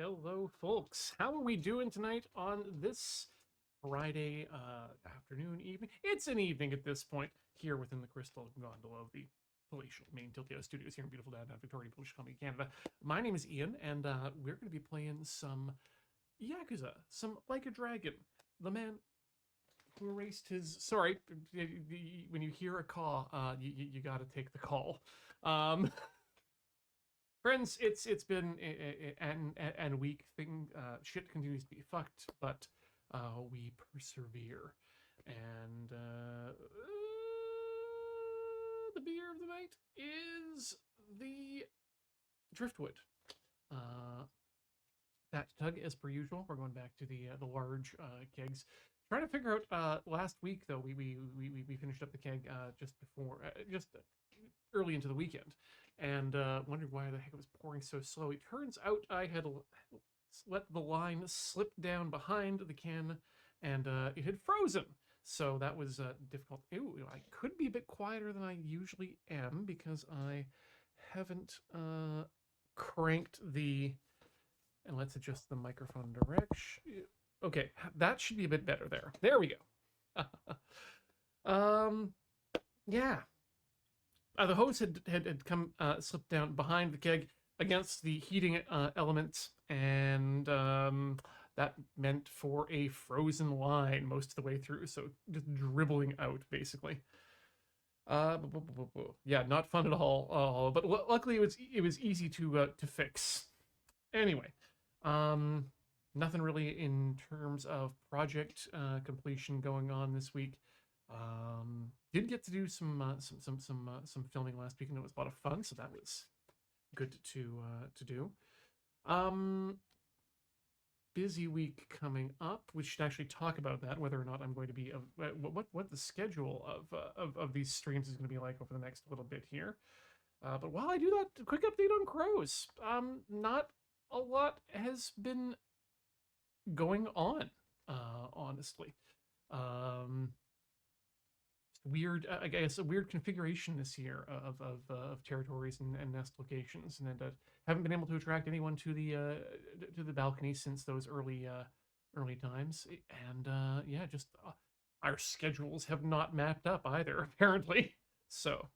Hello, folks. How are we doing tonight on this Friday afternoon, evening? It's an evening at this point here within the Crystal Gondola of the palatial main Tiltio Studios here in beautiful downtown Victoria, British Columbia, Canada. My name is Ian, and we're going to be playing some Yakuza, some Like a Dragon. The man who erased his. Sorry, when you hear a call, you got to take the call. Um, Friends, it's been an week thing. Shit continues to be fucked, but we persevere. And the beer of the night is the Driftwood. That tug, as per usual. We're going back to the large kegs. Trying to figure out. Last week though, we finished up the keg just before just early into the weekend, and wondered why the heck it was pouring so slow. It turns out I had let the line slip down behind the can, and it had frozen. So that was difficult. Ew, I could be a bit quieter than I usually am because I haven't cranked the. And let's adjust the microphone direction. Okay, that should be a bit better there. There we go. Yeah. The hose had come slipped down behind the keg against the heating elements, and that meant for a frozen line most of the way through, so just dribbling out basically. Yeah, not fun at all. But luckily it was easy to fix. Anyway, nothing really in terms of project completion going on this week. Did get to do some filming last week, and it was a lot of fun, so that was good to do. Busy week coming up. We should actually talk about that, whether or not I'm going to be what the schedule of these streams is going to be like over the next little bit here. But while I do that, quick update on crows. Not a lot has been going on, honestly. Weird, I guess, a weird configuration this year of territories and nest locations, and haven't been able to attract anyone to the balcony since those early times, and yeah, just our schedules have not mapped up either, apparently. So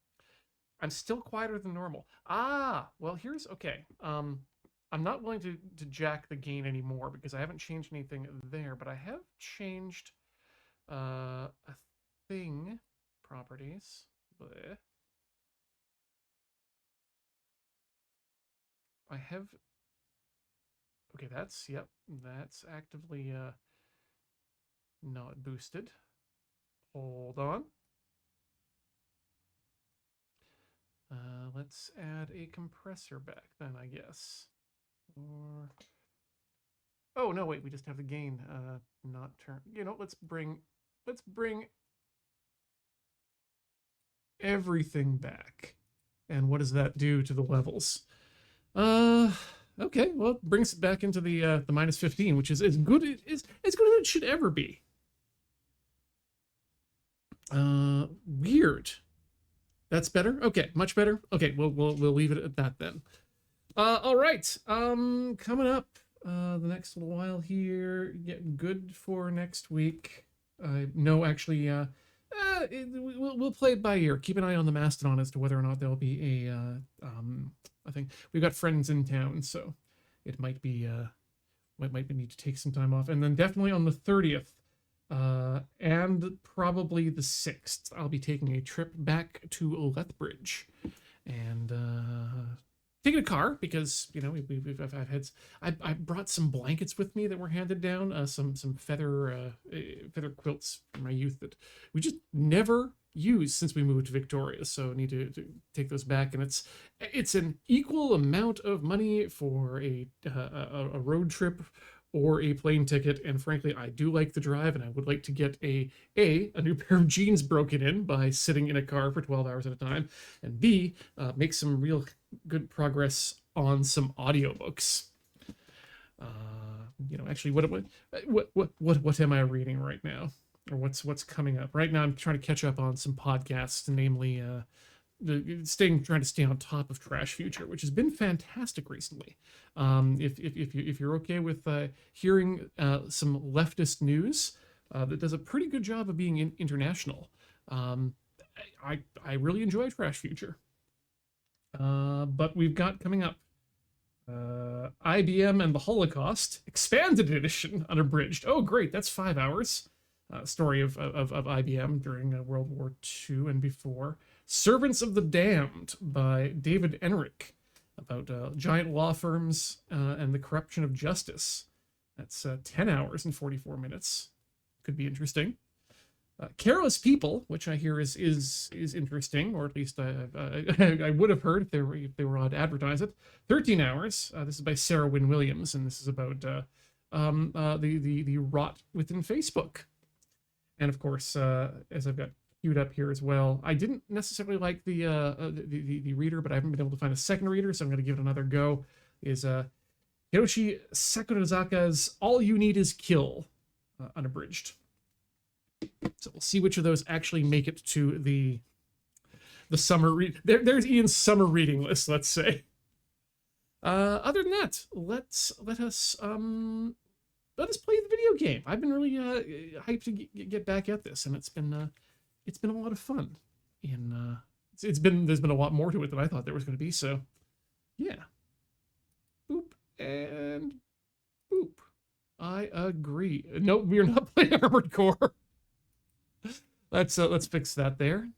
I'm still quieter than normal. Well, here's okay. I'm not willing to jack the gain anymore because I haven't changed anything there, but I have changed a thing. Properties. Bleh. I have. Okay, that's actively not boosted. Hold on. Let's add a compressor back then, I guess. Or oh no, wait, we just have the gain not turn. Let's bring everything back. And what does that do to the levels? Okay, well, it brings it back into the minus 15, which is as good as it should ever be. Weird. That's better? Okay, much better. Okay, we'll leave it at that then. All right. Coming up the next little while here, get good for next week. No, actually, we'll play it by ear. Keep an eye on the Mastodon as to whether or not there'll be I think we've got friends in town, so it might be might need to take some time off, and then definitely on the 30th. And probably the 6th, I'll be taking a trip back to Lethbridge, and taking a car because I brought some blankets with me that were handed down, some feather quilts from my youth that we just never used since we moved to Victoria, so I need to take those back, and it's an equal amount of money for a road trip or a plane ticket, and frankly, I do like the drive, and I would like to get a new pair of jeans broken in by sitting in a car for 12 hours at a time, and B, make some real good progress on some audiobooks. Actually, what am I reading right now, or what's coming up right now? I'm trying to catch up on some podcasts, namely trying to stay on top of Trash Future, which has been fantastic recently. If you're okay with hearing some leftist news, that does a pretty good job of being international. I really enjoy Trash Future. But we've got coming up IBM and the Holocaust Expanded Edition unabridged. Oh, great! That's 5 hours. Story of IBM during World War II and before. Servants of the Damned by David Enrich, about giant law firms and the corruption of justice. That's 10 hours and 44 minutes. Could be interesting. Careless People, which I hear is interesting, or at least I would have heard if they were allowed to advertise it. 13 hours. This is by Sarah Wynne Williams, and this is about the rot within Facebook. And of course, as I've got queued up here as well, I didn't necessarily like the reader, but I haven't been able to find a second reader, so I'm going to give it another go. Is Hiroshi Sakurazaka's All You Need Is Kill, unabridged. So we'll see which of those actually make it to the summer read. There's Ian's summer reading list, let's say. Other than that, let us play the video game. I've been really hyped to get back at this, and it's been a lot of fun. There's been a lot more to it than I thought there was going to be. So, yeah. Boop and boop. I agree. No, we're not playing Armored Core. Let's fix that there.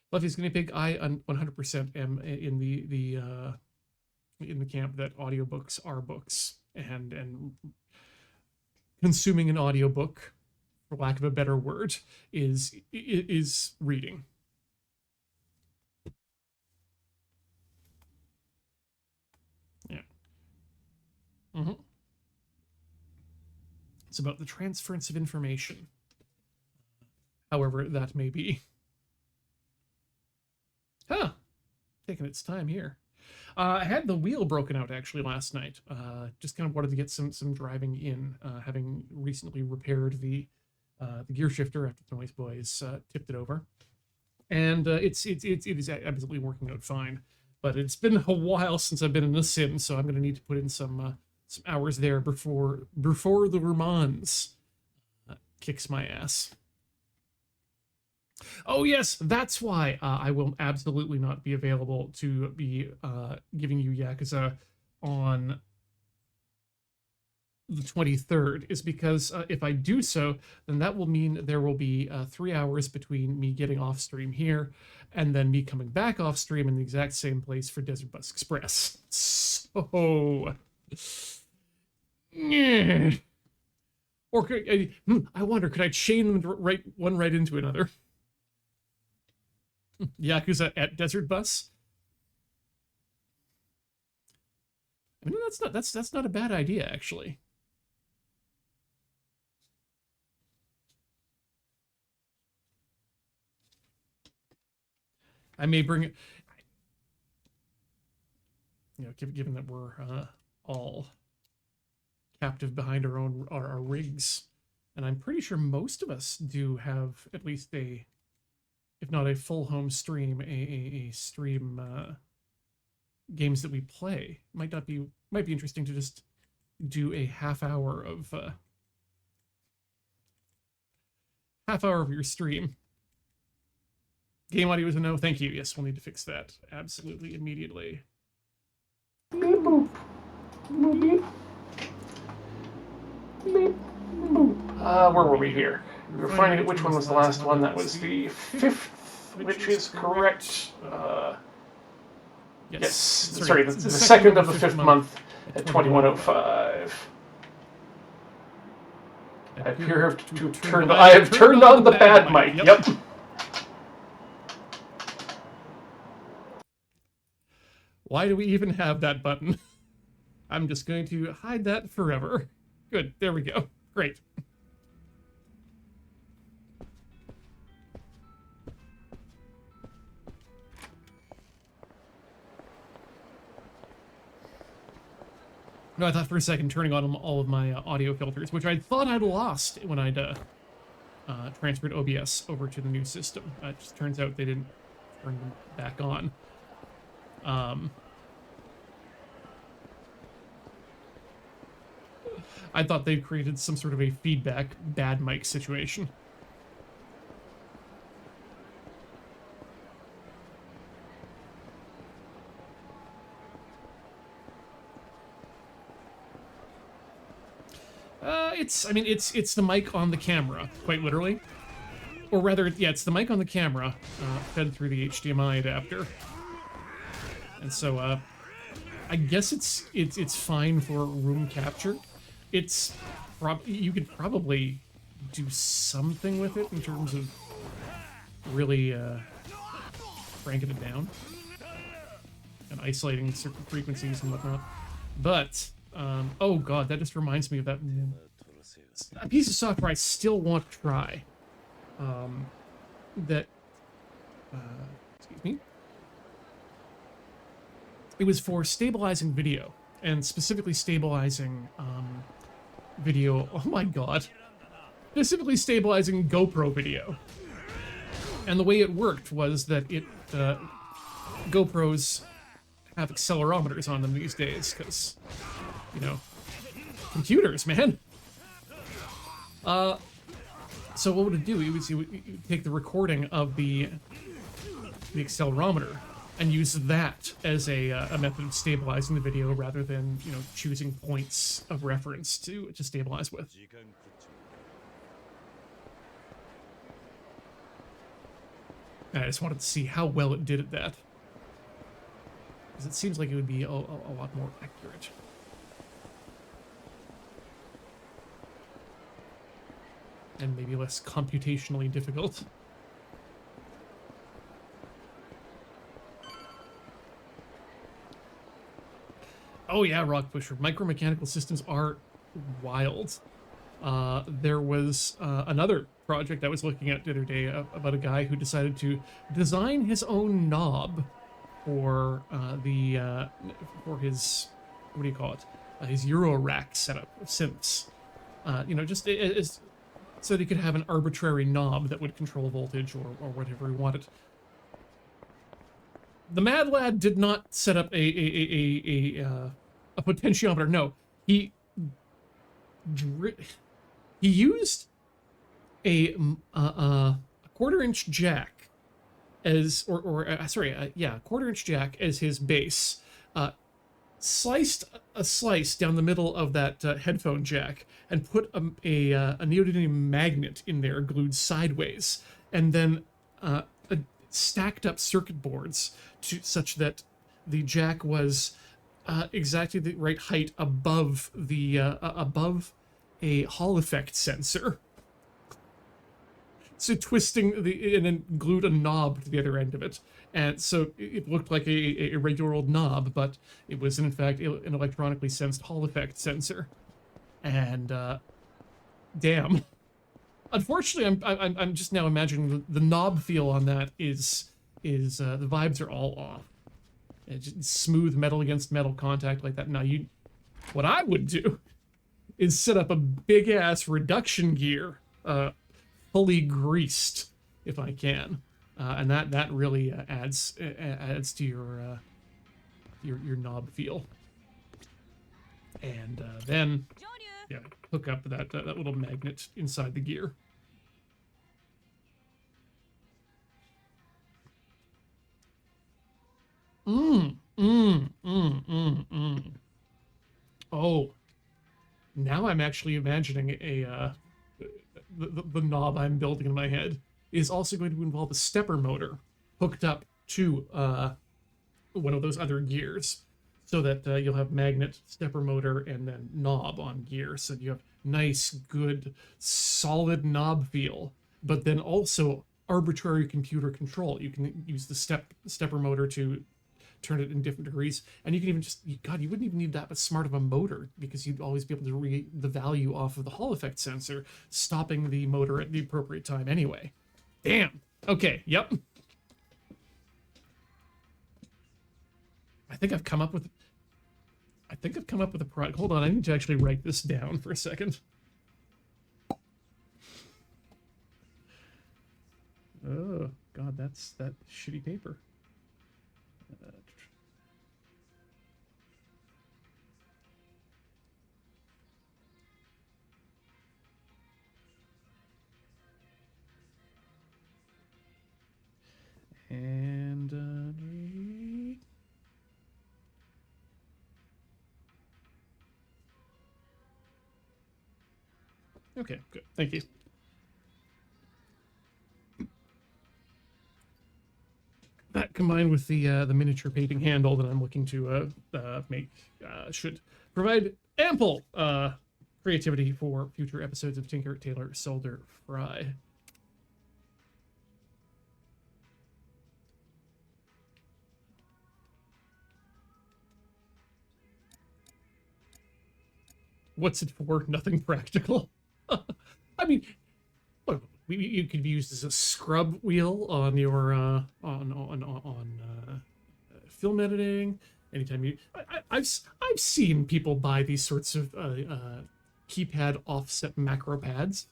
Fluffy's Guinea Pig. I 100% am in the camp that audiobooks are books, and consuming an audiobook, for lack of a better word, is reading. Yeah. Mm-hmm. It's about the transference of information, however that may be. Huh. Taking its time here. I had the wheel broken out actually last night. Just kind of wanted to get some driving in, having recently repaired the gear shifter after the Noise Boys tipped it over, and it is absolutely working out fine. But it's been a while since I've been in the sim, so I'm going to need to put in some hours there before the Le Mans kicks my ass. Oh yes, that's why I will absolutely not be available to be giving you Yakuza on the 23rd, is because if I do so, then that will mean there will be 3 hours between me getting off stream here and then me coming back off stream in the exact same place for Desert Bus Express. So, yeah. Or I wonder, could I chain them right into another? Yakuza at Desert Bus. I mean, that's not a bad idea, actually. I may bring it, given that we're all captive behind our rigs, and I'm pretty sure most of us do have at least a, if not a full home stream, a stream games that we play. Might be interesting to just do a half hour of your stream. Game audio is a no. Thank you. Yes, we'll need to fix that absolutely immediately. Where were we here? We were finding which one was the last one. That was the 5th, which is correct. Yes. Sorry, the 2nd of the 5th month at 21:05. I have turned on the bad mic. Yep. Why do we even have that button? I'm just going to hide that forever. Good, there we go. Great. No, I thought for a second turning on all of my audio filters, which I thought I'd lost when I'd transferred OBS over to the new system. It just turns out they didn't turn them back on. I thought they created some sort of a feedback bad mic situation. It's the mic on the camera, quite literally. Or rather, yeah, it's the mic on the camera, fed through the HDMI adapter. And so, I guess it's fine for room capture. You could probably do something with it in terms of really cranking it down and isolating certain frequencies and whatnot. But oh god, that just reminds me of that a piece of software I still want to try. Excuse me. It was for stabilizing video, and specifically stabilizing video. Oh my god. Specifically stabilizing GoPro video. And the way it worked was that GoPros have accelerometers on them these days, because, you know, computers, man. So what would it do? You would take the recording of the accelerometer and use that as a method of stabilizing the video rather than, you know, choosing points of reference to stabilize with. And I just wanted to see how well it did at that, because it seems like it would be a lot more accurate. And maybe less computationally difficult. Oh yeah, Rock Pusher. Micromechanical systems are wild. There was another project I was looking at the other day about a guy who decided to design his own knob for for his, what do you call it? His Euro rack setup of synths. You know, just as so that he could have an arbitrary knob that would control voltage or whatever he wanted. The Mad Lad did not set up a potentiometer. No, he used a quarter-inch jack as quarter-inch jack as his base. Sliced a slice down the middle of that headphone jack and put a neodymium magnet in there glued sideways, and then stacked up circuit boards such that the jack was exactly the right height above above a Hall effect sensor. So twisting and then glued a knob to the other end of it. And so it looked like a regular old knob, but it was in fact an electronically sensed Hall effect sensor. And damn. Unfortunately, I'm just now imagining the knob feel on that is the vibes are all off. It's just smooth metal against metal contact like that. Now what I would do is set up a big ass reduction gear, fully greased if I can. And that really adds to your knob feel. And then hook up that little magnet inside the gear. Oh, now I'm actually imagining the knob I'm building in my head is also going to involve a stepper motor hooked up to one of those other gears, so that you'll have magnet, stepper motor, and then knob on gear. So you have nice, good, solid knob feel, but then also arbitrary computer control. You can use the stepper motor to turn it in different degrees, and you can even God, you wouldn't even need that smart of a motor, because you'd always be able to read the value off of the Hall effect sensor, stopping the motor at the appropriate time anyway. Damn. Okay, yep. I think I've come up with a product. Hold on, I need to actually write this down for a second. that's that shitty paper. And okay, good. Thank you. That combined with the miniature painting handle that I'm looking to make should provide ample creativity for future episodes of Tinker Tailor Solder Fry. What's it for? Nothing practical. I mean, look, you could be used as a scrub wheel on your film editing. Anytime you, I've seen people buy these sorts of keypad offset macro pads.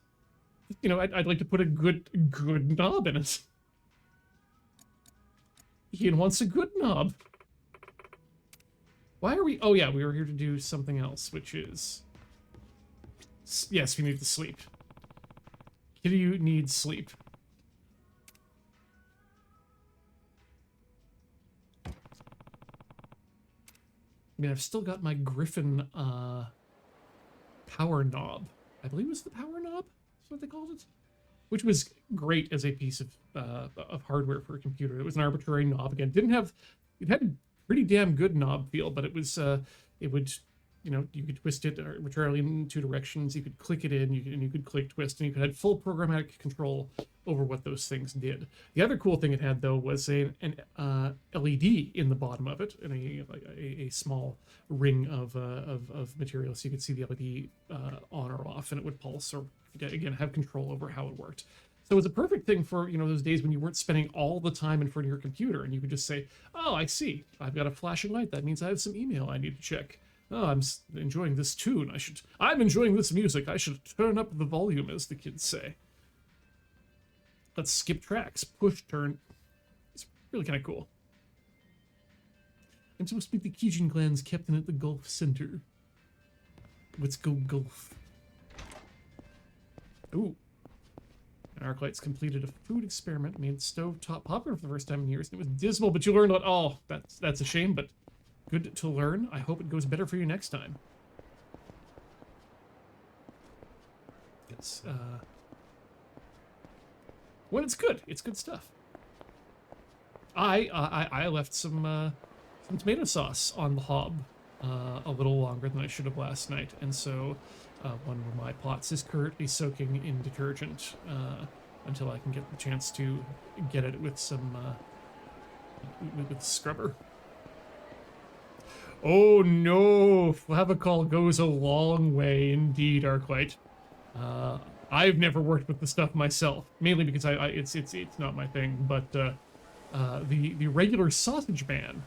You know, I'd like to put a good knob in it. Ian wants a good knob. Why are we? Oh yeah, we were here to do something else, which is yes, we need to sleep. Kitty needs sleep. I mean, I've still got my Griffin power knob. I believe it was the power knob. That's what they called it. Which was great as a piece of hardware for a computer. It was an arbitrary knob. Again, it had a pretty damn good knob feel, but it was it would, you know, you could twist it arbitrarily in two directions. You could click it in, you could click twist, and you could have full programmatic control over what those things did. The other cool thing it had, though, was an LED in the bottom of it, and a small ring of material, so you could see the LED on or off, and it would pulse or again have control over how it worked. So it was a perfect thing for, you know, those days when you weren't spending all the time in front of your computer, and you could just say, "Oh, I see. I've got a flashing light. That means I have some email I need to check. Oh, I'm enjoying this tune. I'm enjoying this music. I should turn up the volume," as the kids say. Let's skip tracks. Push, turn. It's really kind of cool. I'm supposed to be the Kijin clan's captain at the golf center. Let's go golf. Ooh. Arclight's completed a food experiment, made stovetop popcorn for the first time in years. It was dismal, but you learned what. Oh, that's a shame, but good to learn. I hope it goes better for you next time. It's when it's good stuff. I left some tomato sauce on the hob a little longer than I should have last night, and so one of my pots is currently soaking in detergent until I can get the chance to get it with some with scrubber. Oh no, Flavicol goes a long way indeed, Arclight. I've never worked with the stuff myself, mainly because it's not my thing. But the regular Sausage Man,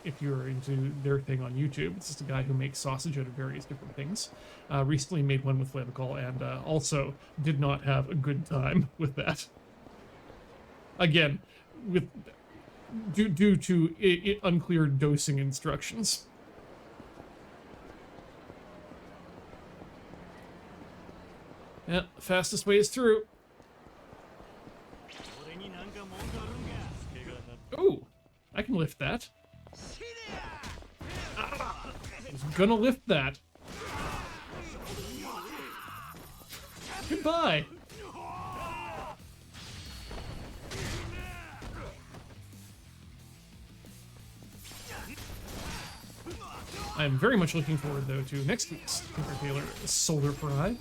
if you're into their thing on YouTube, it's just a guy who makes sausage out of various different things. Recently made one with Flavicol, and also did not have a good time with that. Again, with due to unclear dosing instructions. Yeah, fastest way is through. Ooh, I can lift that. I was gonna lift that. Goodbye. I'm very much looking forward, though, to next week's Tinker Tailor Solder Fry,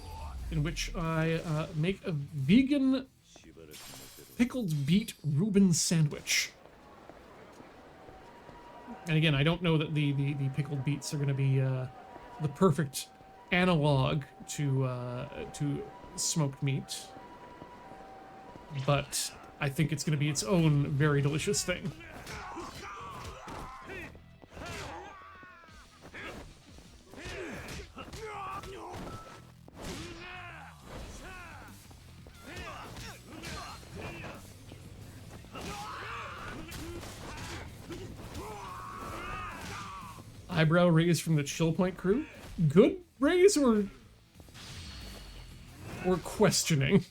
in which I make a vegan pickled beet Reuben sandwich. And again, I don't know that the pickled beets are going to be the perfect analog to smoked meat, but I think it's going to be its own very delicious thing. Eyebrow raise from the Chill Point crew? Good raise or questioning?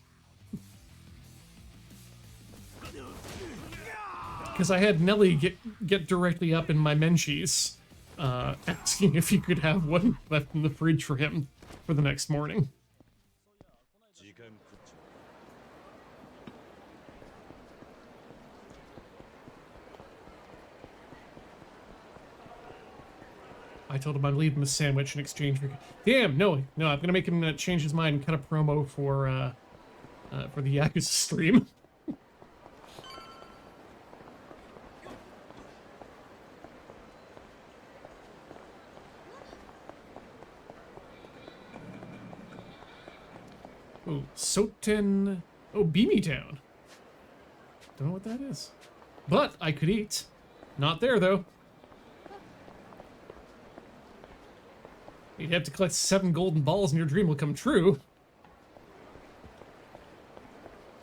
Because I had Nelly get directly up in my Menchie's, asking if he could have one left in the fridge for him for the next morning. I told him I'd leave him a sandwich in exchange for... Damn, no, I'm gonna make him change his mind and cut a promo for the Yakuza stream. Oh, Soten... Oh, Beamy Town. Don't know what that is. But I could eat. Not there, though. You'd have to collect 7 golden balls and your dream will come true.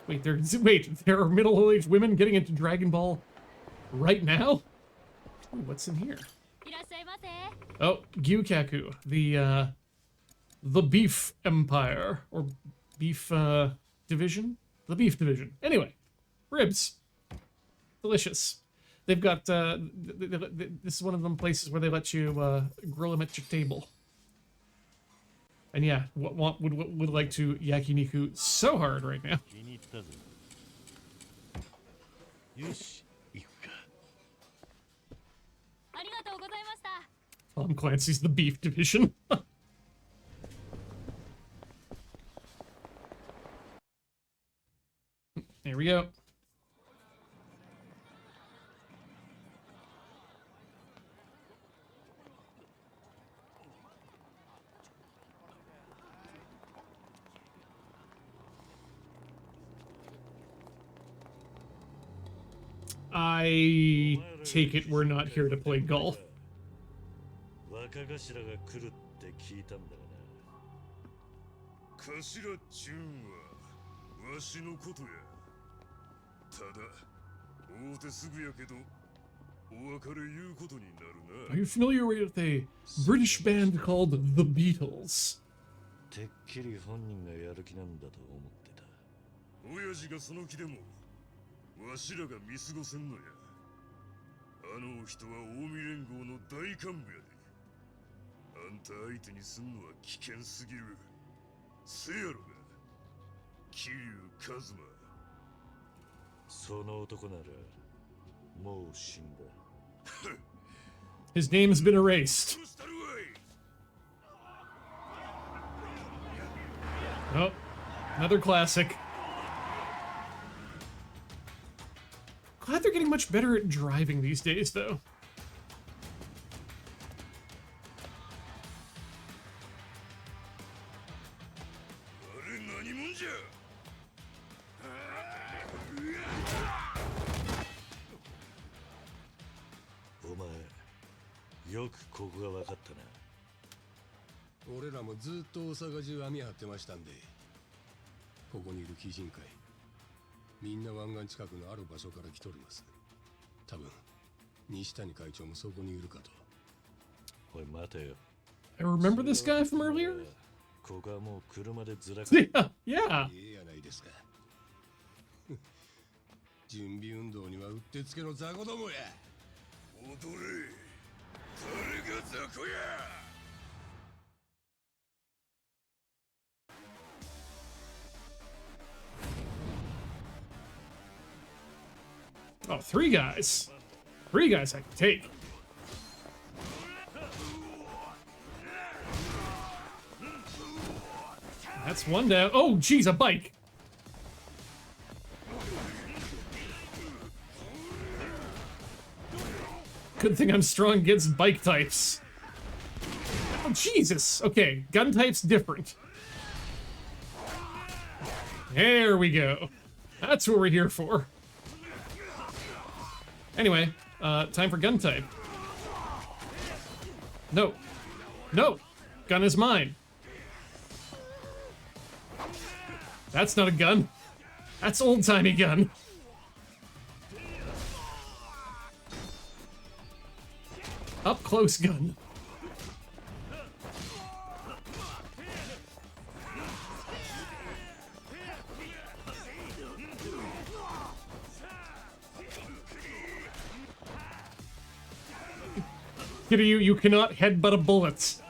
Wait, there are middle-aged women getting into Dragon Ball right now? Ooh, what's in here? Oh, Gyukaku, the beef empire, or beef, division? The beef division. Anyway, ribs. Delicious. They've got, this is one of them places where they let you, grill them at your table. And yeah, would like to yakiniku so hard right now. Tom Clancy's the beef division. There we go. I take it we're not here to play golf. Are you familiar with a British band called The Beatles? His name has been erased. Oh, another classic. Glad they're getting much better at driving these days, though. I remember this guy from earlier? Yeah, yeah. Oh, 3 guys. 3 guys I can take. That's 1 down. Oh, geez, a bike. Good thing I'm strong against bike types. Oh, Jesus. Okay, gun type's different. There we go. That's what we're here for. Anyway, time for gun type. No. No! Gun is mine. That's not a gun. That's old-timey gun. Up close gun. Kiryu, you cannot headbutt a bullet.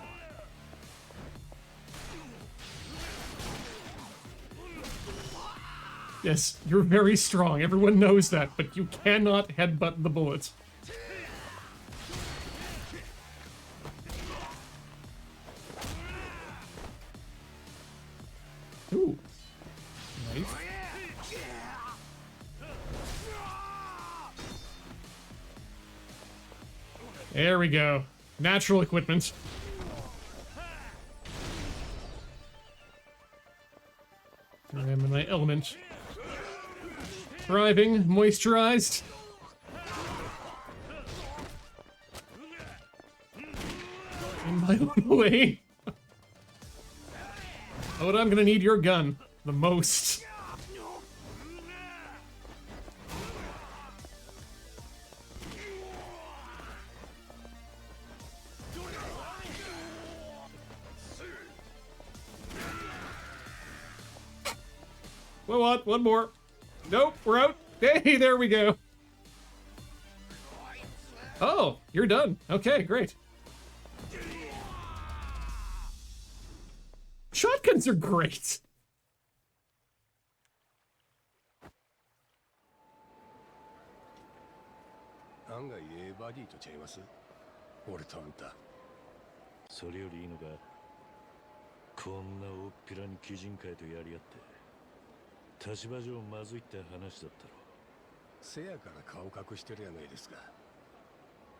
Yes, you're very strong. Everyone knows that, but you cannot headbutt the bullet. Ooh. Nice. There we go. Natural equipment. I am in my element. Thriving, moisturized. In my own way. Oh, but I'm gonna need your gun the most. Well, what? One more. Nope, we're out. Hey, there we go. Oh, you're done. Okay, great. Shotguns are great. 案外ええバディとちゃいます。俺とあんた。それよりいいのか。こんな大っぴらに鬼人会とやり合って。立場上まずいって話だったろ。せやから顔隠してるやないですか。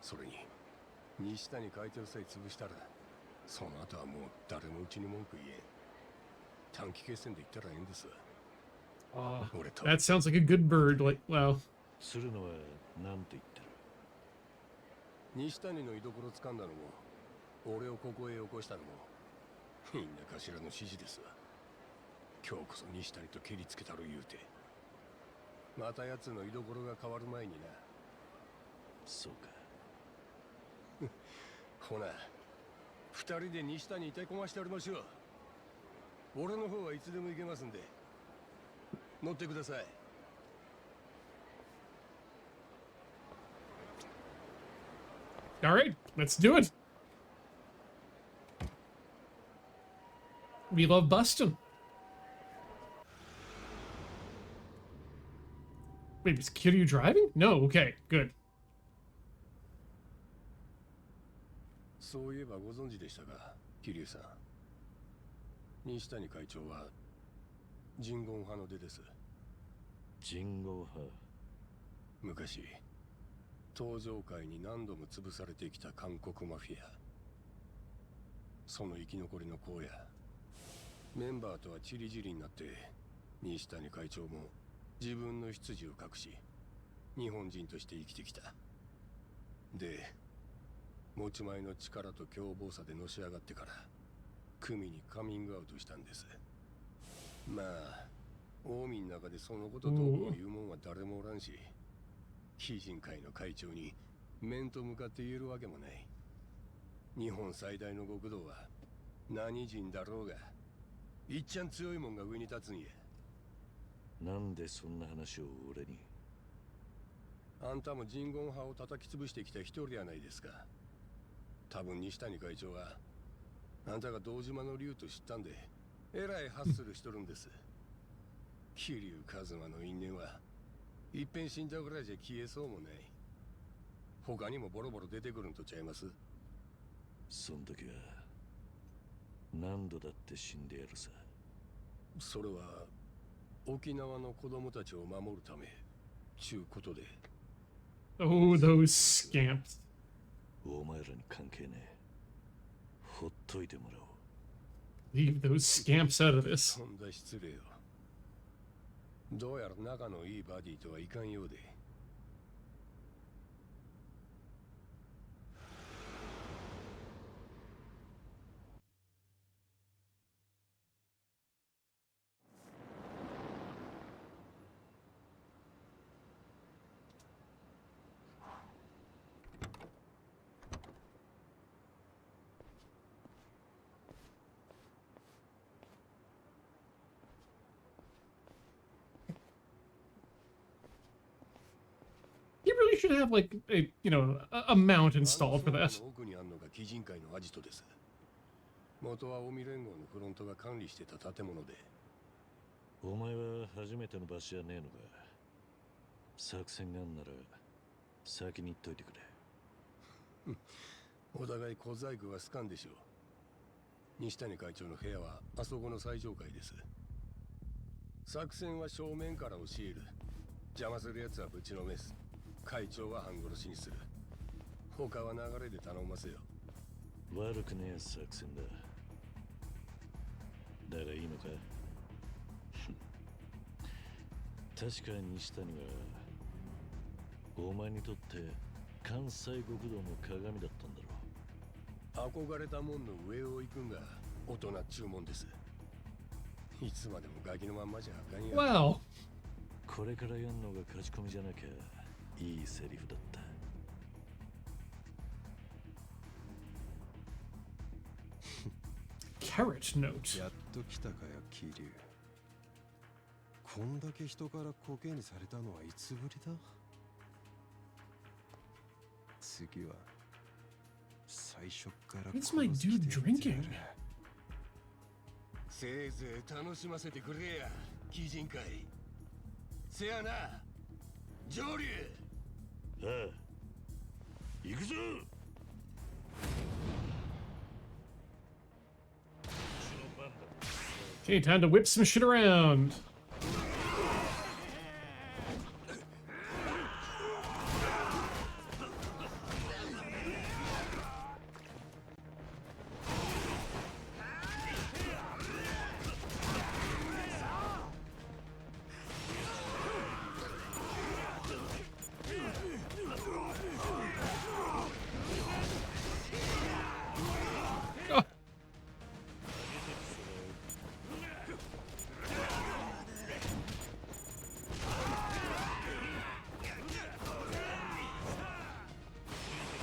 それに西谷会長さえ潰したら、その後はもう誰もうちに文句言えん。短期決戦で言ったらええんです。俺と。That sounds like a good bird. Like, wow. するのはなんて言ってる。西谷の居所掴んだのも、俺をここへ起こしたのも、みんな頭の指示ですわ。今日こそ西谷と蹴りつけたろ言うて。また奴の居所が変わる前にな。そうか。ほな、二人で西谷に手こましておりましょう。俺の方はいつでも行けますんで。乗ってください。All right, let's do it. We love busting. Wait, is Kiryu driving? No, okay, good. そういえばご存知でしたか、桐生さん。西谷会長は人言派の出です。人言派。昔東上界に何度も潰されてきた韓国マフィア。その生き残りの荒野。メンバーとはチリジリになって西谷会長も自分の出自を隠し日本人として生きてきた。で持ち前の力と凶暴さでのし上がってから組にカミングアウトしたんです。まあ近江の中でそのことどうこう言うもんは誰もおらんし、鬼人会の会長に面と向かって言えるわけもない。日本最大の極道は何人だろうがいっちゃん強いもんが上に立つんや。なんでそんな話を俺に。あんたも人言派を叩き潰してきた一人やないですか。多分西谷会長はあんたが堂島の竜と知ったんでえらいハッスルしとるんです。桐生一馬の因縁はいっぺん死んだぐらいじゃ消えそうもない。他にもボロボロ出てくるんとちゃいます。そん時は何度だって死んでやるさ。それは沖縄の子供たちを守るためちゅうことで。Oh, those scamps. お前らに関係ねえ。ほっといてもらおう。Leave those scamps out of this. そんな失礼よ。どうやら仲のいいバディとはいかんようで。should have like a a mount installed for あの that. 倉庫の奥にあるのが鬼人会のアジトです。元は近江連合のフロントが管理してた建物で。お前は初めての場所じゃねえのか。作戦があんなら先に言っといてくれ。お互い小細工は好かんでしょう。西谷会長の部屋はあそこの最上階です。作戦は正面から教える。邪魔する奴はぶちのめす。会長は半殺しにする。他は流れで頼ますよ。悪くねえ作戦だ。だがいいのか。確かに西谷はお前にとって関西極道の鏡だったんだろう。憧れたもんの上を行くんが大人っちゅうもんです。いつまでもガキのまんまじゃあかんや。Wow. これからやんのが勝ち込みじゃなきゃいいセリフだった。Carrot note. やっと来たかよ、桐生。こんだけ人からコケにされたのはいつぶりだ？次は最初から What's my dude drinking? せいぜい楽しませてくれや、鬼人会。せやな、上流。ああ、行くぞ。Okay, time to whip some shit around.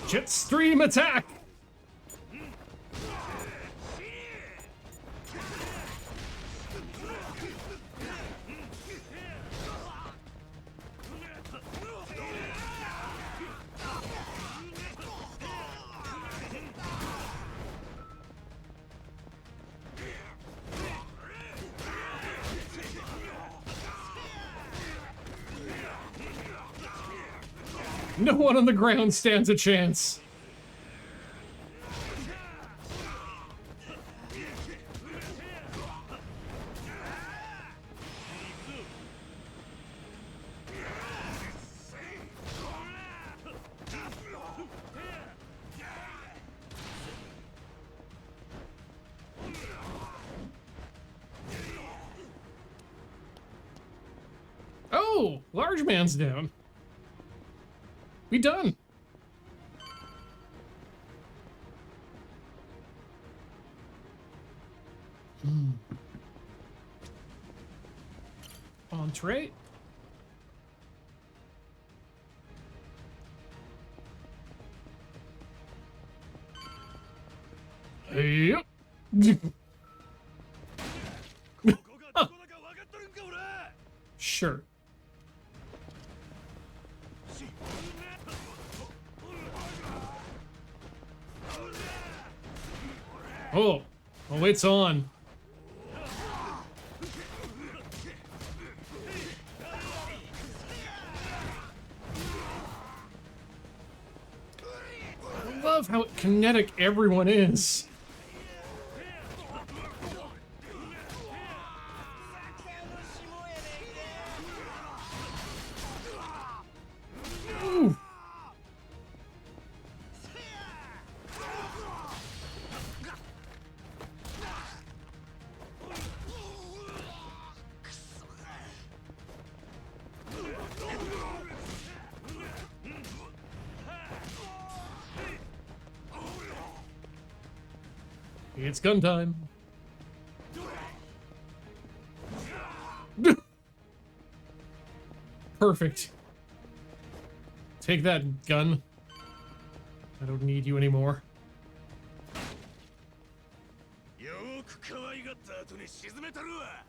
Jet stream attack! No one on the ground stands a chance. Oh, large man's down. We done. Entree. Yep. Sure. Oh, it's on. I love how kinetic everyone is. Ooh. It's gun time. Perfect. Take that, gun. I don't need you anymore. よく可愛がった後に沈めたるわ。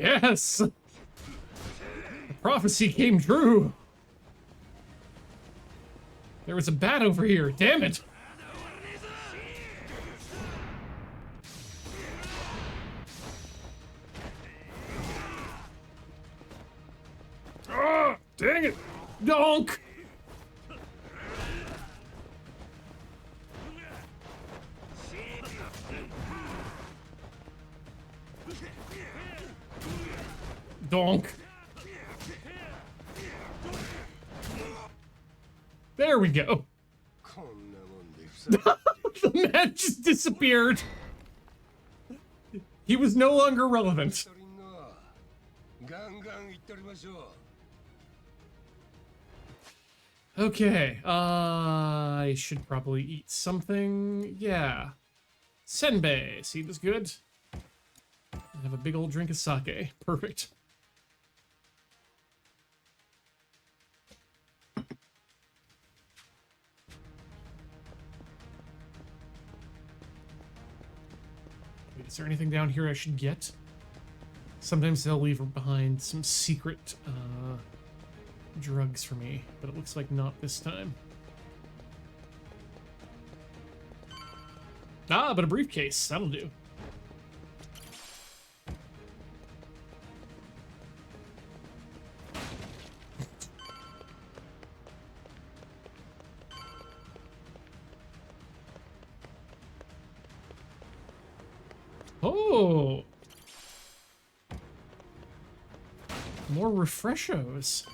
Yes! The prophecy came true! There was a bat over here, damn it! Ah, dang it! Donk! Donk. There we go. こんなもんでふさ The man just disappeared. He was no longer relevant. 足りんなガンガンいっておりましょう Okay, I should probably eat something. Yeah. Senbei seems good. Have a big old drink of sake. Perfect. Wait, is there anything down here I should get? Sometimes they'll leave behind some secret drugs for me, but it looks like not this time. Ah, but a briefcase. That'll do. Oh! More refreshos.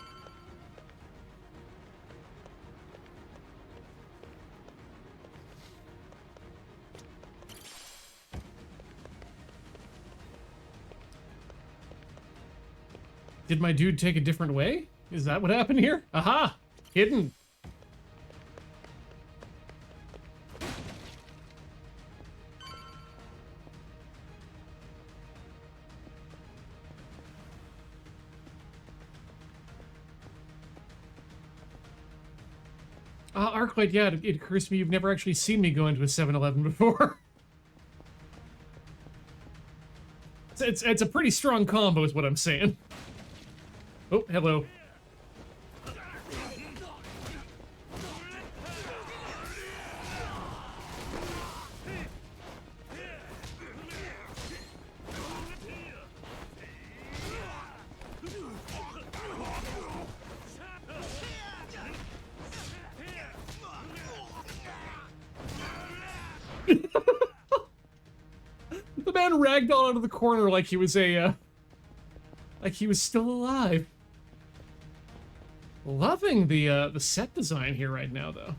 Did my dude take a different way? Is that what happened here? Aha! Hidden. Arclight, yeah, it occurs to me you've never actually seen me go into a 7-Eleven before. It's a pretty strong combo is what I'm saying. Oh, hello. The man ragdoll out of the corner like he was like he was still alive. Loving the set design here right now, though.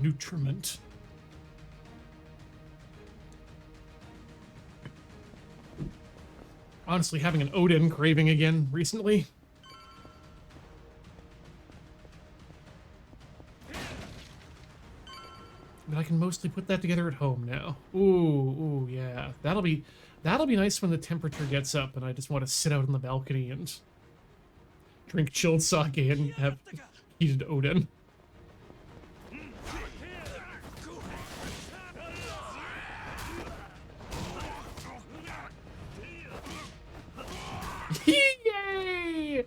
Nutriment. Honestly, having an Odin craving again recently. But I can mostly put that together at home now. Ooh, yeah. That'll be nice when the temperature gets up and I just want to sit out on the balcony and drink chilled sake and have heated Odin. Yay!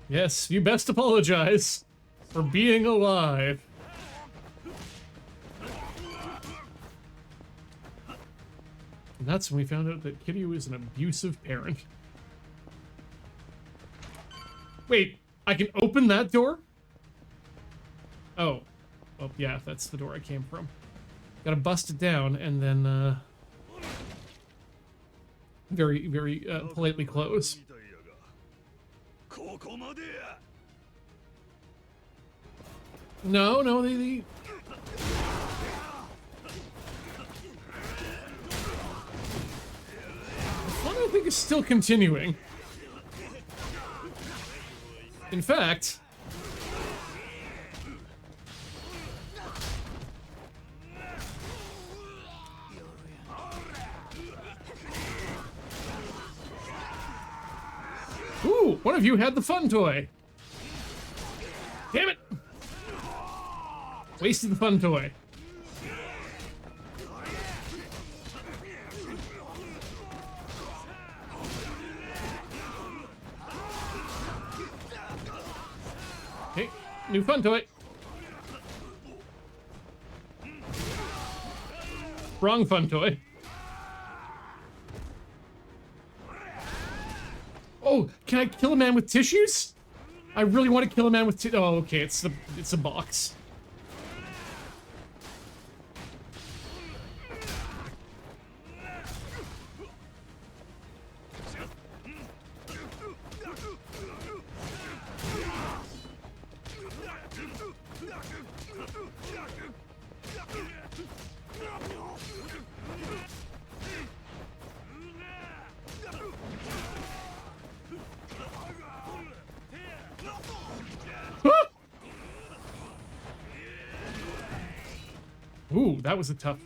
Yes, you best apologize for being alive. And that's when we found out that Kiryu is an abusive parent. Wait, I can open that door? Oh. Oh, yeah, that's the door I came from. Gotta bust it down and then, very, very politely close. No, they... The fun, I think, is still continuing. In fact... Ooh, one of you had the fun toy. Damn it! Wasted the fun toy. Okay, new fun toy. Wrong fun toy. Oh, can I kill a man with tissues? I really want to kill a man with oh, okay, it's a box. Ooh, that was a tough.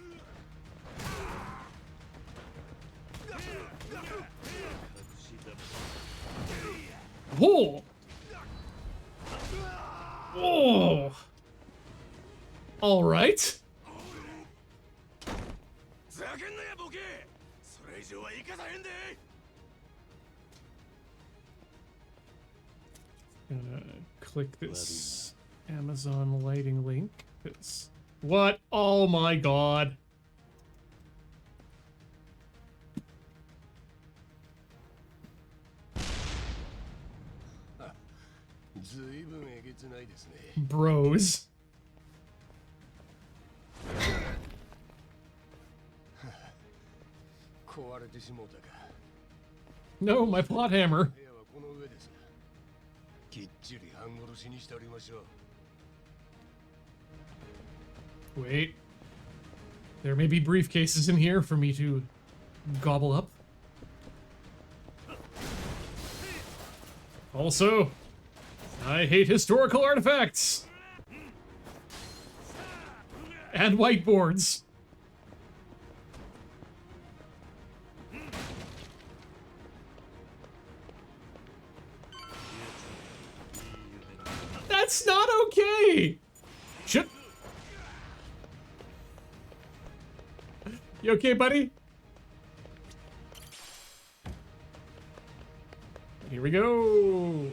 Whoa! Whoa! All right. Gonna click this Amazon lighting link. What? Oh my god. ずいぶんえげつないですね。 Bros. No, my plot hammer. Wait. There may be briefcases in here for me to gobble up. Also, I hate historical artifacts. And whiteboards. That's not okay. Shit. You okay, buddy? Here we go.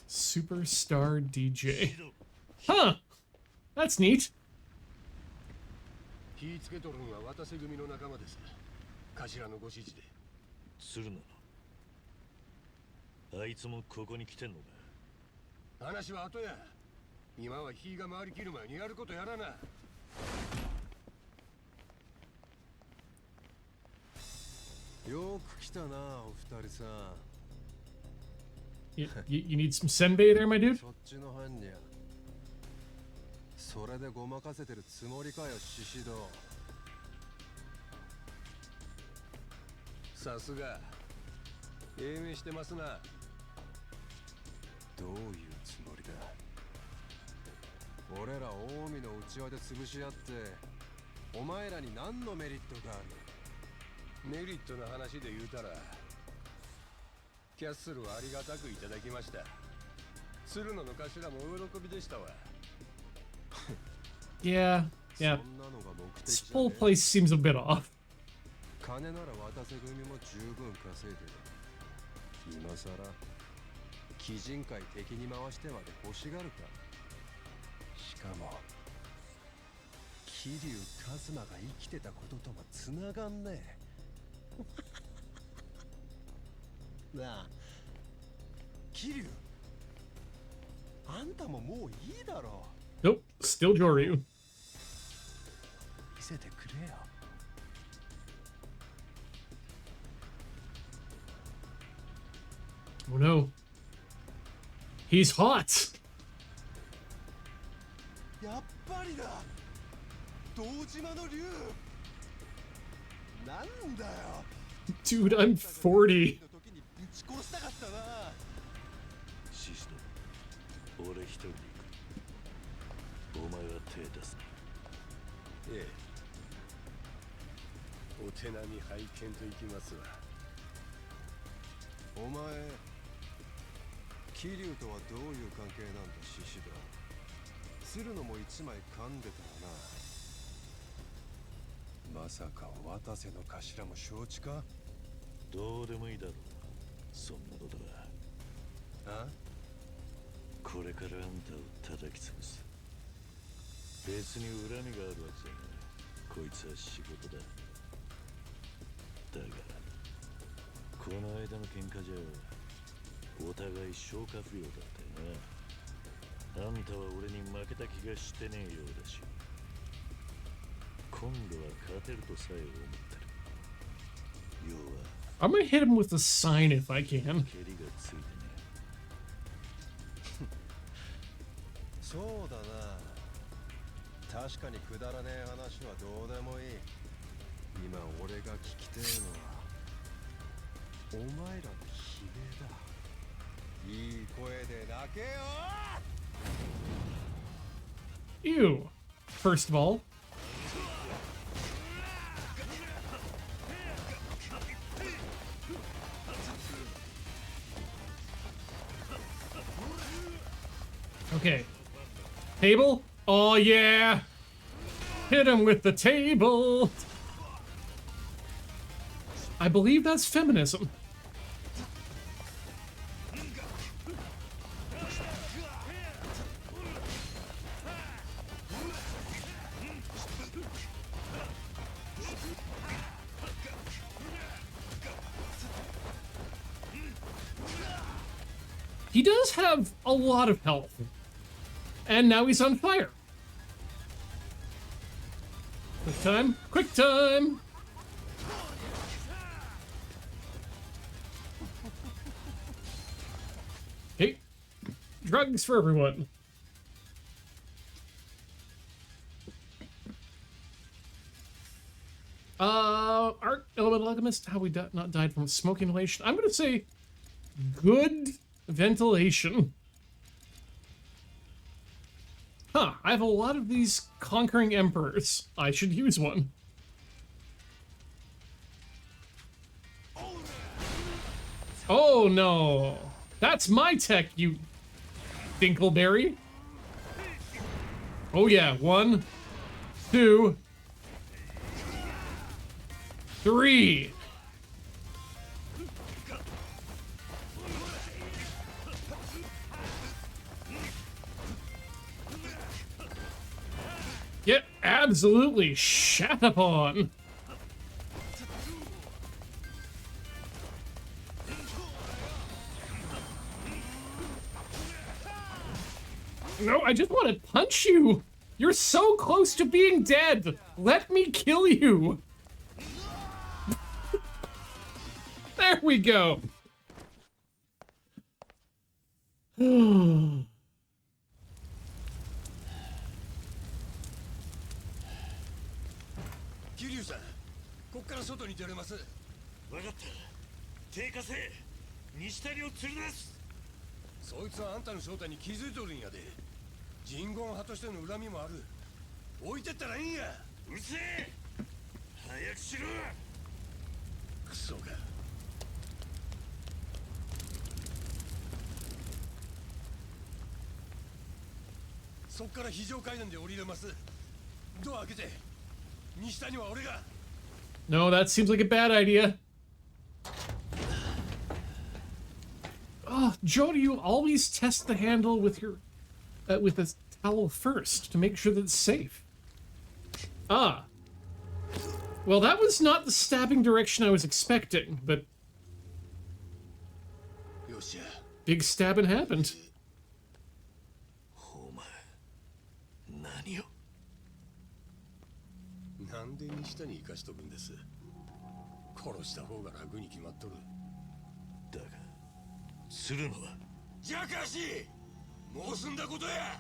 Superstar DJ. Huh. That's neat. 気ぃつけとるんは渡瀬組の仲間です。頭のご指示で。鶴なの。あいつもここに来てんのか。話は後や。今は火が回りきる前にやることやらな。よく来たな、お二人さん。You need some senbei there, my dude? そっちの犯人。それでごまかせてるつもりかよ、シシド。さすが。英明してますな。どういうつもりだ。俺ら近江の内輪で潰し合って、お前らに何のメリットがある。メリットの話で言うたら、キャッスルはありがたくいただきました。鶴野の頭もお喜びでしたわ。Yeah. This whole place seems a bit off. 金なら渡瀬組も十分稼いでる。今さら鬼人会敵に回してまで欲しがるか。しかも桐生一馬が生きてたことともつながんねえ。なあ、桐生、あんたももういいだろう。 Nope, still Joryu. 見せてくれよ。Oh no. He's hot. やっぱりだ。堂島の竜。なんだよ。 Dude, I'm 40. の時にぶち殺したかったな。シシド、俺一人で行く。手出すええ、お手並み拝見といきますわ。お前桐生とはどういう関係なんだ獅子だ。鶴野も一枚噛んでたらな。まさか渡瀬の頭も承知か。どうでもいいだろう、そんなことは。あこれからあんたを叩き潰す。別に恨みがあるわけじゃない。こいつは仕事だ。だがこの間の喧嘩じゃお互い消化不良だったよな。あんたは俺に負けた気がしてねえようだし、今度は勝てるとさえ思ってる。要は I'm gonna hit him with a sign if I can. 蹴りがついてねそうだな。確かにくだらねえ話はどうでもいい。今俺が聞きてえのはお前らの悲鳴だ。いい声で泣けよ。 Ew. First of all. Okay. Table? Oh yeah! Hit him with the table! I believe that's feminism. He does have a lot of health. And now he's on fire. Quick time. Quick time. Okay. Drugs for everyone. Art Elemental Alchemist, how we not died from smoke inhalation. I'm gonna say good ventilation. Huh, I have a lot of these conquering emperors. I should use one. Oh no. That's my tech, you Dinkleberry. Oh yeah, 1, 2, 3. Get absolutely shat upon. No, I just want to punch you. You're so close to being dead. Let me kill you. There we go.分かった。手貸せ。西谷を連れ出す。そいつはあんたの正体に気づいとるんやで。人言派としての恨みもある。置いてったらいいんや。うるせえ。早くしろ。クソが。そっから非常階段で降りれます。ドア開けて。西谷は俺が。No, that seems like a bad idea. Oh, Joe, do you always test the handle with your with a towel first to make sure that it's safe? Ah. Well, that was not the stabbing direction I was expecting, but big stabbing happened. お前、何を？なんで西谷生かしとくんです。殺した方が楽に決まっとる。だが、鶴野は。じゃかし、もう済んだことや。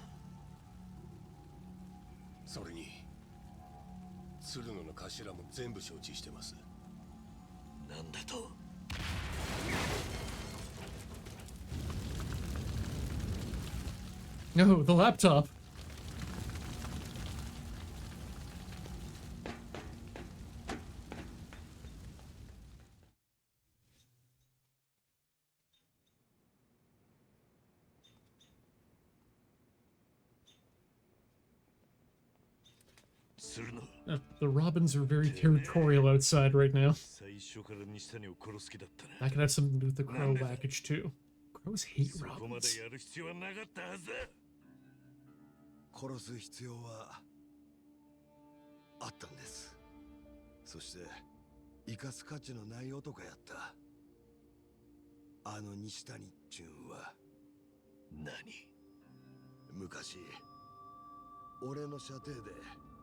それに、鶴野の頭も全部承知してます。なんだと？No, the laptop. するな。 The robins are very territorial outside right now. 最初から西谷を殺す気だったな。 That could have something to do with the crow package too. Crows hate そこまで robins. やる必要はなかったはずだ。殺す必要はあったんです。そして生かす価値のない男やった。あの西谷っちゅうんは何？昔俺の射程で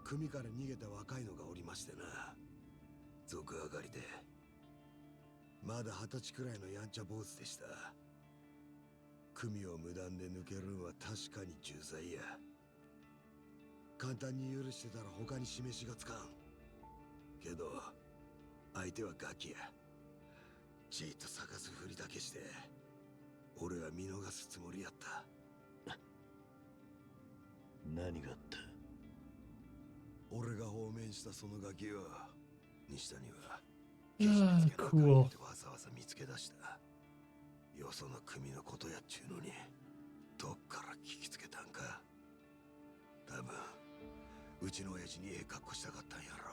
組から逃げた若いのがおりましてな。賊上がりでまだ20歳くらいのやんちゃ坊主でした。組を無断で抜けるんは確かに重罪や。簡単に許してたら他に示しがつかん。けど相手はガキや。じっと探すふりだけして俺は見逃すつもりやった。何があった？俺が放免したそのガキを西谷は Cool. わざわざ見つけ出した。よその組のことやっちゅうのにどっから聞きつけたんか。多分うちの親父にええ格好したかったんやろ。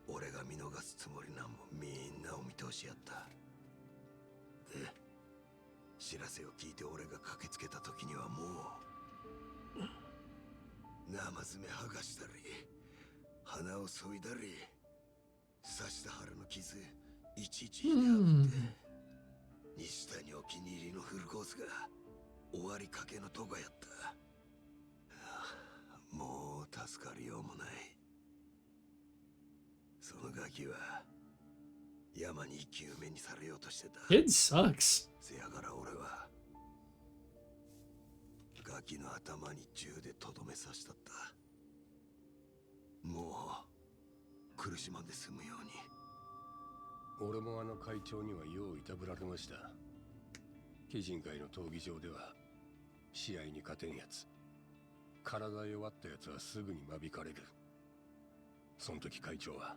俺が見逃すつもりなんもみんなお見通しやった。で知らせを聞いて俺が駆けつけた時にはもう生爪剥がしたり鼻を削いだり刺した腹の傷いちいちひであって西谷お気に入りのフルコースが終わりかけのとこやった。もう助かりようもない。そのガキは山に生き埋めにされようとしてた。 It sucks. せやから俺はガキの頭に銃でとどめさしたった。もう苦しまんで済むように。俺もあの会長にはよういたぶられました。鬼人会の闘技場では試合に勝てんやつ、体弱ったやつはすぐに間引かれる。その時会長は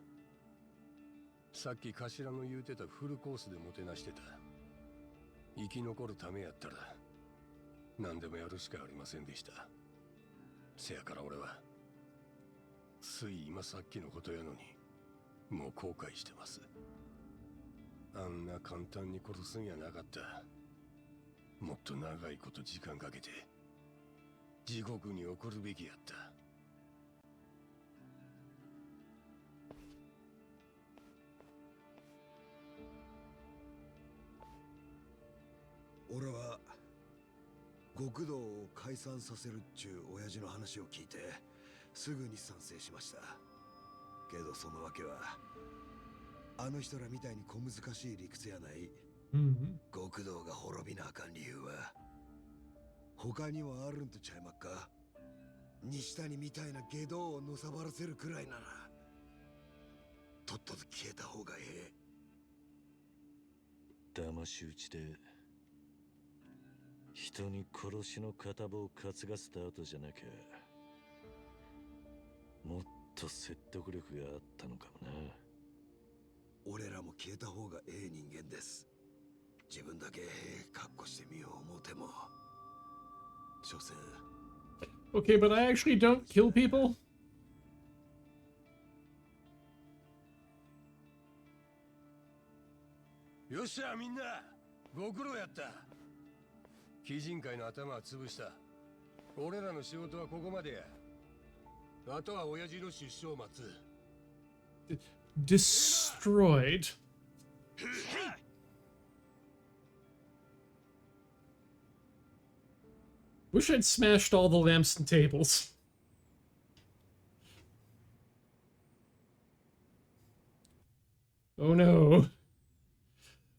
さっき頭の言うてたフルコースでもてなしてた。生き残るためやったら何でもやるしかありませんでした。せやから俺はつい今さっきのことやのにもう後悔してます。あんな簡単に殺すんやなかった。もっと長いこと時間かけて地獄に送るべきやった。俺は極道を解散させるっちゅう親父の話を聞いてすぐに賛成しました。けどそのわけはあの人らみたいに小難しい理屈やない。極道が滅びなあかん理由は他にはあるんとちゃいまっか。西谷みたいな下道をのさばらせるくらいならとっとと消えた方がええ。騙し討ちで人に殺しの片棒を担がせた後じゃなきゃもっと説得力があったのかもな。俺らも消えた方がええ人間です。自分だけ格好してみよう思うても所詮。 Okay, but I actually don't kill people. よっしゃみんなご苦労やった。鬼人会の頭は潰した。俺らの仕事はここまでや。あとは親父の出所を待つ。 Destroyed. Wish I'd smashed all the lamps and tables. Oh no.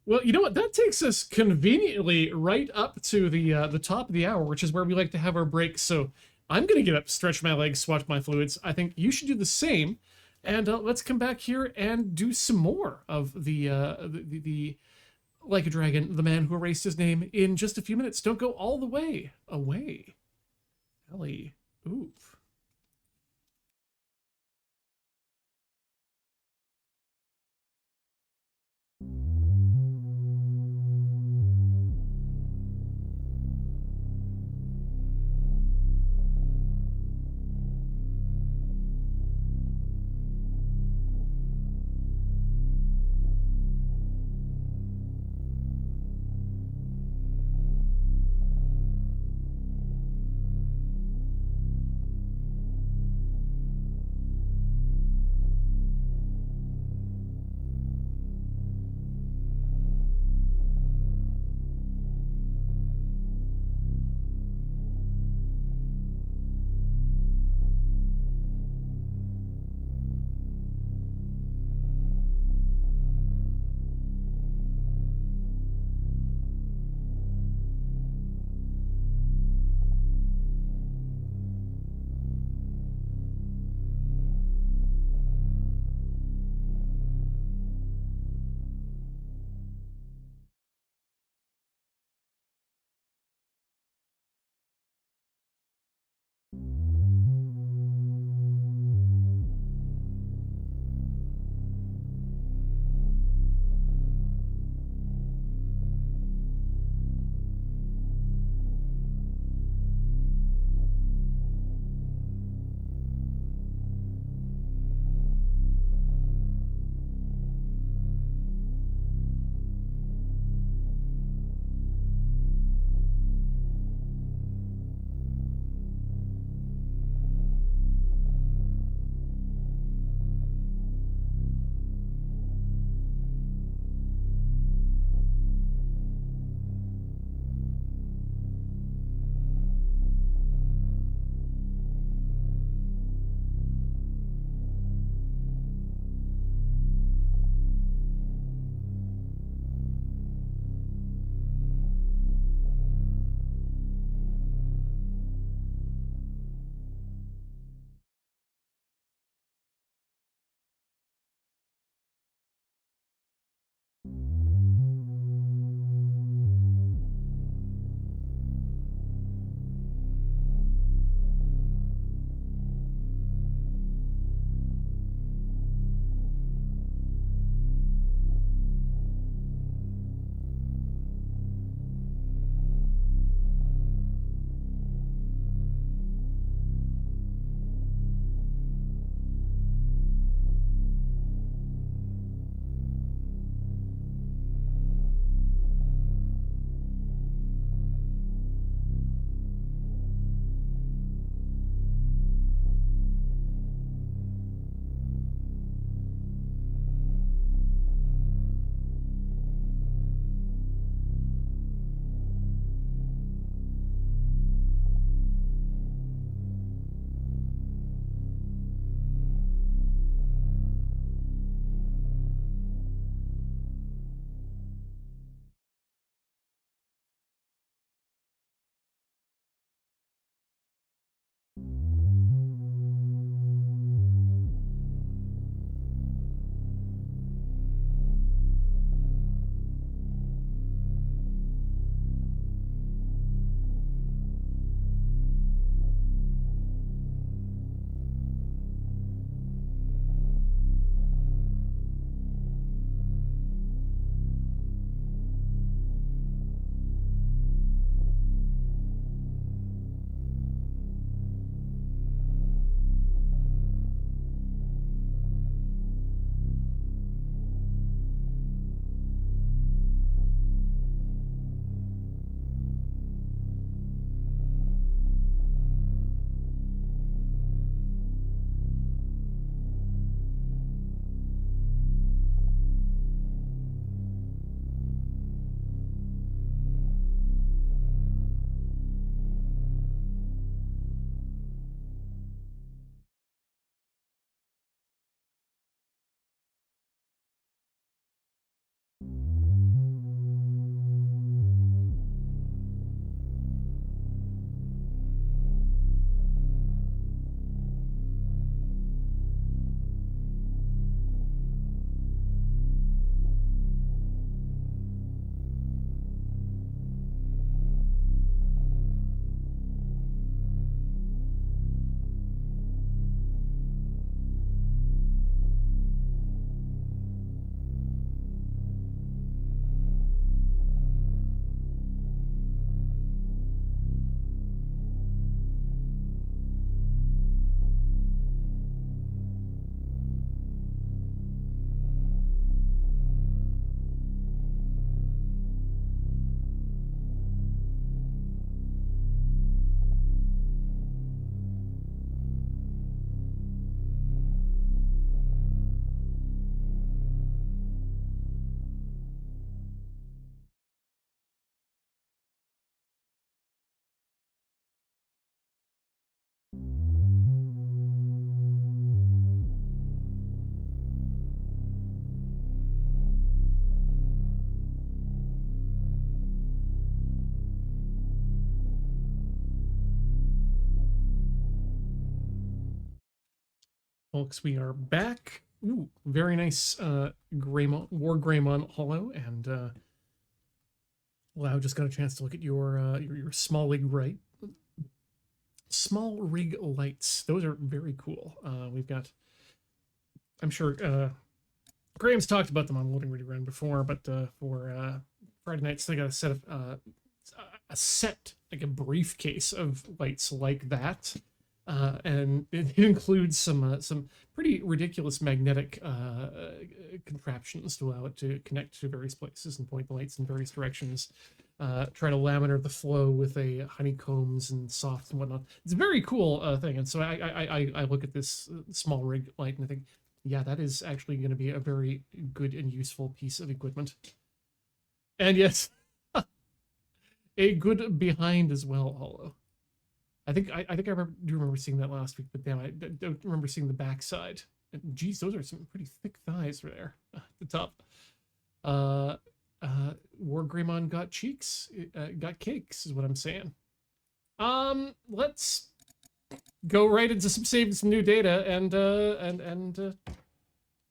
Well, you know what? That takes us conveniently right up to the top of the hour, which is where we like to have our breaks. So I'm gonna get up, stretch my legs, swatch my fluids. I think you should do the same, and let's come back here and do some more of the Like a Dragon, the man who erased his name, in just a few minutes. Don't go all the way away. Ellie, oof. Folks, we are back. Ooh, very nice Greymon, War Greymon holo, and Lau just got a chance to look at your small rig lights. Those are very cool. We've got, I'm sure Graham's talked about them on Loading Ready Run before, but for Friday nights they got a set, like a briefcase of lights like that. And it includes some pretty ridiculous magnetic contraptions to allow it to connect to various places and point the lights in various directions. Try to laminar the flow with a honeycombs and softs and whatnot. It's a very cool thing. And so I look at this small rig light and I think, yeah, that is actually going to be a very good and useful piece of equipment. And yes, a good behind as well, holo. I think I do remember seeing that last week, but damn, I don't remember seeing the backside. Geez, those are some pretty thick thighs there at the top. War Greymon got cheeks, got cakes, is what I'm saying. Let's go right into saving some new data and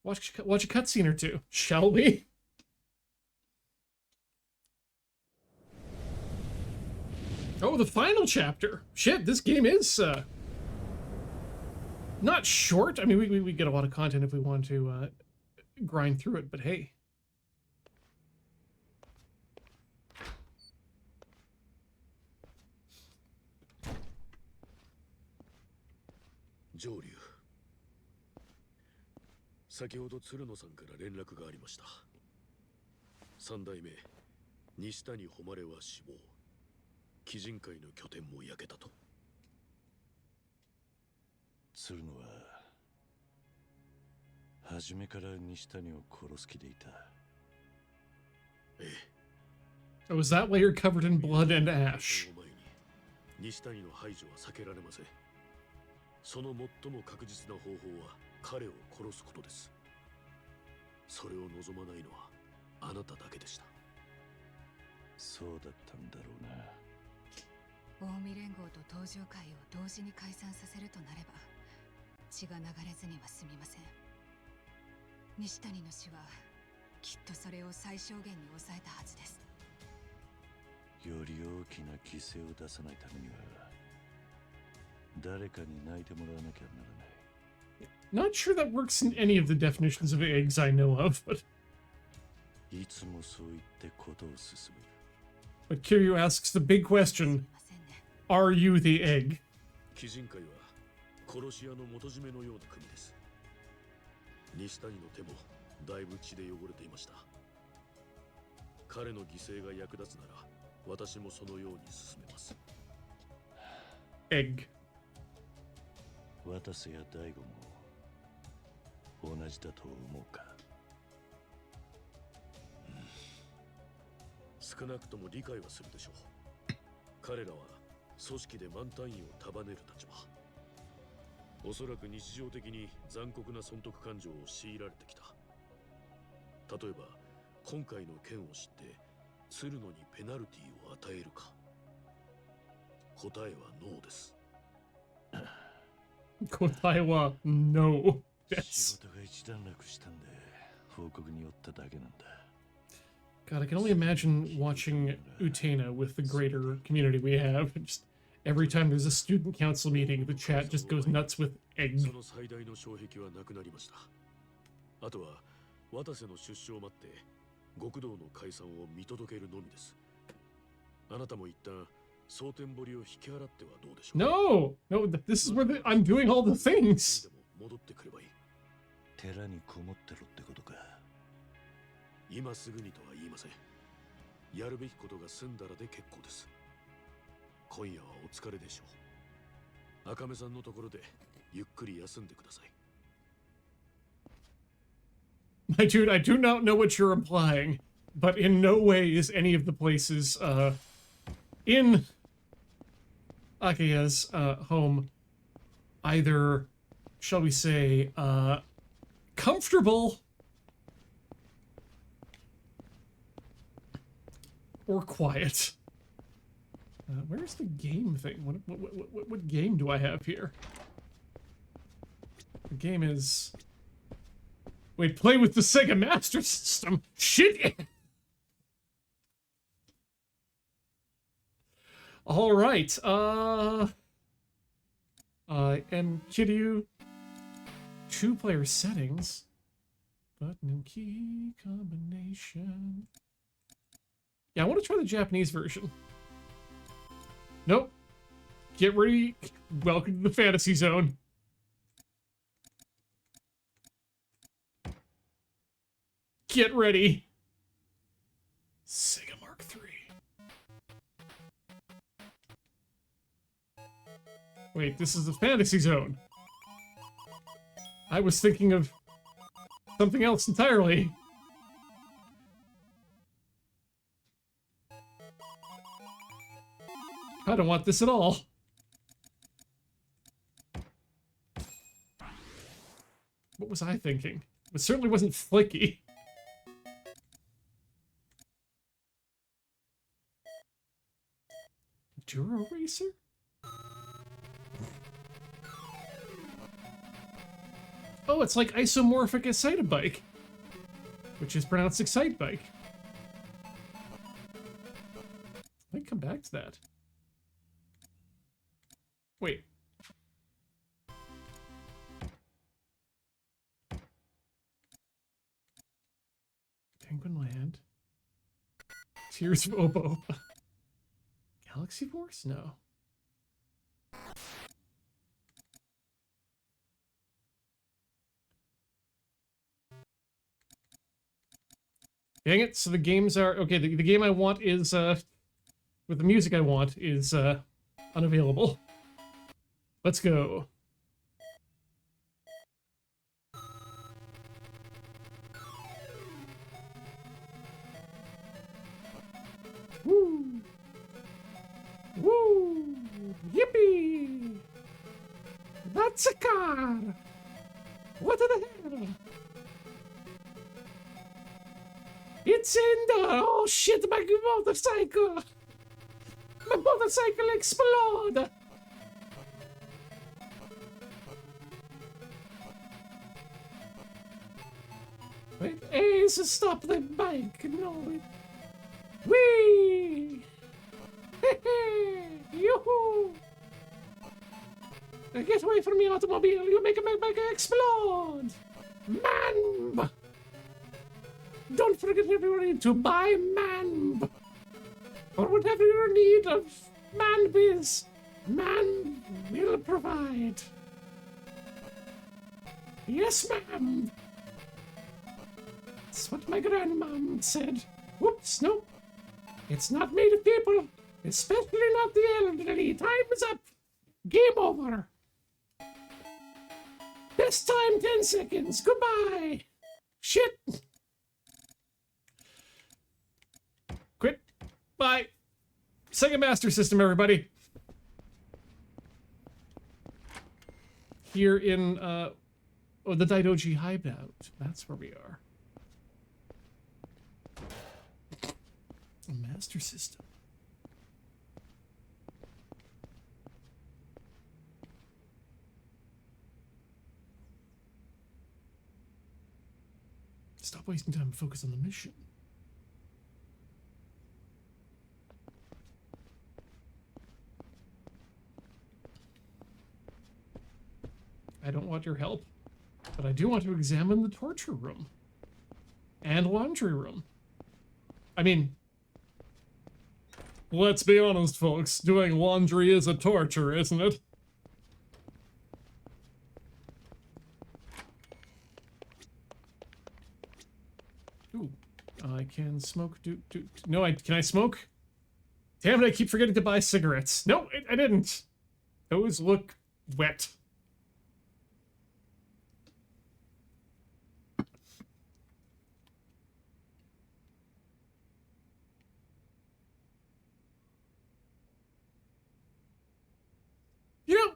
watch a cutscene or two, shall we? Oh, the final chapter. Shit, this game is not short. I mean, we get a lot of content if we want to grind through it, but hey. Jouryu. 先ほど鶴野さんから連絡がありました。三代目西谷誉は死亡。鬼人会の拠点も焼けたと。鶴野は初めから西谷を殺す気でいた。ええ。Oh, is that why you're covered in blood and ash? 西谷の排除は避けられません。その最も確実な方法は彼を殺すことです。それを望まないのはあなただけでした。そうだったんだろうな。近江連合と東上会を同時に解散させるとなれば血が流れずには済みません。西谷の死はきっとそれを最小限に抑えたはずです。より大きな犠牲を出さないためには誰かに泣いてもらわなきゃならない。Not sure that works in any of the definitions of eggs I know of, but いつもそう言ってことを進める。But Kiryu asks the big question, are you the egg? 鬼人会は殺し屋の元締めのような組です。西谷の手もだいぶ血で汚れていました。彼の犠牲が役立つなら私もそのように進めます。Egg. 渡瀬や大悟も同じだと思うか。少なくとも理解はするでしょう。彼らは組織で満単位を束ねる立場。おそらく日常的に残酷な損得感情を強いられてきた。例えば今回の件を知って鶴野にペナルティを与えるか。答えはノーです。答えは no です。仕事が一段落したんで報告に寄っただけなんだ。God, I can only imagine watching Utena with the greater community we have. Just every time there's a student council meeting, the chat just goes nuts with egg. その最大の障壁はなくなりました。あとは渡瀬の出所を待って極道の解散を見届けるのみです。あなたも一旦蒼天堀を引き払ってはどうでしょう。No, this is where I'm doing all the things. 戻ってくればいい。寺にこもってろってことか。今すぐにとは言いません。やるべきことが済んだらで結構です。今夜はお疲れでしょう。赤目さんのところでゆっくり休んでください。My dude, I do not know what you're implying, but in no way is any of the places in Akaya's home either, shall we say, comfortable or quiet. Where's the game thing? What game do I have here? The game is... Wait, play with the Sega Master System? Shit! Alright, and Kiryu, 2-player settings, button and key combination. Yeah, I want to try the Japanese version. Nope. Get ready. Welcome to the fantasy zone. Get ready. Sega Mark III. Wait, this is the fantasy zone. I was thinking of something else entirely. I don't want this at all. What was I thinking? It certainly wasn't flicky. Duro Racer? Oh, it's like isomorphic Excitebike, which is pronounced Excitebike. I might come back to that. Wait. Penguin Land. Tears of Obo. Galaxy Force? No. Dang it, so the games are... Okay, the game I want is, with the music I want is, unavailable. Let's go. Woo! Woo! Yippee! That's a car! What the hell? It's in the... Oh shit, my motorcycle! My motorcycle explode! Wait, Ace, stop the bike! No, it... Whee! Yoo-hoo! Get away from me, automobile! You make my bike explode! Man! Don't forget everybody to buy Man! Or whatever your need of Man is, Man will provide. Yes, ma'am! That's what my grandmom said. Whoops, no. It's not made of people, especially not the elderly. Time is up. Game over. Best time 10 seconds. Goodbye. Shit. Quit. Bye. Sega Master System, everybody. Here in, oh, the Daidoji Hideout. That's where we are. A Master System. Stop wasting time and focus on the mission. I don't want your help, but I do want to examine the torture room and laundry room. I mean, let's be honest, folks. Doing laundry is a torture, isn't it? Ooh, I can smoke. No, can I smoke? Damn it! I keep forgetting to buy cigarettes. No, I didn't. Those look wet. You know,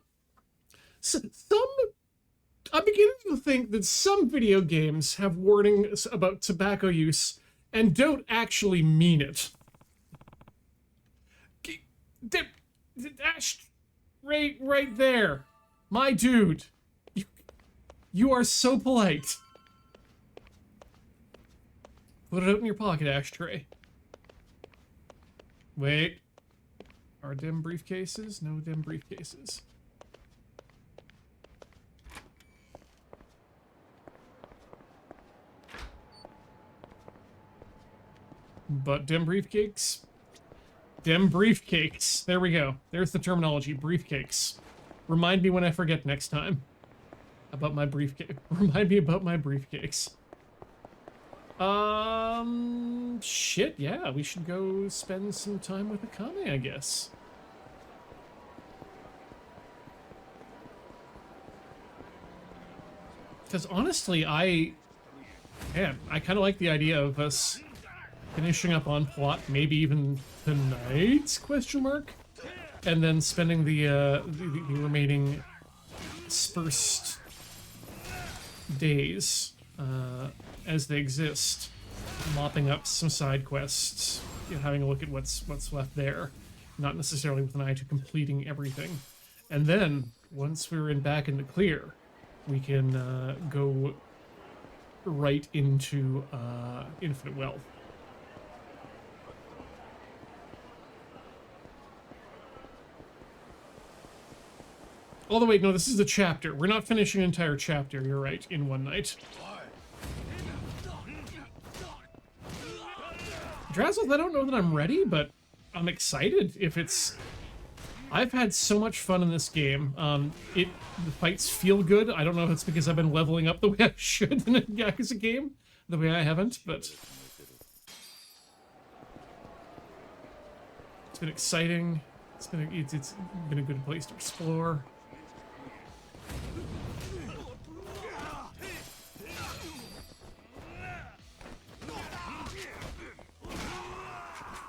I'm beginning to think that some video games have warnings about tobacco use and don't actually mean it. Ash, right there, my dude. You are so polite. Put it out in your pocket, ashtray. Wait. Are dim briefcases? No dim briefcases. But dim briefcakes? Dim briefcakes. There we go. There's the terminology. Briefcakes. Remind me when I forget next time. About my briefcase. Remind me about my briefcakes. Shit, yeah. We should go spend some time with Akame, I guess. Because honestly, man, I kind of like the idea of us finishing up on plot, maybe even tonight, question mark? And then spending the remaining dispersed days as they exist, mopping up some side quests, you know, having a look at what's left there, not necessarily with an eye to completing everything. And then, once we're back in the clear, we can go right into Infinite Wealth. Although, wait, no, this is a chapter. We're not finishing an entire chapter, you're right, in one night. Drazzled, I don't know that I'm ready, but I'm excited if it's... I've had so much fun in this game. The fights feel good. I don't know if it's because I've been leveling up the way I should in a Yakuza game, the way I haven't, but... It's been exciting. It's been a good place to explore.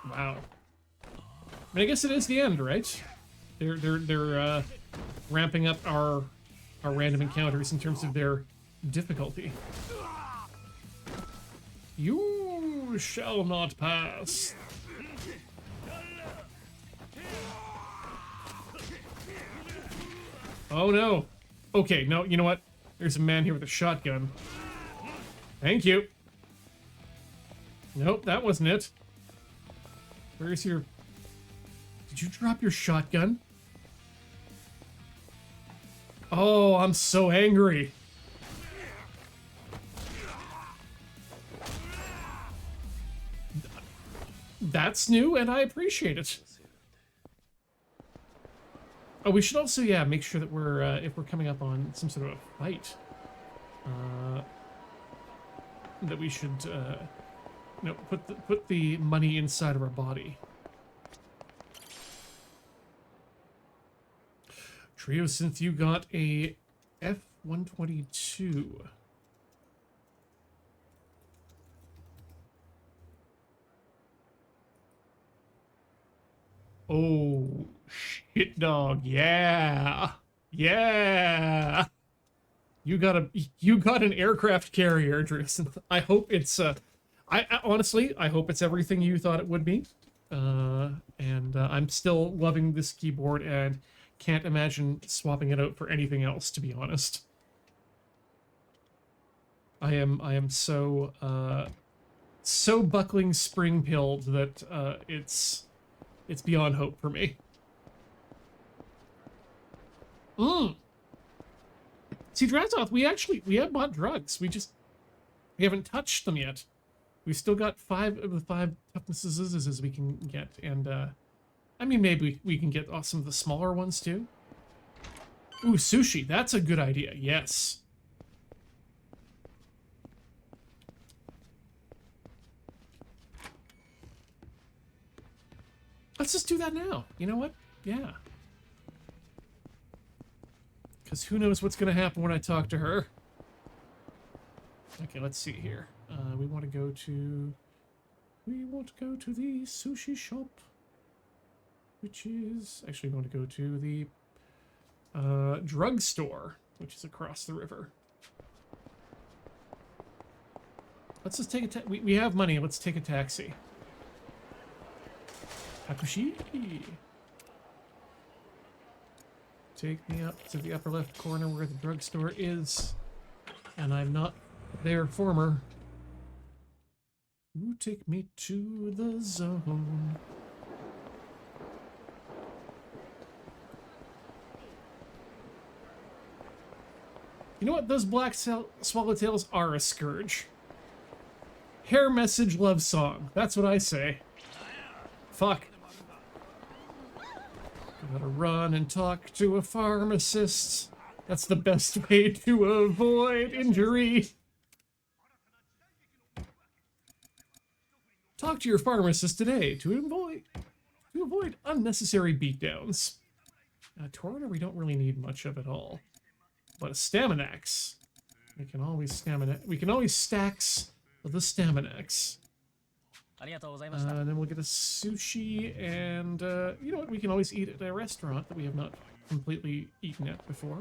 Wow. I mean, I guess it is the end, right? They're ramping up our random encounters in terms of their difficulty. You shall not pass. Oh no. Okay, no, you know what? There's a man here with a shotgun. Thank you. Nope, that wasn't it. Where's your... Did you drop your shotgun? Oh, I'm so angry. That's new, and I appreciate it. Oh, we should also, yeah, make sure that we're, if we're coming up on some sort of a fight, that we should, no, put the money inside of our body. Trio, since you got a F-122. Oh, shit dog, yeah. Yeah. You got an aircraft carrier, Tristan. I hope it's I honestly, I hope it's everything you thought it would be. And I'm still loving this keyboard and can't imagine swapping it out for anything else, to be honest. I am so so buckling spring-pilled that it's beyond hope for me. See, Drazoth, we have bought drugs. We haven't touched them yet. We've still got 5 of the 5 toughnesses as we can get, and I mean, maybe we can get some of the smaller ones too. Ooh, sushi, that's a good idea, yes. Let's just do that now. You know what? Yeah. Because who knows what's going to happen when I talk to her. Okay, let's see here. We want to go to the sushi shop. Which is... Actually, we want to go to the drugstore, which is across the river. Let's just take a... We have money. Let's take a taxi. Hakushi. Take me up to the upper left corner where the drugstore is. and I'm not their former. Ooh, take me to the zone. You know what? Those black swallowtails are a scourge. Hair message love song. That's what I say. Fuck. Gotta run and talk to a pharmacist. That's the best way to avoid injury. Talk to your pharmacist today to avoid unnecessary beatdowns. Torrenter we don't really need much of at all. But a Staminax. We can always stacks the Staminax. And then we'll get a sushi, and you know what? We can always eat at a restaurant that we have not completely eaten at before.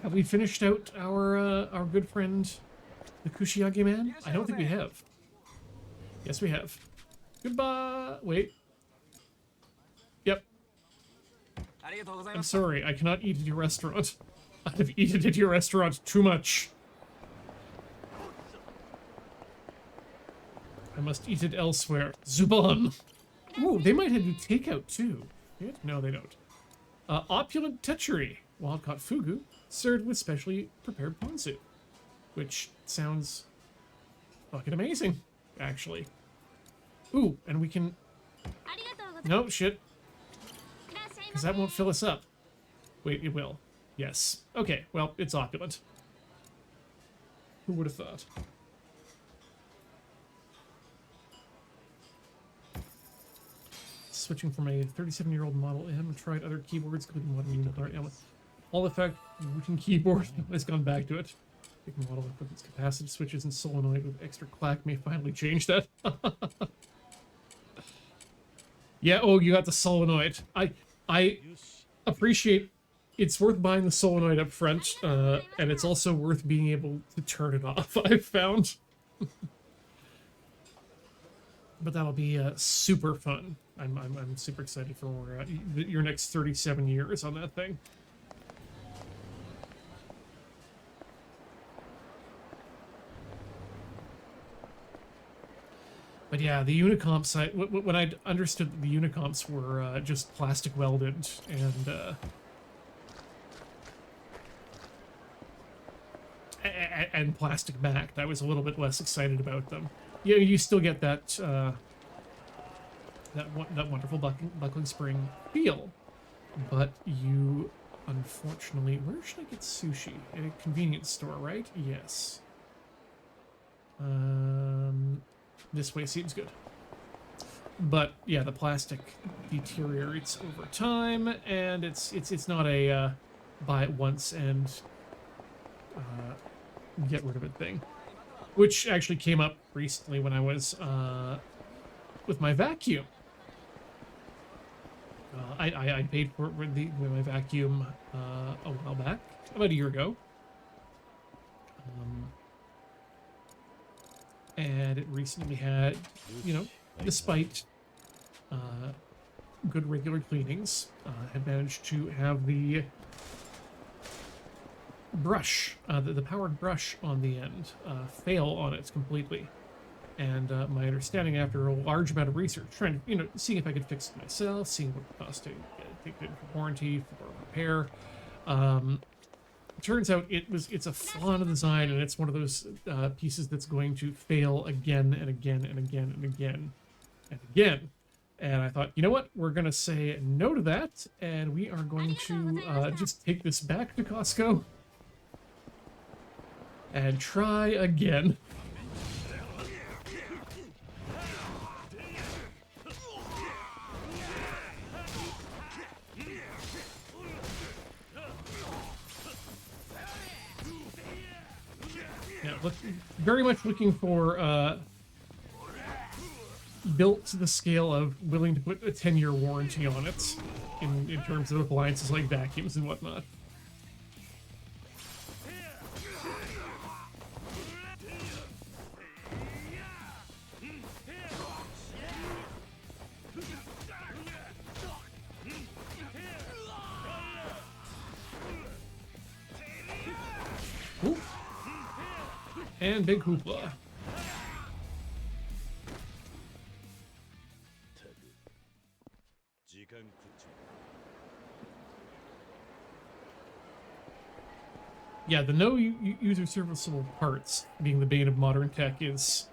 Have we finished out our good friend, the Kushiage man? I don't think we have. Yes, we have. Goodbye. Wait. Yep. I'm sorry, I cannot eat at your restaurant. I have eaten at your restaurant too much. I must eat it elsewhere. Zuban! Ooh, they might have do takeout too. No, they don't. Opulent Tetchery. Wild-caught fugu, served with specially prepared ponzu. Which sounds fucking amazing, actually. Ooh, and we can... No, shit. Because that won't fill us up. Wait, it will. Yes. Okay, well, it's opulent. Who would have thought? Switching from a 37-year-old Model M, tried other keyboards, including modern unified element. All the fact routine keyboard has gone back to it. Big model with its capacitive switches and solenoid with extra clack may finally change that. Yeah, oh, you got the solenoid. I appreciate it's worth buying the solenoid up front, and it's also worth being able to turn it off, I've found. But that'll be super fun. I'm super excited for your next 37 years on that thing. But yeah, the Unicomp site, when I understood that the Unicomps were just plastic welded and plastic backed, I was a little bit less excited about them. Yeah, you still get that that wonderful buckling spring feel, but you unfortunately, where should I get sushi? At a convenience store, right? Yes. This way seems good. But yeah, the plastic deteriorates over time, and it's not a buy it once and get rid of it thing. Which actually came up recently when I was with my vacuum. I paid for it with my vacuum a while back, about a year ago. And it recently had, you know, despite good regular cleanings, had managed to have the brush, the powered brush on the end, fail on it completely. And my understanding after a large amount of research, trying to, you know, seeing if I could fix it myself, seeing what it cost to take it for warranty, for repair, it turns out it's a flaw in the design, and it's one of those pieces that's going to fail again and again and again and again and again. And I thought, you know what? We're going to say no to that, and we are going to just take this back to Costco and try again. Very much looking for built to the scale of willing to put a 10-year warranty on it in terms of appliances like vacuums and whatnot. And big hoopla. たく時間食っちま Yeah, the no user serviceable parts being the bane of modern tech is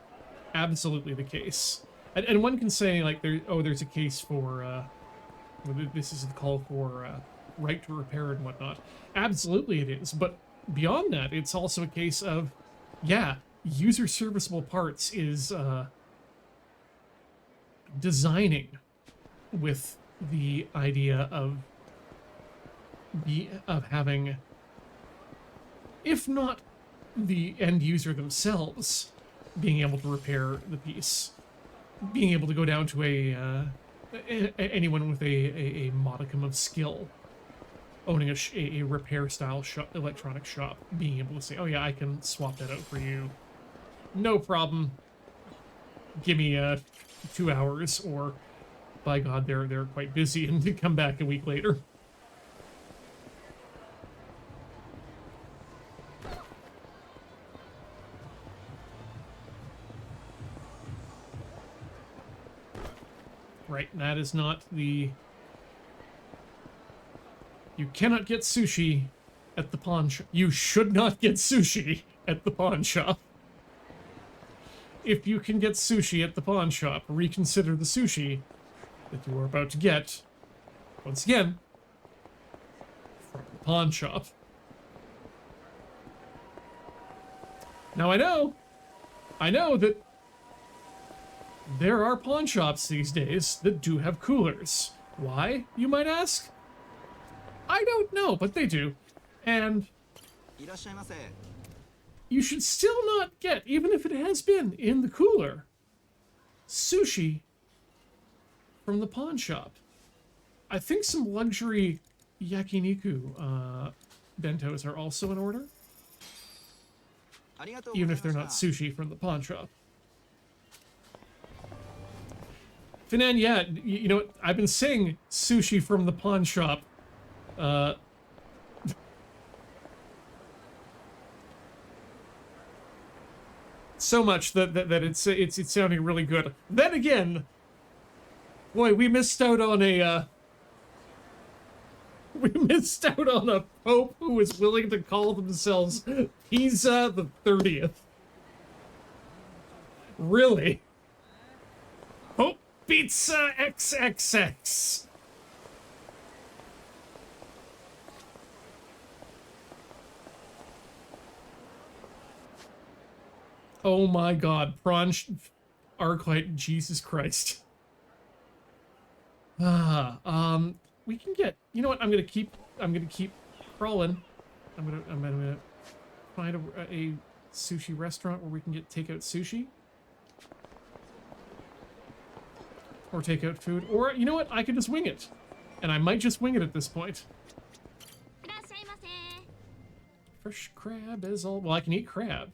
absolutely the case. And one can say, like, there's a case for, this is the call for right to repair and whatnot. Absolutely it is. But beyond that, it's also a case of, yeah, user serviceable parts is designing with the idea of having, if not the end user themselves being able to repair the piece, being able to go down to anyone with a modicum of skill owning a repair style electronic shop, being able to say, oh yeah, I can swap that out for you, no problem, give me 2 hours, or by God, they're quite busy and come back a week later. Right, that is not the... You cannot get sushi at the pawn shop. You should not get sushi at the pawn shop. If you can get sushi at the pawn shop, reconsider the sushi that you are about to get, once again, from the pawn shop. Now I know that there are pawn shops these days that do have coolers. Why, you might ask? I don't know, but they do. And you should still not get, even if it has been in the cooler, sushi from the pawn shop. I think some luxury yakiniku bentos are also in order, even if they're not sushi from the pawn shop. Finan, yeah, you know what? I've been saying sushi from the pawn shop. So much that it's sounding really good. Then again, boy, we missed out on a pope who was willing to call themselves Pisa the 30th. Really? Pope Pizza XXX. Oh my God, Arclight, Jesus Christ. We can get, you know what, I'm gonna keep crawling. I'm gonna find a sushi restaurant where we can get takeout sushi. Or takeout food. Or, you know what, I could just wing it. And I might just wing it at this point. Fresh crab is all, well, I can eat crab,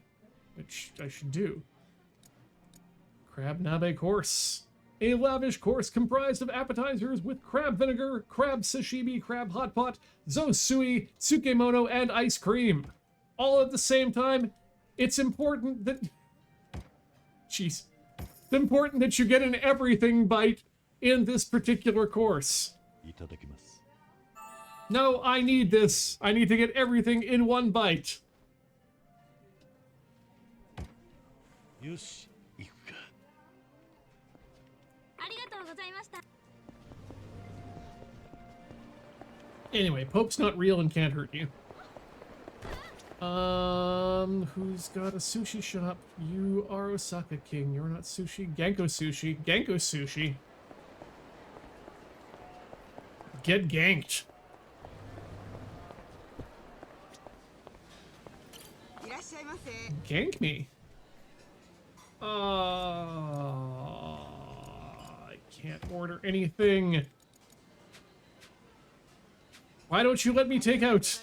which I should do. Crab nabe course. A lavish course comprised of appetizers with crab vinegar, crab sashimi, crab hot pot, zosui, tsukemono, and ice cream. All at the same time. It's important that... Jeez. It's important that you get an everything bite in this particular course. いただきます No, I need this. I need to get everything in one bite. よし行くか Anyway, Pope's not real and can't hurt you. Who's got a sushi shop? You are Osaka King. You're not sushi. Genko sushi. Genko sushi. Get ganked. Gank me. I can't order anything. Why don't you let me take out?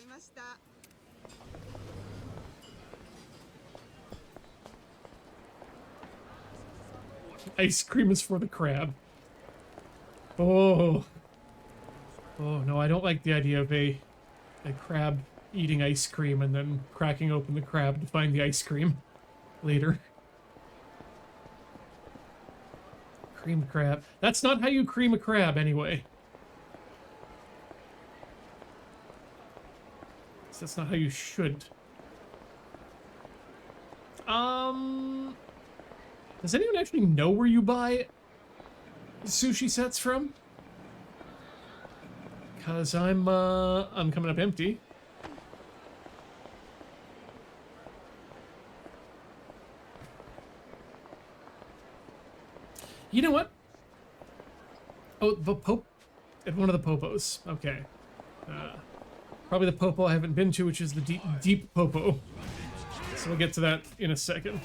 Ice cream is for the crab. Oh. Oh, no, I don't like the idea of a crab eating ice cream and then cracking open the crab to find the ice cream. later. Cream crab. That's not how you cream a crab, anyway. That's not how you should. Does anyone actually know where you buy sushi sets from? Cause I'm coming up empty. You know what? Oh, the Pope at one of the Popos. Okay. Probably the Popo I haven't been to, which is the deep Popo. So we'll get to that in a second.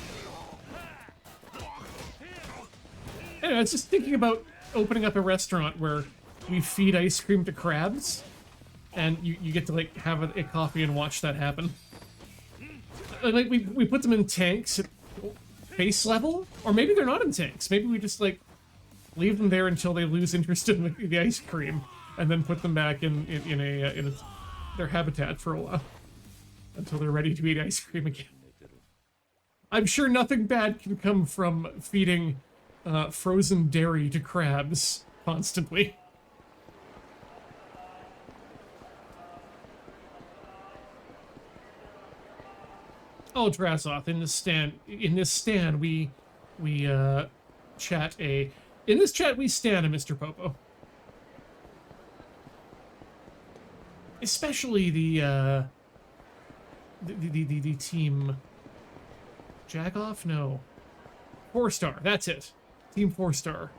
Anyway, I was just thinking about opening up a restaurant where we feed ice cream to crabs, and you get to like have a coffee and watch that happen. Like we put them in tanks at face level, or maybe they're not in tanks. Maybe we just like leave them there until they lose interest in the ice cream, and then put them back in their habitat for a while until they're ready to eat ice cream again. I'm sure nothing bad can come from feeding frozen dairy to crabs constantly. Oh, Drazoth, in this stand we chat a in this chat we stand a Mr. Popo. Especially the team Jagoff? No. 4-star, that's it. Team 4-star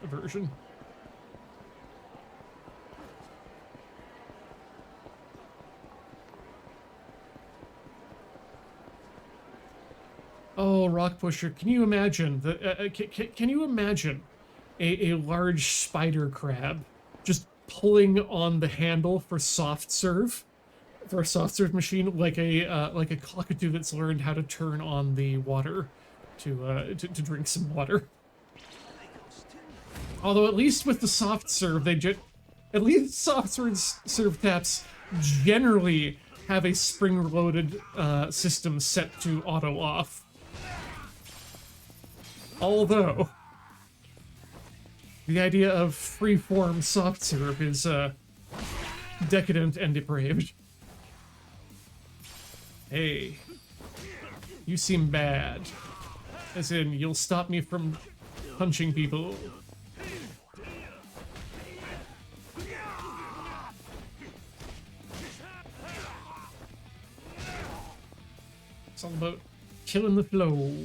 version. Oh, Rock Pusher, can you imagine can you imagine a large spider crab just pulling on the handle for soft serve? For a soft serve machine, like a cockatoo that's learned how to turn on the water to drink some water. Although at least with the soft serve, at least soft serve taps generally have a spring-loaded system set to auto off. Although the idea of freeform soft serve is decadent and depraved. Hey, you seem bad. As in, you'll stop me from punching people. It's all about killing the flow.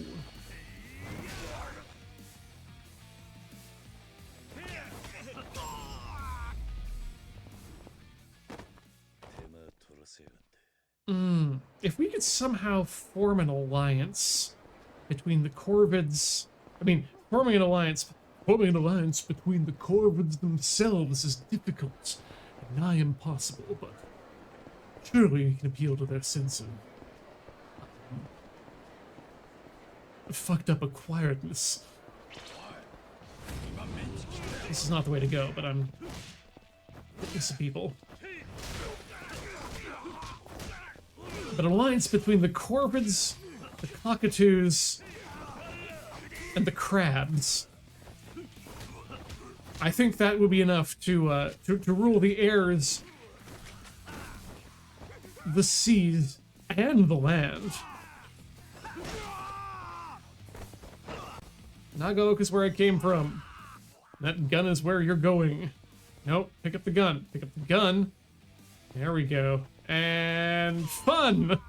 If we could somehow form an alliance between the Corvids, forming an alliance between the Corvids themselves is difficult and nigh impossible, but surely we can appeal to their sense of fucked up acquiredness. This is not the way to go, but I'm getting some people. But an alliance between the Corvids, the Cockatoos, and the Crabs. I think that would be enough to rule the airs, the seas, and the land. Nagaloka is where I came from. That gun is where you're going. Nope, pick up the gun. Pick up the gun. There we go. And fun!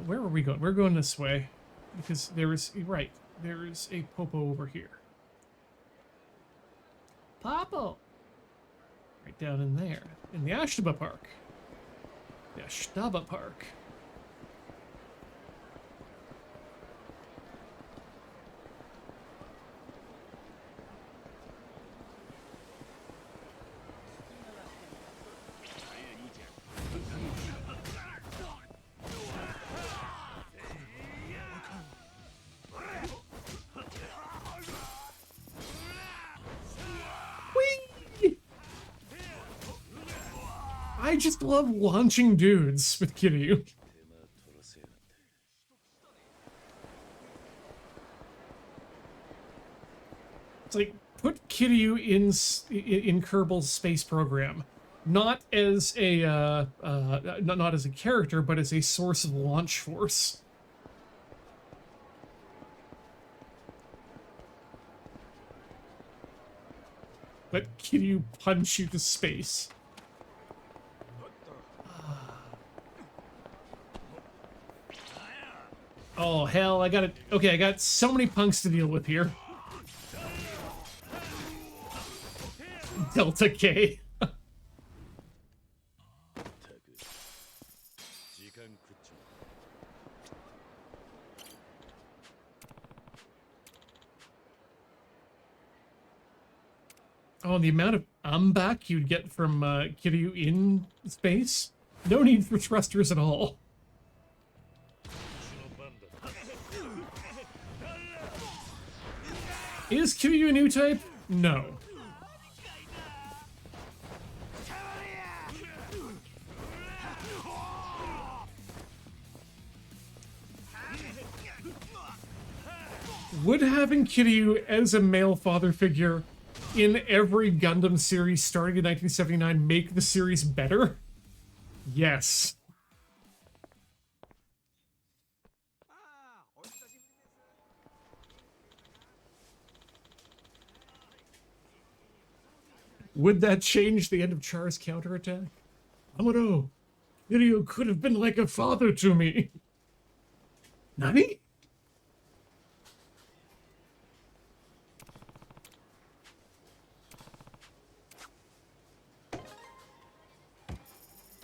Where are we going? We're going this way. Because there is a Popo over here. Popo! Right down in there. In the Ashtaba Park. The Ashtaba Park. I just love launching dudes with Kiryu. 手間取らせやがって It's like, put Kiryu in Kerbал's space program, not as a not as a character, but as a source of launch force. Let Kiryu punch you to space. Oh hell, I got it. Okay, I got so many punks to deal with here. Delta K. ったく時間食っちまう Oh, the amount of back you'd get from Kiryu in space? No need for thrusters at all. うちの番だ Is Kiryu a new type? No. Would having Kiryu as a male father figure in every Gundam series starting in 1979 make the series better? Yes. Would that change the end of Char's counterattack? Amuro, Kiryu could have been like a father to me. Nani?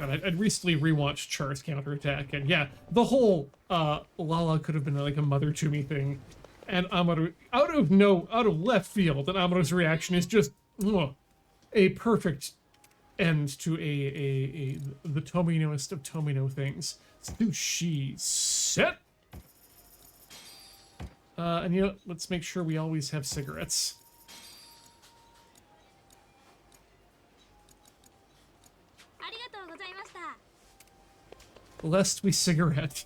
I'd recently rewatched Char's counterattack, and yeah, the whole Lala could have been like a mother to me thing, and Amuro out of left field, and Amuro's reaction is just a perfect end to the Tominoist of Tomino things. Sushi set. And you know, let's make sure we always have cigarettes. Lest we cigarette.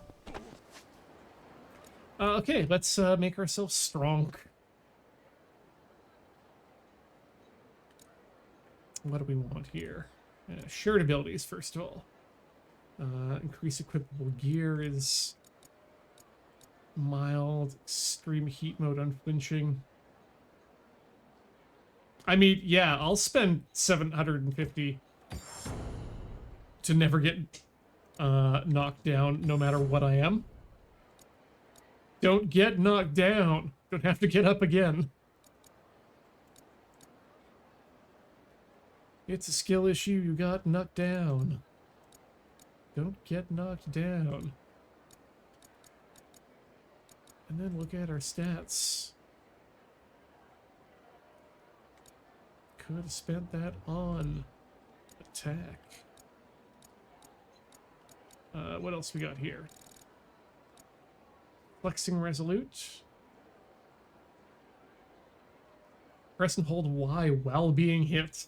Okay, let's make ourselves strong. What do we want here? Shared abilities, first of all. Increase equipable gear is mild, extreme heat mode, unflinching. I mean, yeah, I'll spend 750 to never get knocked down no matter what I am. Don't get knocked down. Don't have to get up again. It's a skill issue, you got knocked down. Don't get knocked down. And then look at our stats. Could have spent that on attack. What else we got here? Flexing Resolute. Press and hold Y while being hit.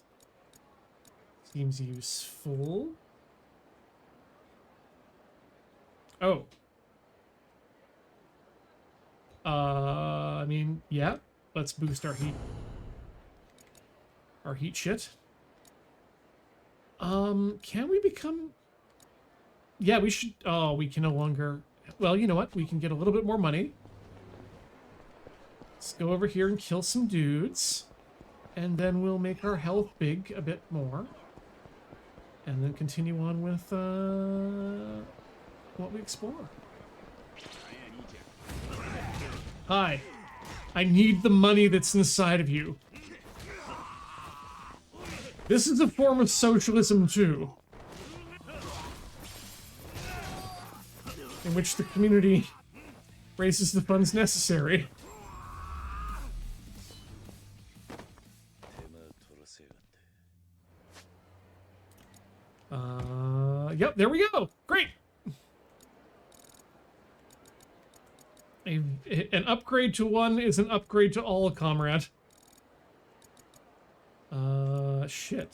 Seems useful. Oh. I mean, yeah. Let's boost our heat. Our heat shit. Can we become... Yeah, we should... Oh, we can no longer... Well, you know what? We can get a little bit more money. Let's go over here and kill some dudes. And then we'll make our health big a bit more. And then continue on with, what we explore. Hi. I need the money that's inside of you. This is a form of socialism, too. In which the community raises the funds necessary. 手間取らせやがって Yep, there we go. Great. An upgrade to one is an upgrade to all, comrade. Shit.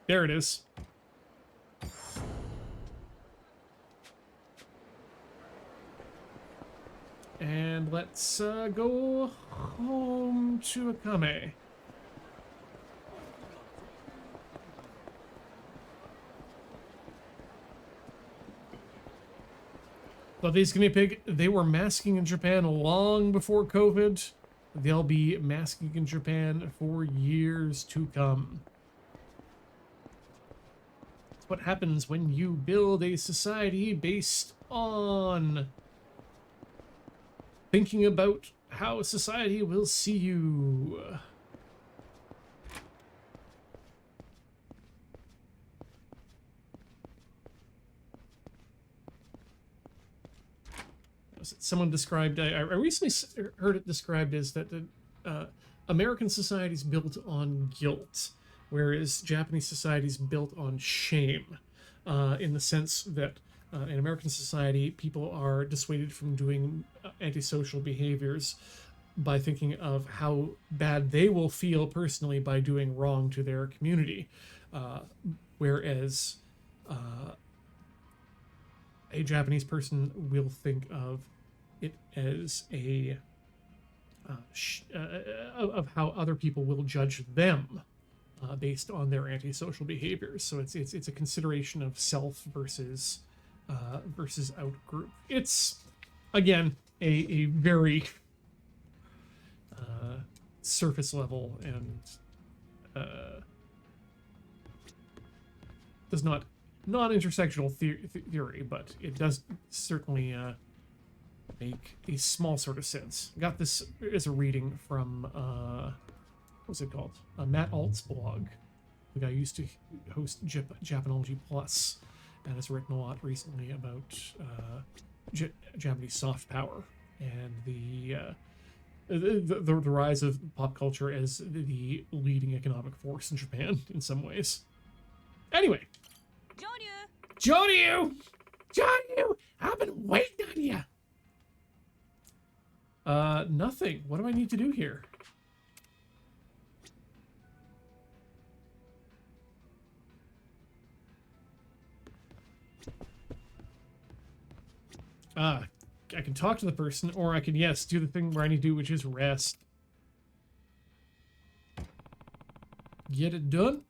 There it is. And let's go home to Akame. Lovely Skinny Pig, they were masking in Japan long before COVID. They'll be masking in Japan for years to come. It's what happens when you build a society based on thinking about how society will see you. Someone described, I recently heard it described as that American society is built on guilt, whereas Japanese society is built on shame, in the sense that in American society, people are dissuaded from doing antisocial behaviors by thinking of how bad they will feel personally by doing wrong to their community, whereas a Japanese person will think of it as a of how other people will judge them based on their antisocial behaviors. So it's a consideration of self versus out group. It's again a very surface level and does not non-intersectional theory, but it does certainly make a small sort of sense. Got this as a reading from what's it called? Matt Alt's blog. The guy who used to host Japanology Plus, and has written a lot recently about Japanese soft power and the rise of pop culture as the leading economic force in Japan in some ways. Anyway. Jonyu! I've been waiting on you! Nothing. What do I need to do here? I can talk to the person, or I can, yes, do the thing where I need to do, which is rest. Get it done.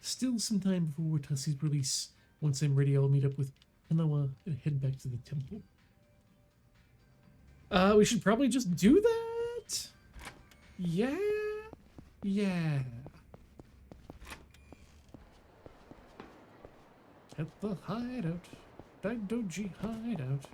Still some time before Watase's release. Once I'm ready, I'll meet up with Kanawa and head back to the temple. We should probably just do that? Yeah? Yeah. At the hideout. Daidoji hideout.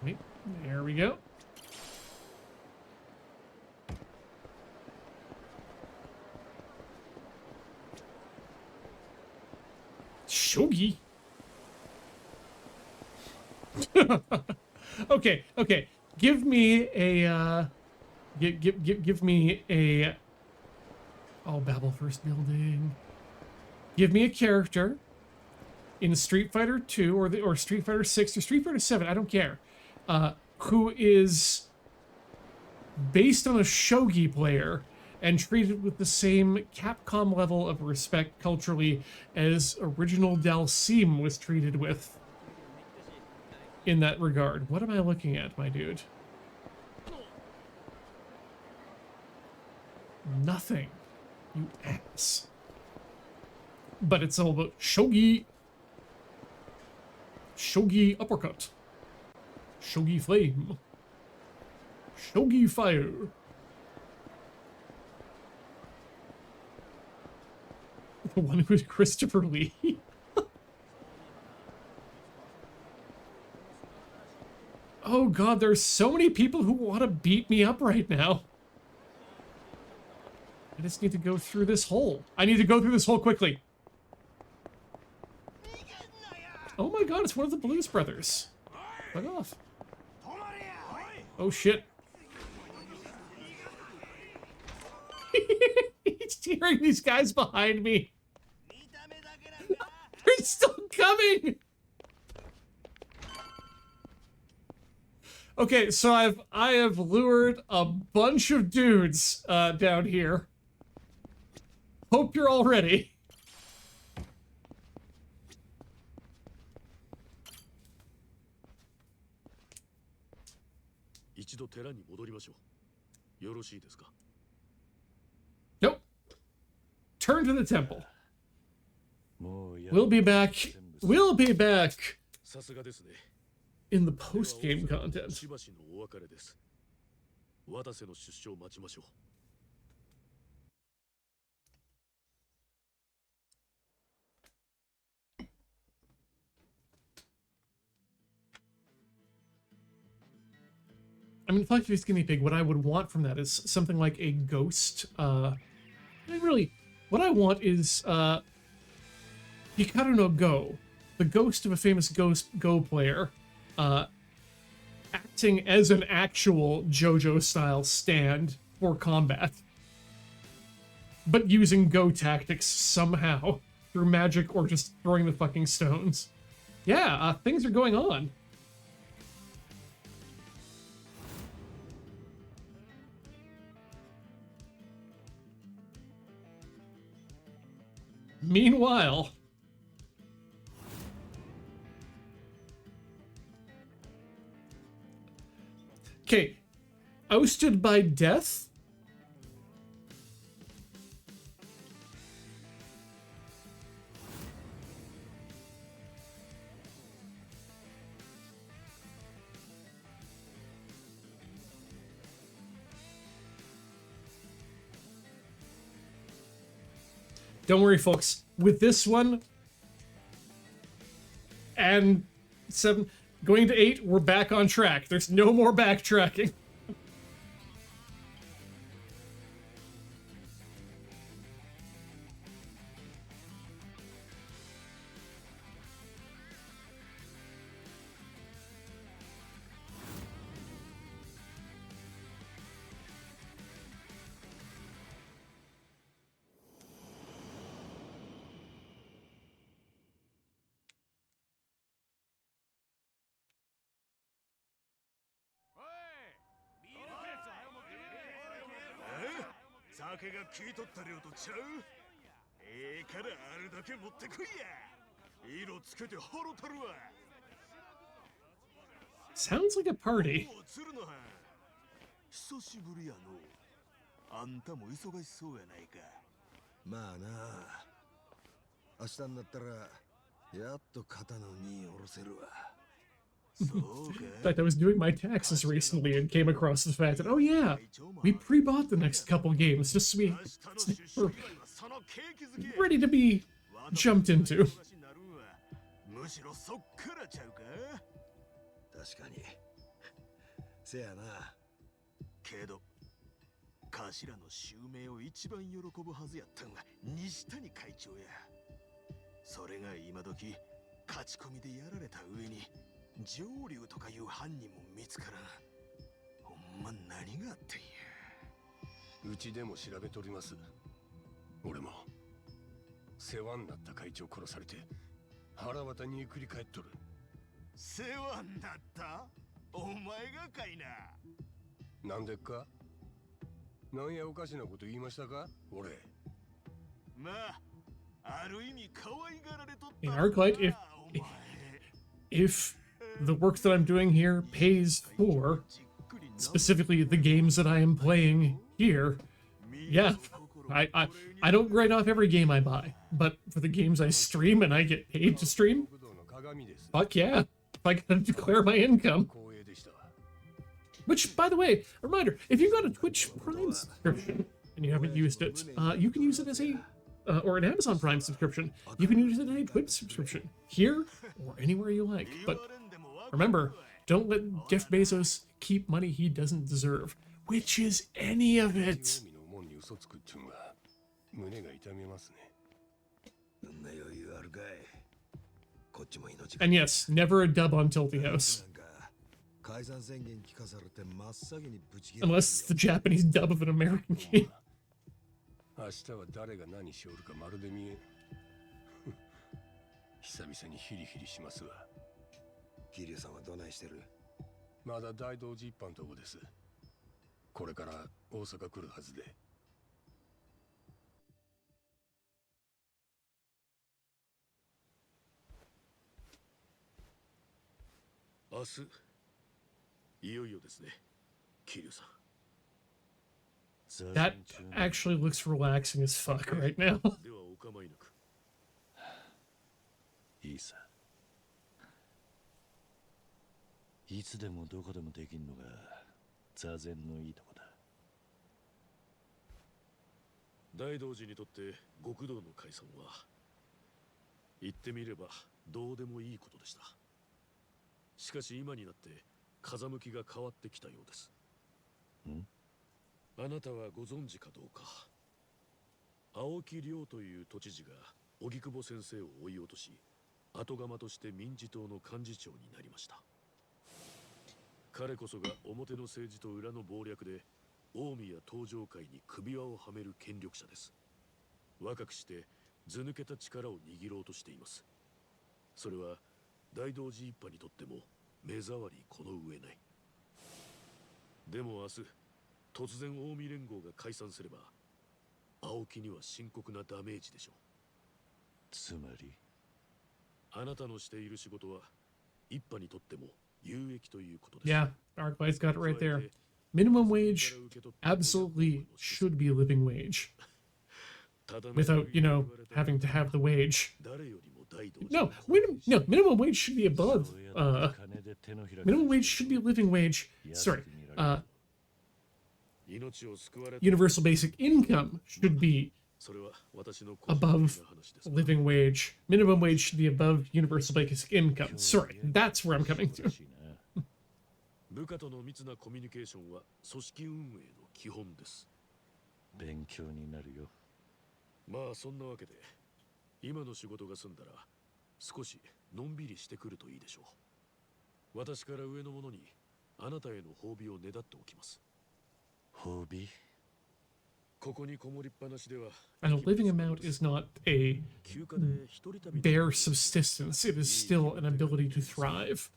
Wait, there we go. Shogi. Okay. Give me a give me a Babel first building. Give me a character in Street Fighter 2 or Street Fighter 6 or Street Fighter 7, I don't care. Who is based on a shogi player and treated with the same Capcom level of respect culturally as original Dalsim was treated with in that regard. What am I looking at, my dude? Nothing, you ass. But it's all about shogi. Shogi uppercut. Shogi flame. Shogi fire. The one who is Christopher Lee. Oh god, there's so many people who want to beat me up right now. I just need to go through this hole. I need to go through this hole quickly. Oh my god, it's one of the Blues Brothers. Fuck off. Oh shit. He's hearing these guys behind me. They're still coming. Okay, so I have lured a bunch of dudes down here. Hope you're all ready. Nope. Turn to the temple. We'll be back. We'll be back in the post-game content. I mean, Flex Face Guinea Pig, what I would want from that is something like a ghost. I mean, really, what I want is Hikaru no Go, the ghost of a famous Go player, acting as an actual JoJo-style stand for combat, but using Go tactics somehow through magic or just throwing the fucking stones. Yeah, things are going on. Meanwhile, okay, ousted by death? Don't worry, folks. With this one and 7, going to 8, we're back on track. There's no more backtracking. Sounds like a party. 久しぶりやのあんたも忙しそうやないかまあな明日になったらやっと肩の荷下ろせるわ In fact, I was doing my taxes recently and came across the fact that, oh yeah, we pre-bought the next couple games just so we're ready to be jumped into. むしろそっからちゃうか確かにせやなけど頭の襲名を一番喜ぶはずやったんは西谷会長やそれが今時勝ち込みでやられた上に上流とかいう犯人も見つからんほんま何があってんやうちでも調べとります俺も世話になった会長殺されて腹渡に繰り返っとる世話になったお前がかいななんでっかなんやおかしなこと言いましたか俺まあある意味可愛がられとった In Arclight, if the work that I'm doing here pays for specifically the games that I am playing here, yeah, I don't write off every game I buy, but for the games I stream and I get paid to stream, fuck yeah, if I gotta declare my income. Which, by the way, a reminder, if you've got a Twitch Prime subscription and you haven't used it, you can use it as a, or an Amazon Prime subscription. You can use it as a Twitch subscription, here or anywhere you like. But remember, don't let Jeff Bezos keep money he doesn't deserve, which is any of it. And yes, never a dub on Tilty House. 解散宣言聞かされて真っ先にぶち切れ Unless it's the Japanese dub of an American game. 明日は誰が何しおるかまるで見えん。久々にヒリヒリしますわ。桐生さんはどないしてる？まだ大道寺一般とこです。これから大阪来るはずで。明日いよいよですね、桐生さん。 That actually looks relaxing as fuck right now. ではお構いなく。いいさ。いつでもどこでもできんのが座禅のいいとこだ。大道寺にとって極道の解散は言ってみればどうでもいいことでした。しかし今になって風向きが変わってきたようです。あなたはご存知かどうか、青木亮という都知事が荻窪先生を追い落とし、後釜として民自党の幹事長になりました。彼こそが表の政治と裏の謀略で近江や東上会に首輪をはめる権力者です。若くして図抜けた力を握ろうとしています。それは大道寺一派にとっても目障りこの上ない。でも明日突然近江連合が解散すれば青木には深刻なダメージでしょう。つまりあなたのしている仕事は一派にとっても有益ということです。 Yeah, Darklight's got it right there. Minimum wage absolutely should be a living wage. Without, you know, having to have the wage. No, minimum wage should be above. Minimum wage should be a living wage. Sorry. Universal basic income should be above living wage. Minimum wage should be above universal basic income. Sorry, that's where I'm coming to. 部下との密なコミュニケーションは組織運営の基本です。勉強になるよ。まあそんなわけで今の仕事が済んだら少しのんびりしてくるといいでしょう。私から上の者にあなたへの褒美をねだっておきます。褒美？ここにこもりっぱなしでは。And a living amount is not a bare subsistence. It is still an ability to thrive.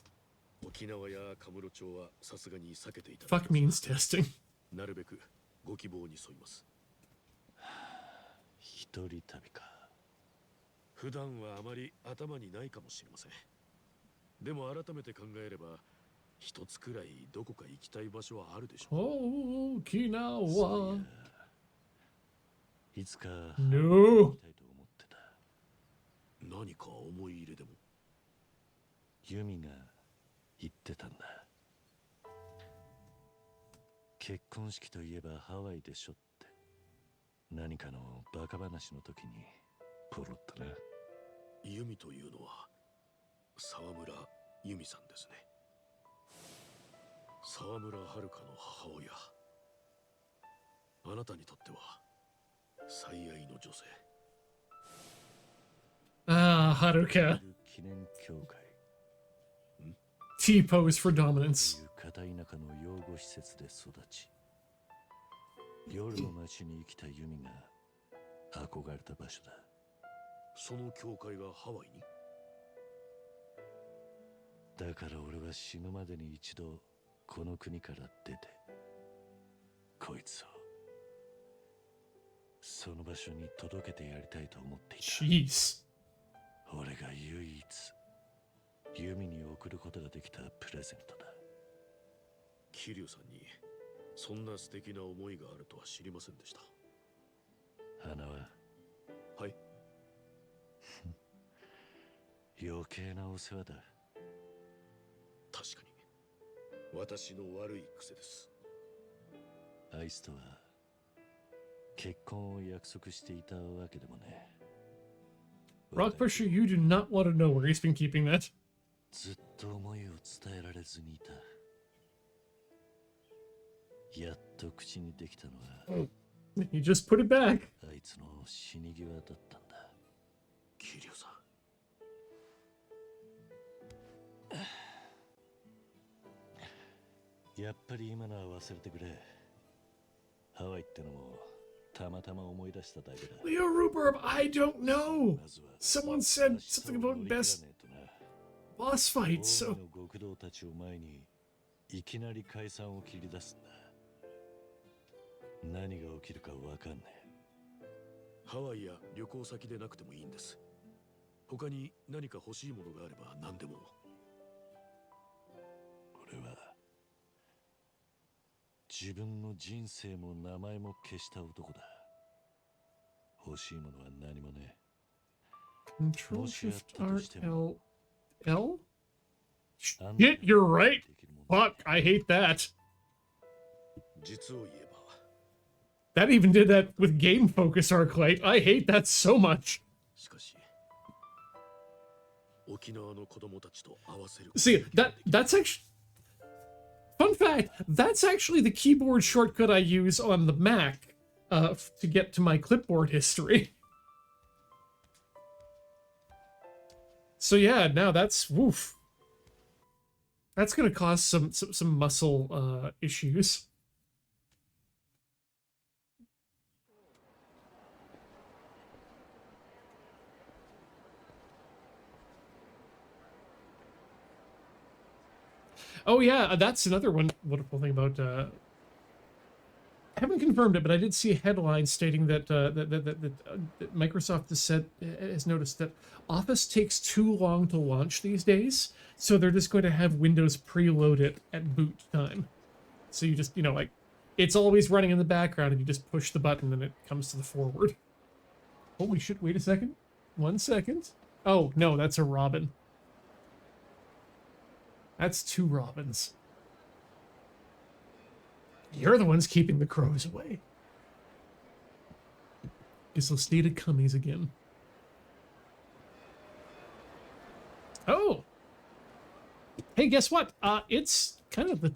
沖縄やカムロ町はさすがに避けていた。Fuck means testing. なるべくご希望に沿います。一人旅か。普段はあまり頭にないかもしれません。でも改めて考えれば一つくらいどこか行きたい場所はあるでしょう。沖縄。いつか No. 行きたいと思ってた。何か思い入れでも。ユミが言ってたんだ。結婚式といえばハワイでしょって。何かのバカ話の時にポロッとな。ユミというのは沢村由美さんですね。沢村遥の母親。あなたにとっては最愛の女性。Ah, Haruka. 記念協会。T-pose for dominance. 片田舎の養護施設で育ち、夜の街に生きたユミが憧れた場所だ。その教会がハワイに？だから俺は死ぬまでに一度この国から出て、こいつをその場所に届けてやりたいと思っていた。Jeez. 俺が唯一ユミに送ることができたプレゼントだ。桐生さんにそんな素敵な思いがあるとは知りませんでした。花は？はい。余計なお世話だ。確かに私の悪い癖です。あいつとは結婚を約束していたわけでもね。Rockpusher, you do not want to know where he's been keeping that. ずっと思いを伝えられずにいた。やっと口にできたのは、You just put it back. あいつの死に際だったんだ。桐生さん。やっぱり今のは忘れてくれ。ハワイってのもたまたま思い出しただけだ。 Leo Rhubarb, I don't know. まずは Someone said 明日 something を about 乗り切ら best ねえとな。 boss 近 fight, 江 so の極道たちを前にいきなり解散を切り出すんだ。何が起きるかわかんねえ。ハワイや旅行先でなくてもいいんです。他に何か欲しいものがあれば何でも。俺は自分の人生も名前も消した男だ。欲しいものは何もねえ。 Control もしあっ Shift たと R しても L L. あんた Shit, you're right. できるもん Fuck, I hate that. 実を言えば、 That even did that with Game Focus Arclight. I hate that so much. しかし沖縄の子供たちと合わせる。 See, that's actually fun fact. That's actually the keyboard shortcut I use on the Mac to get to my clipboard history. So yeah, now that's woof. That's gonna cause some muscle issues. Oh yeah, that's another wonderful thing about. I haven't confirmed it, but I did see a headline stating that that Microsoft has noticed that Office takes too long to launch these days, so they're just going to have Windows preload it at boot time. So you just, like, it's always running in the background, and you just push the button, and it comes to the forward. Holy shit! Wait a second. 1 second. Oh no, that's a robin. That's 2 robins. You're the ones keeping the crows away. Guess those stated cummies again. Oh! Hey, guess what? It's kind of the...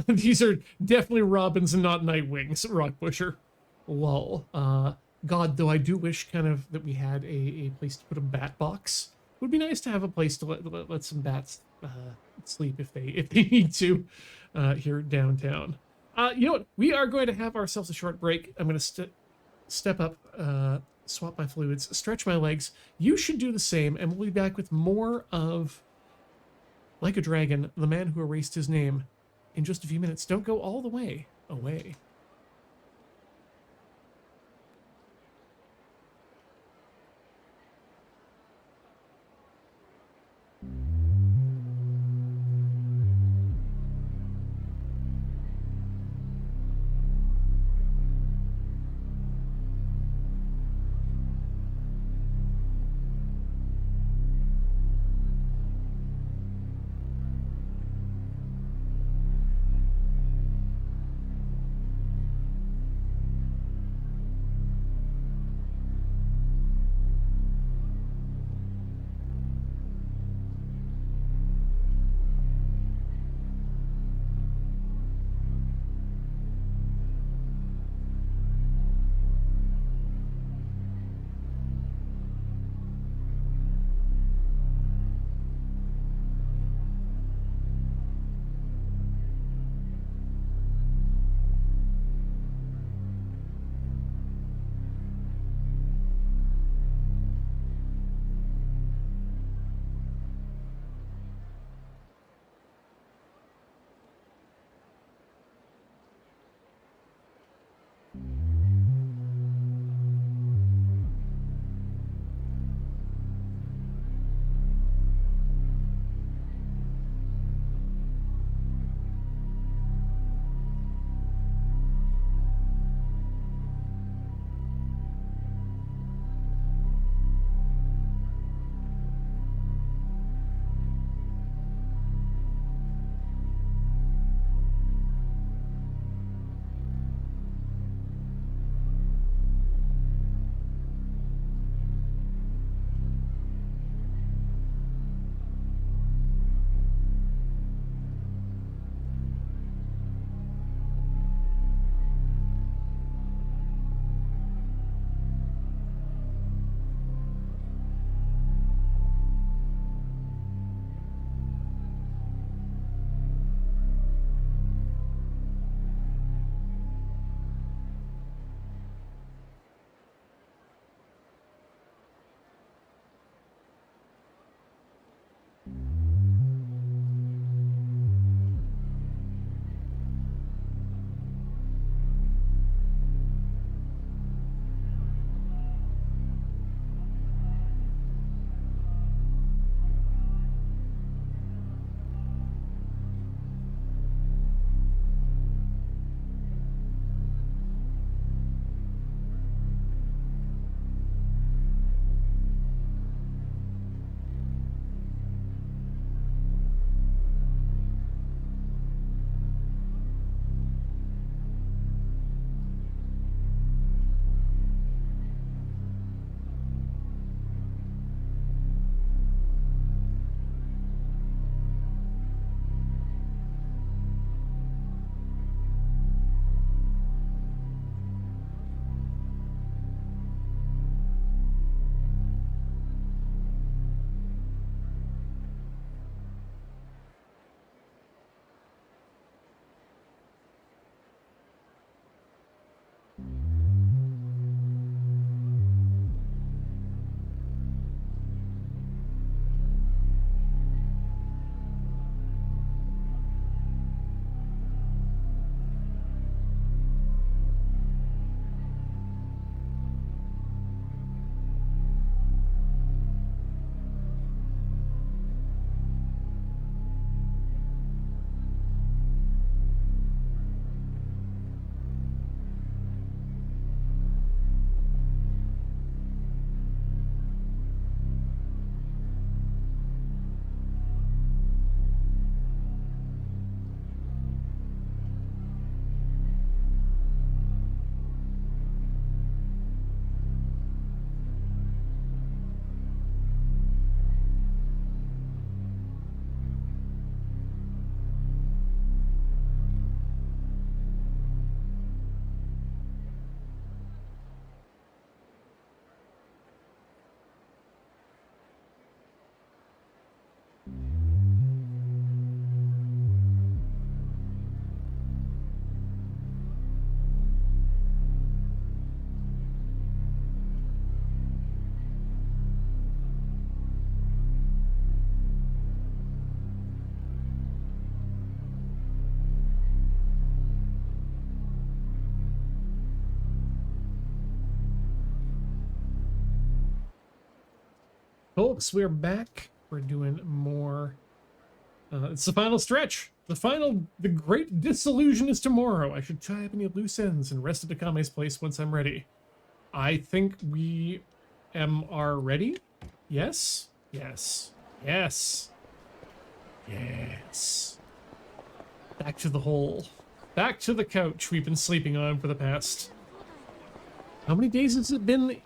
These are definitely robins and not Nightwings, Rockbusher. Lol. God, though I do wish kind of that we had a place to put a bat box. It would be nice to have a place to let some bats sleep if they need to here downtown. You know what? We are going to have ourselves a short break. I'm going to step up, swap my fluids, stretch my legs. You should do the same, and we'll be back with more of Like a Dragon, The Man Who Erased His Name, in just a few minutes. Don't go all the way away. folks, we're back. We're doing more. It's the final stretch. The great disillusion is tomorrow. I should tie up any loose ends and rest at Akame's place once I'm ready. I think we are ready. Yes. Yes. Yes. Yes. Back to the hole. Back to the couch we've been sleeping on for the past... How many days has it been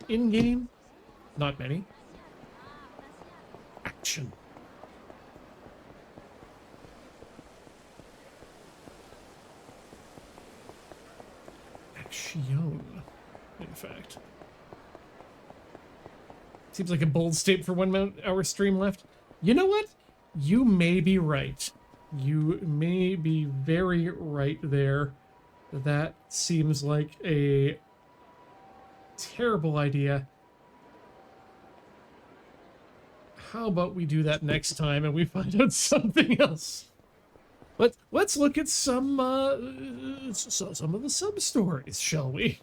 in-game? Not many. Action. Action, in fact. Seems like a bold statement for 1 hour stream left. You know what? You may be right. You may be very right there. That seems like a terrible idea. How about we do that next time and we find out something else? Let's look at some of the sub stories, shall we?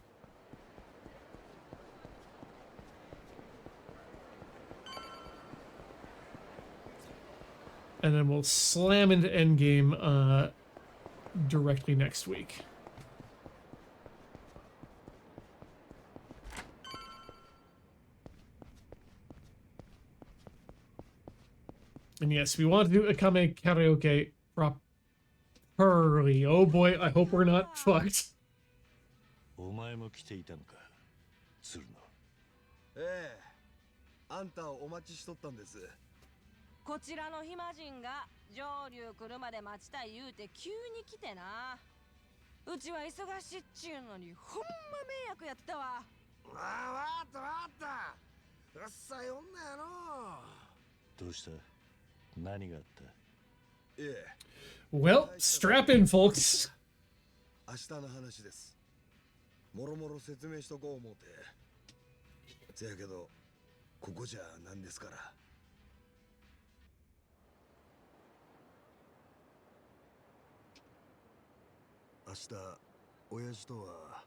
And then we'll slam into Endgame directly next week. And yes, we want to do Akame karaoke properly. Oh boy, I hope we're not fucked. お前も来ていたのか、鶴野。ええ、あんたをお待ちしとったんです。こちらの暇人が上流来るまで待ちたい言うて急に来てな。うちは忙しいっちゅうのにほんま迷惑やったわ。ああ、わかったわかった。うっさい女やの。どうした？何があった？ええ。Well, strap in, folks. 明日の話です。もろもろ説明しとこう思うて。せやけど、ここじゃなんですから。明日、親父とは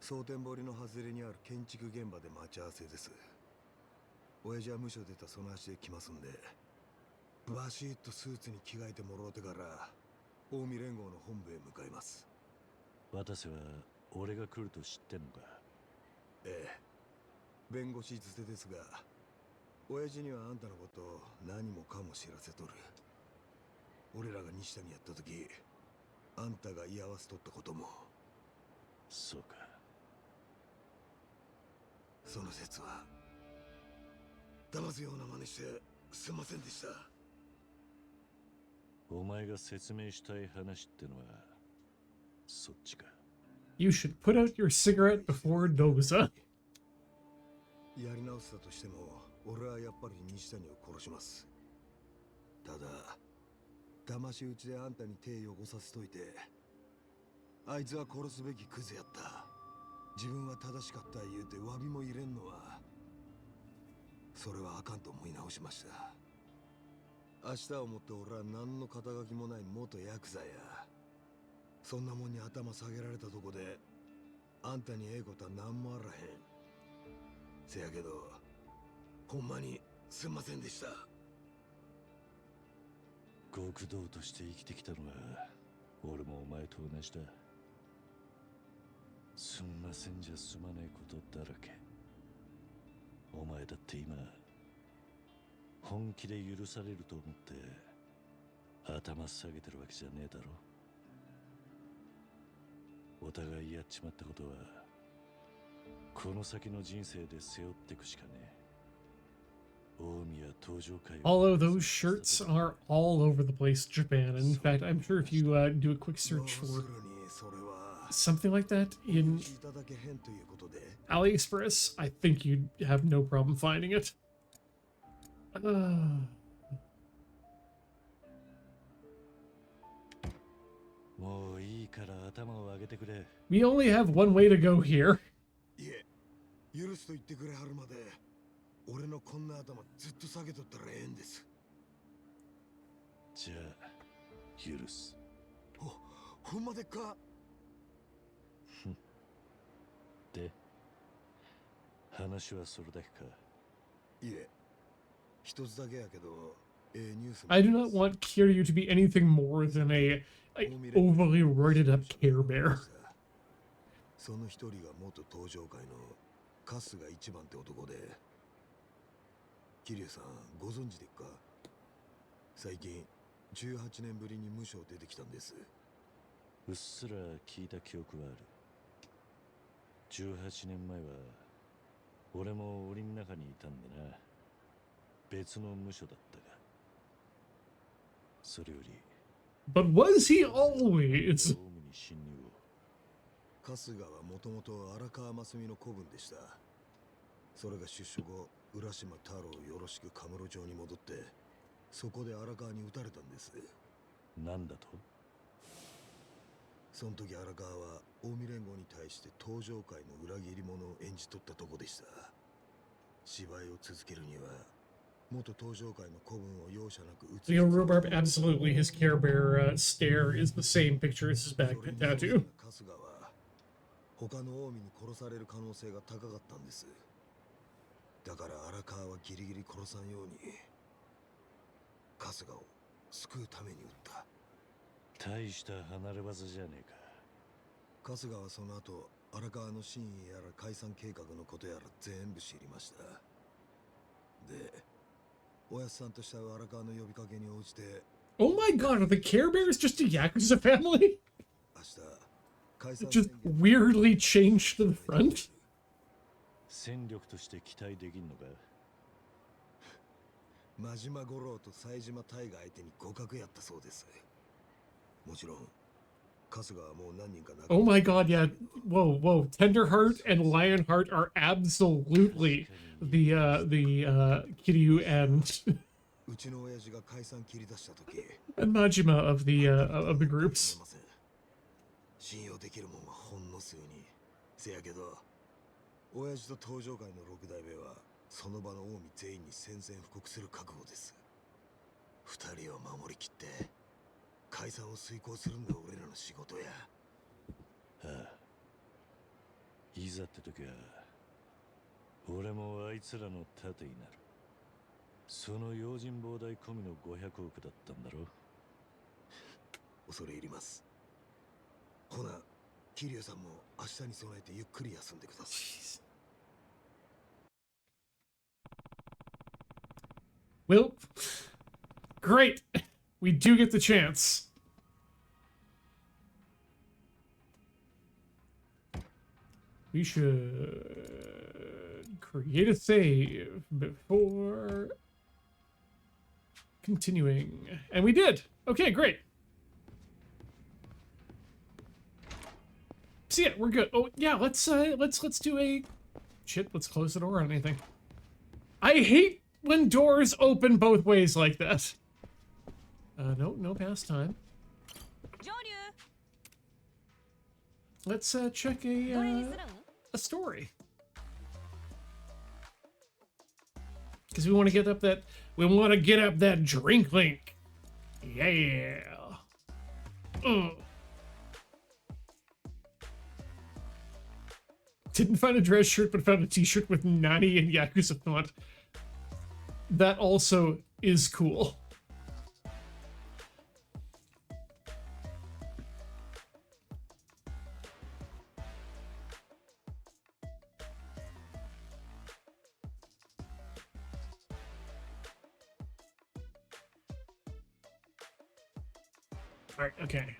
蒼天堀の外れにある建築現場で待ち合わせです。親父は無所出たその足で来ますんで、バシッとスーツに着替えてもろうてから近江連合の本部へ向かいます。渡瀬は俺が来ると知ってんのか？ええ、弁護士づてですが、親父にはあんたのこと何もかも知らせとる。俺らが西田にやった時、あんたが居合わせとったことも。そうか。その説は騙すような真似してすいませんでした。お前が説明したい話ってのはそっちか。You should put out your cigarette before Yakuza. やり直したとしても、俺はやっぱり西谷を殺します。ただ、騙し討ちであんたに手を汚させといて、あいつは殺すべきクズやった。自分は正しかった言うて詫びも入れんのは、それはあかんと思い直しました。明日をもって俺は何の肩書きもない元ヤクザや。そんなもんに頭下げられたとこで、あんたにええことは何もあらへん。せやけど、ほんまにすんませんでした。極道として生きてきたのは俺もお前と同じだ。すんませんじゃ済まねえことだらけ。お前だって今本気で許されると思って頭下げてるわけじゃねえだろ。お互いやっちまったことはこの先の人生で背負ってくしかねえ。All of those shirts are all over the place in Japan. In fact, I'm sure if you do a quick search for something like that in AliExpress, I think you'd have no problem finding it. We only have one way to go here. 俺のこんな頭ずっと下げとったらええんです。じゃあ許す。ほんまでっか？で話はそれだけか？いえ、一つだけやけど、ニュースも I do not want Kiryu to be anything more than a overly roided up Care Bear. その一人が元登場界の春日一番って男で、桐生さんご存知でっか？最近18年ぶりに無所出てきたんです。うっすら聞いた記憶はある。18年前は俺も檻の中にいたんでな。別の無所だったが。それより But was he always? オウムに侵入を。春日はもともと荒川真澄の子分でした。それが出所後、浦島太郎よろしくカムロ町に戻って、そこで荒川に撃たれたんです。なんだと？その時荒川は近江連合に対して登場界の裏切り者を演じ取ったとこでした。芝居を続けるには元登場界の子分を容赦なく撃つ。Leo Rhubarb, absolutely. His Care Bear stare is the same picture as his back tattoo. 春日は他の近江に殺される可能性が高かったんです。だから荒川はギリギリ殺さんように春日を救うために撃った。大した離れ技じゃねえか。春日はその後荒川の真意やら解散計画のことやら全部知りました。で、おやっさんとした荒川の呼びかけに応じて。 Oh my god, are the Care Bears just a Yakuza family? 明日解散 Just weirdly changed to the front? 戦力として期待できんのか？真島五郎と冴島大が相手に互角やったそうです。もちろん春日はもう何人か亡くなった。 Oh my god, yeah. Whoa, whoa. Tenderheart and Lionheart are absolutely the Kiryu and うちの親父が解散切り出した時 and Majima of the groups. 信用できるもんはほんの数に。せやけど親父と登場界の六代目はその場の近江全員に宣戦布告する覚悟です。二人を守りきって解散を遂行するのが俺らの仕事や。ああ。いざって時は俺もあいつらの盾になる。その用心棒代込みの500億だったんだろ。恐れ入ります。ほな桐生さんも明日に備えてゆっくり休んでください。Well, great. We do get the chance. We should create a save before continuing. And we did. Okay, great. So yeah, we're good. Oh yeah, let's do a shit, let's close the door on anything. I hate when doors open both ways like that. No pastime. Let's check a story. Because we want to get up that drink link. Yeah. Didn't find a dress shirt, but found a t-shirt with Nani and Yakuza font. That also is cool. All right, okay.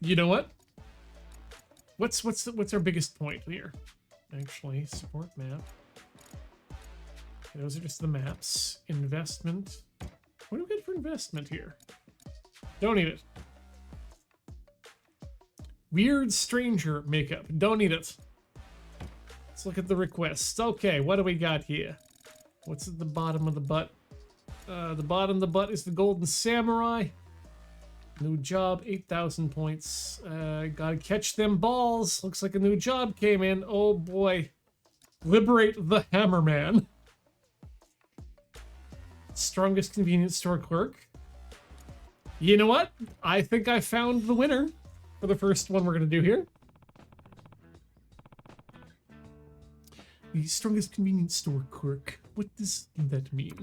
You know what? What's our biggest point here? Actually, support map. Okay, those are just the maps. Investment. What do we get for investment here? Don't need it. Weird stranger makeup. Don't need it. Let's look at the requests. Okay, what do we got here? What's at the bottom of the butt? The bottom of the butt is the Golden Samurai. New job, 8,000 points. Gotta catch them balls. Looks like a new job came in. Oh boy. Liberate the Hammerman. Strongest convenience store clerk. You know what? I think I found the winner for the first one we're gonna do here. The strongest convenience store clerk. What does that mean?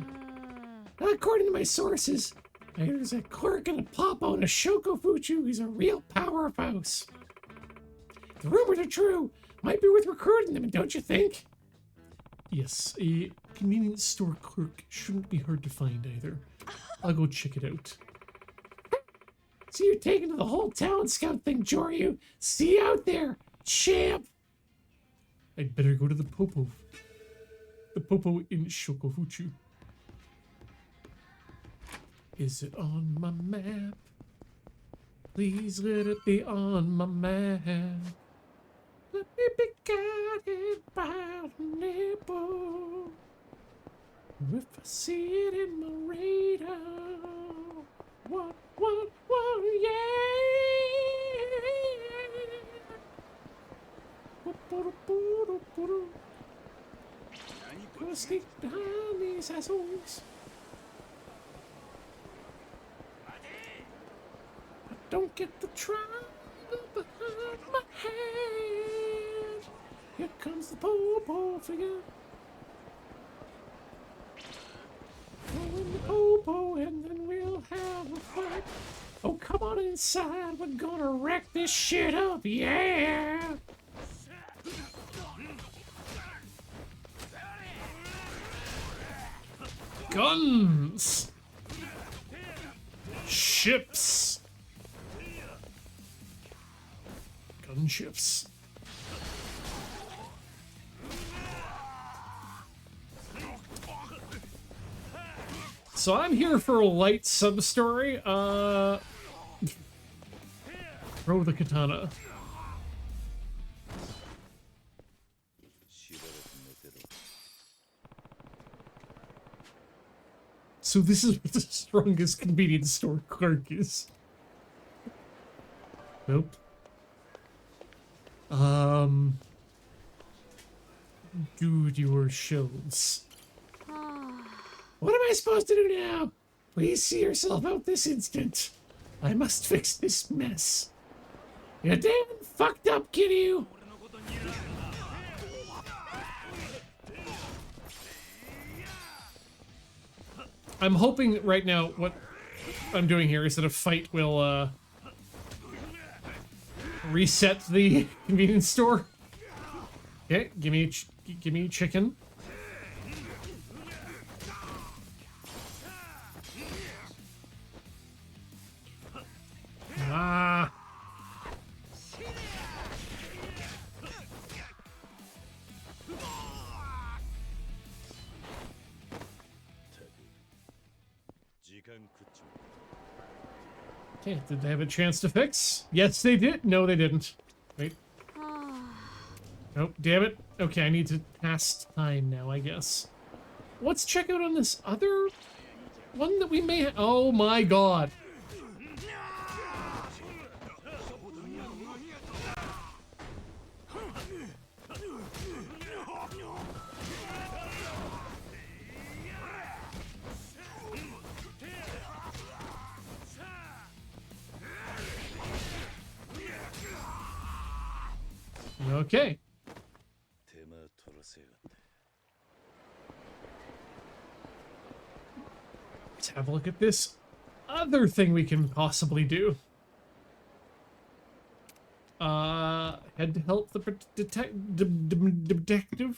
Hmm. According to my sources, there's a clerk and a papa and a Shokofuchu. He's a real powerhouse. The rumors are true. Might be worth recruiting them, don't you think? Yes, a convenience store clerk shouldn't be hard to find either. I'll go check it out. So you're taking to the whole town scout thing, Joryu. See you out there, champ. I'd better go to the Popo. The Popo in Shokofuchu. Is it on my map? Please let it be on my map. Let me be guided by the nipple. If I see it in my radar. What, yeah. Gonna sneak behind these assholes. I don't get the triangle behind my head. Here comes the Popo figure. Throw in the Popo and then we'll have a fight. Oh, come on inside. We're gonna wreck this shit up. Yeah. Guns. Ships. Gunships. So I'm here for a light sub-story. Throw the katana. So this is what the strongest convenience store clerk is. Nope. Dude, your shelves. What am I supposed to do now? Please see yourself out this instant. I must fix this mess. You damn fucked up, Kiryu. I'm hoping right now what I'm doing here is that a fight will reset the convenience store. Okay, give me chicken. Ah. Okay, did they have a chance to fix? Yes, they did. No, they didn't. Wait. Nope, damn it. Okay, I need to pass time now, I guess. Let's check out on this other one that we may have. Oh my god. Okay. Let's have a look at this other thing we can possibly do. Head to help the detective.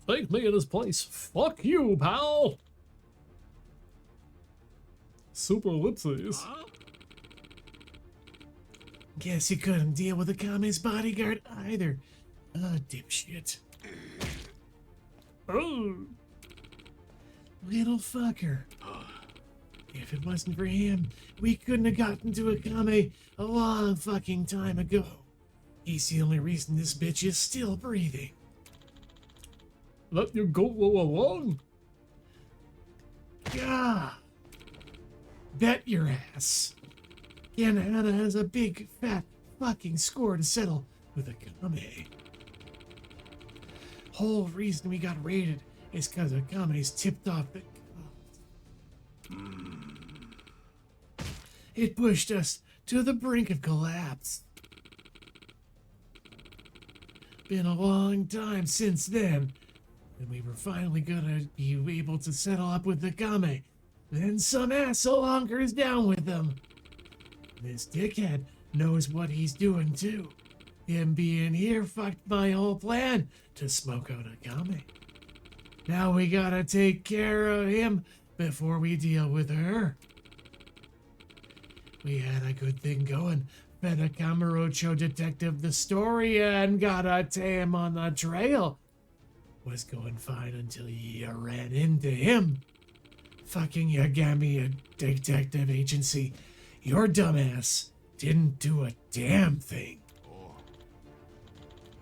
Take me in his place. Fuck you, pal. Super ellipses. Guess you couldn't deal with the Kame's bodyguard either. Dipshit. Oh. Little fucker. If it wasn't for him, we couldn't have gotten to Akame a long fucking time ago. He's the only reason this bitch is still breathing. Let you go along? God. Bet your ass. Yanahana has a big, fat, fucking score to settle with Akame. Whole reason we got raided is because Akame's tipped off the... It pushed us to the brink of collapse. Been a long time since then, and we were finally gonna be able to settle up with the Game. Then some asshole hunkers down with them. This dickhead knows what he's doing too. Him being here fucked my whole plan to smoke out a Game. Now we gotta take care of him before we deal with her. We had a good thing going. Fed a Camarocho detective the story and got a tam on the trail. Was going fine until you ran into him. Fucking Yagami detective agency. Your dumbass didn't do a damn thing.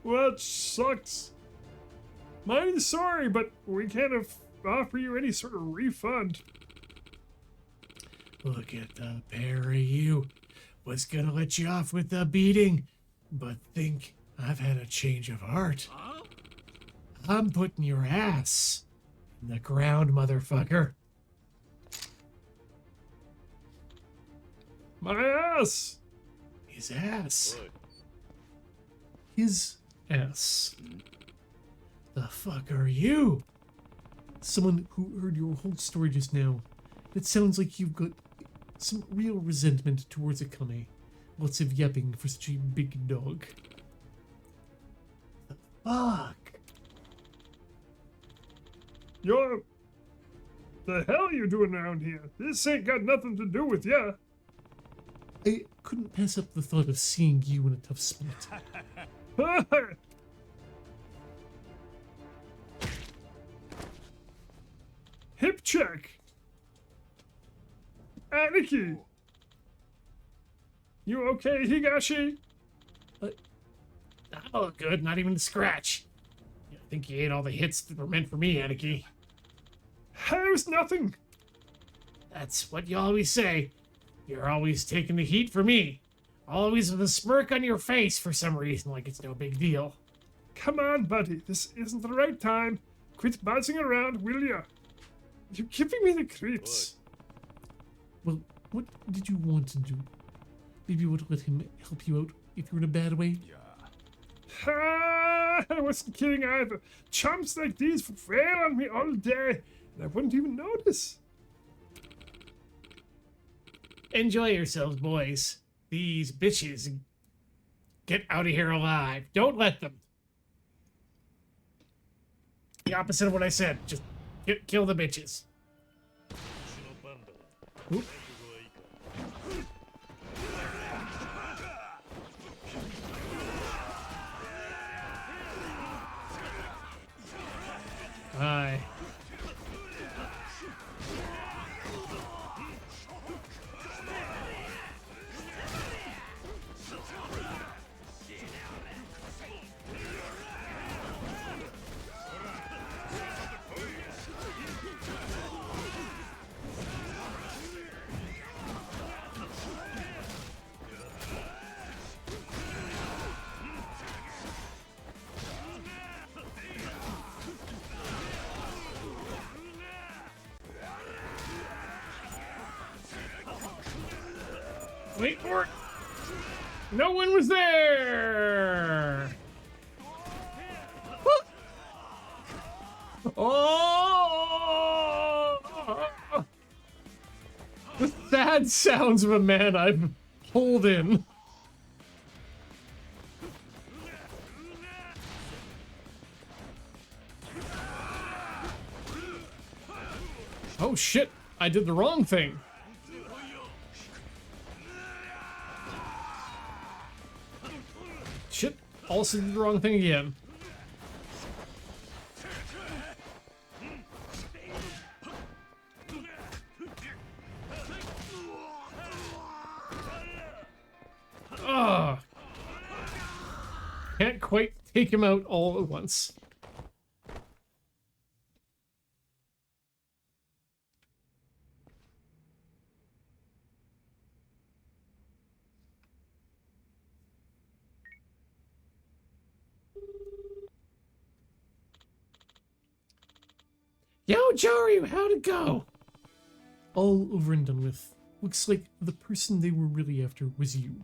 Well, that sucks. Mighty sorry, but we can't offer you any sort of refund. Look at the pair of you. Was gonna let you off with the beating, but think I've had a change of heart. I'm putting your ass in the ground, motherfucker. My ass! His ass. His ass. The fuck are you? Someone who heard your whole story just now. It sounds like you've got some real resentment towards Akame. Lots of yapping for such a big dog. The fuck? You're... The hell you doing around here? This ain't got nothing to do with ya. I couldn't pass up the thought of seeing you in a tough spot. Hip check. Aniki. You okay, Higashi? Oh, good. Not even a scratch. I think you ate all the hits that were meant for me, Aniki. How's nothing? That's what you always say. You're always taking the heat for me. Always with a smirk on your face for some reason, like it's no big deal. Come on, buddy. This isn't the right time. Quit buzzing around, will ya? You're giving me the creeps. Well, what did you want to do? Maybe you want to let him help you out if you're in a bad way? I wasn't kidding either. Chumps like these wail on me all day, and I wouldn't even notice. Enjoy yourselves, boys. These bitches get out of here alive. Don't let them. The opposite of what I said. Just kill the bitches. Oop. Hi. Wait for it. No one was there. Oh! The sad sounds of a man I've pulled in. Oh shit, I did the wrong thing. Shit, also did the wrong thing again. Ugh. Can't quite take him out all at once. Yo, Jory, how'd it go? All over and done with. Looks like the person they were really after was you.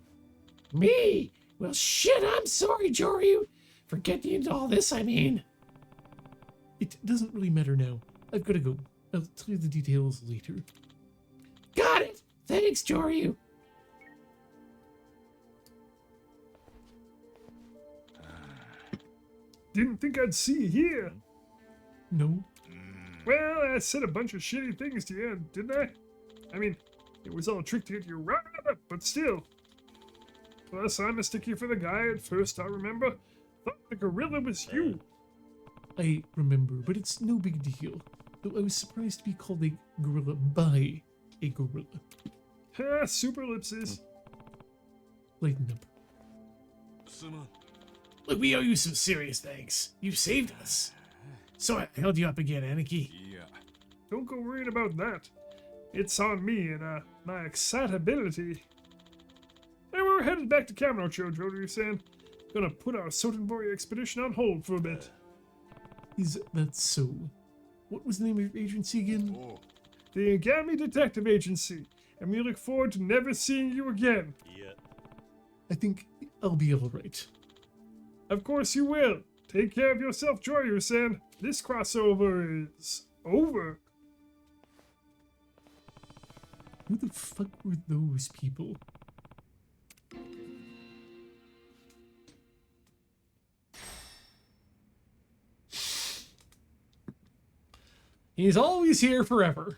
Me? Well, shit, I'm sorry, Joryu. For getting into all this, I mean. It doesn't really matter now. I've got to go. I'll tell you the details later. Got it! Thanks, Joryu. Didn't think I'd see you here. No. Well, I said a bunch of shitty things to you, didn't I? I mean, it was all a trick to get you riled up, but still. Plus, I mistook you for the guy at first, I remember. Thought the gorilla was you. I remember, but it's no big deal. Though I was surprised to be called a gorilla by a gorilla. Ha, super ellipses. Lighten up. Look, we owe you some serious thanks. You saved us. So I held you up again, Aniki. Don't go worrying about that. It's on me and my excitability. And we're headed back to Kamurocho, Joryu-san. Gonna put our Sotenbori expedition on hold for a bit. Is that so? What was the name of your agency again? The Agami Detective Agency. And we look forward to never seeing you again. Yeah. I think I'll be alright. Of course you will. Take care of yourself, Joryu-san. This crossover is over. Who the fuck were those people? He's always here forever.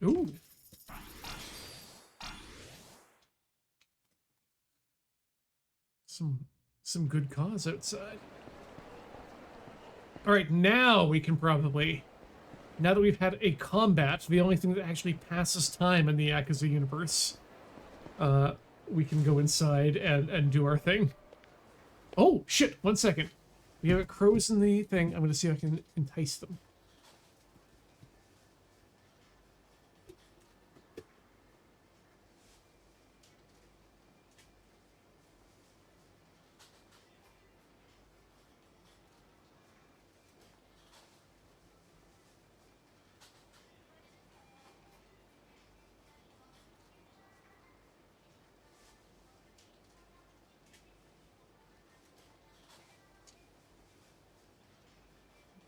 Ooh. Some good cause outside. All right, now we can probably, now that we've had a combat, the only thing that actually passes time in the Yakuza universe, we can go inside and do our thing. Oh, shit, 1 second. We have crows in the thing. I'm going to see if I can entice them.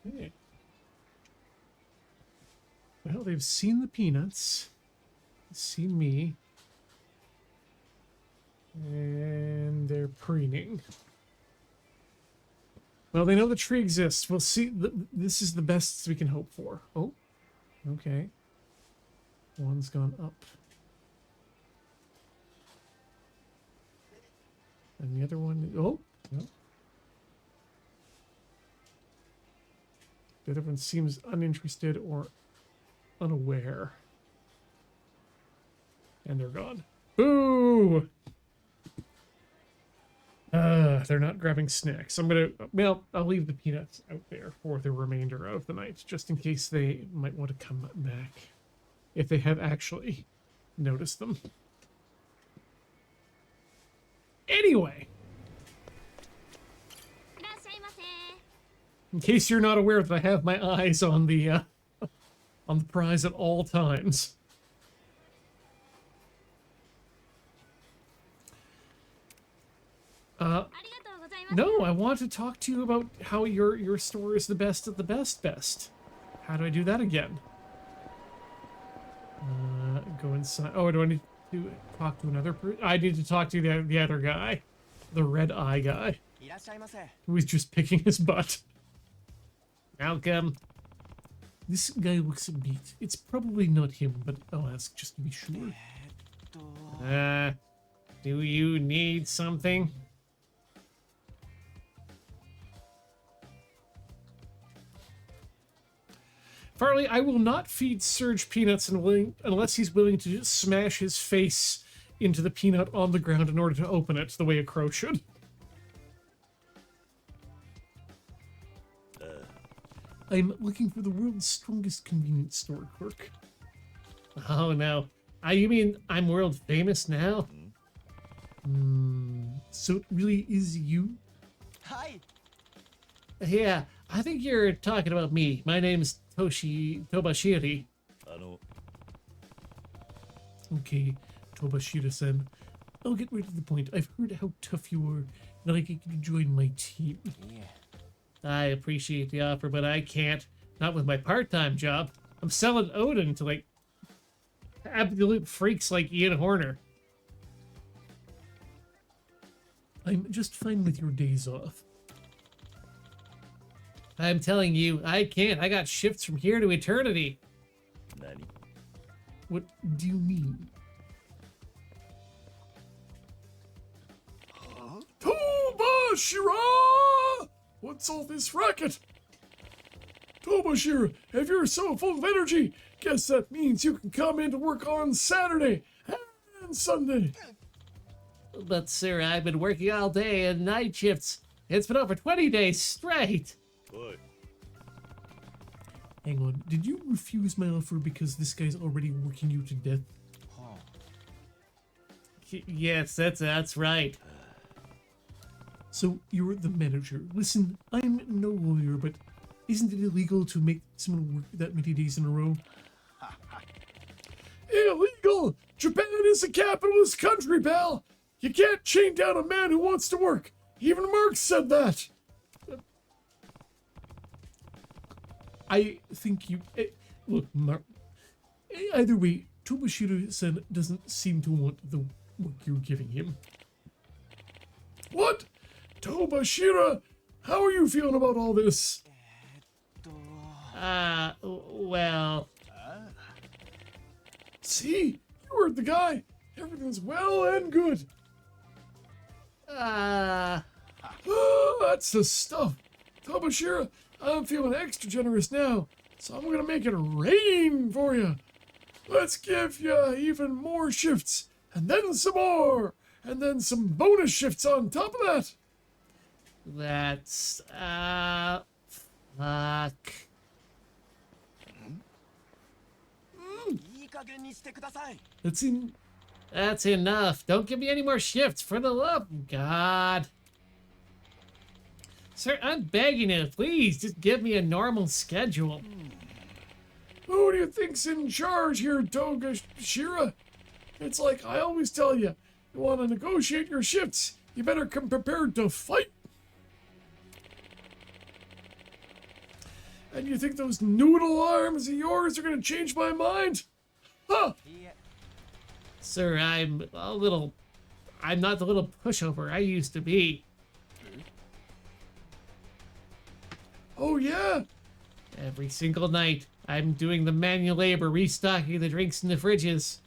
Okay. Well, they've seen the peanuts, seen me, and they're preening. Well, they know the tree exists. We'll see. This is the best we can hope for. Oh, okay. One's gone up. And the other one, oh, no. The other one seems uninterested or unaware. And they're gone. Boo! They're not grabbing snacks. I'm gonna, well, I'll leave the peanuts out there for the remainder of the night, just in case they might want to come back. If they have actually noticed them. Anyway. In case you're not aware that I have my eyes on the prize at all times. No, I want to talk to you about how your store is the best at the best. How do I do that again? Go inside. Oh, do I need to talk to another person? I need to talk to the other guy. The red eye guy. Who is just picking his butt. Welcome. This guy looks beat. It's probably not him, but I'll ask just to be sure. Do you need something? Farley, I will not feed Serge peanuts unless he's willing to just smash his face into the peanut on the ground in order to open it the way a crow should. I'm looking for the world's strongest convenience store clerk. Oh, no. You mean I'm world famous now? So it really is you? Hi. Yeah, I think you're talking about me. My name's Tobashiri. Okay, Tobashiro-san. I'll get right to the point. I've heard how tough you are, and I'd like you to join my team. Yeah. I appreciate the offer, but I can't. Not with my part-time job. I'm selling Odin to, like, absolute freaks like Ian Horner. I'm just fine with your days off. I'm telling you, I can't. I got shifts from here to eternity. Nani? What do you mean? Tobashira! What's all this racket? Tobashira, if you're so full of energy, guess that means you can come in to work on Saturday and Sunday. But, sir, I've been working all day and night shifts. It's been over 20 days straight. Oi. Hang on, did you refuse my offer because this guy's already working you to death? Yes, that's right. So, you're the manager. Listen, I'm no lawyer, but isn't it illegal to make someone work that many days in a row? Illegal! Japan is a capitalist country, pal! You can't chain down a man who wants to work. Even Marx said that. I think you... look, either way, Tobashiro-san doesn't seem to want the work you're giving him. What? Tobashira, how are you feeling about all this? Well... See? You heard the guy. Everything's well and good. That's the stuff. Tobashira, I'm feeling extra generous now, so I'm gonna make it rain for you. Let's give you even more shifts, and then some more, and then some bonus shifts on top of that. That's... fuck... That's enough. Don't give me any more shifts, for the love of God. Sir, I'm begging you, please, just give me a normal schedule. Who do you think's in charge here, Togashira? It's like I always tell you, you want to negotiate your shifts, you better come prepared to fight. And you think those noodle arms of yours are going to change my mind? Huh! Sir, I'm not the little pushover I used to be. Oh yeah? Every single night, I'm doing the manual labor, restocking the drinks in the fridges.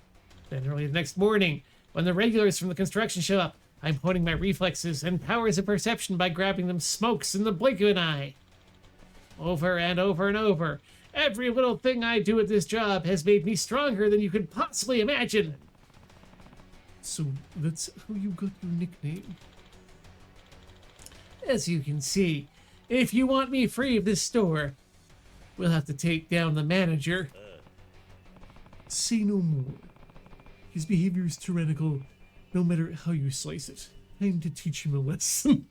Then early the next morning, when the regulars from the construction show up, I'm honing my reflexes and powers of perception by grabbing them smokes in the blink of an eye. Over and over and over, every little thing I do at this job has made me stronger than you could possibly imagine. So that's how you got your nickname. As you can see, if you want me free of this store, we'll have to take down the manager. Say no more. His behavior is tyrannical, no matter how you slice it. Time to teach him a lesson.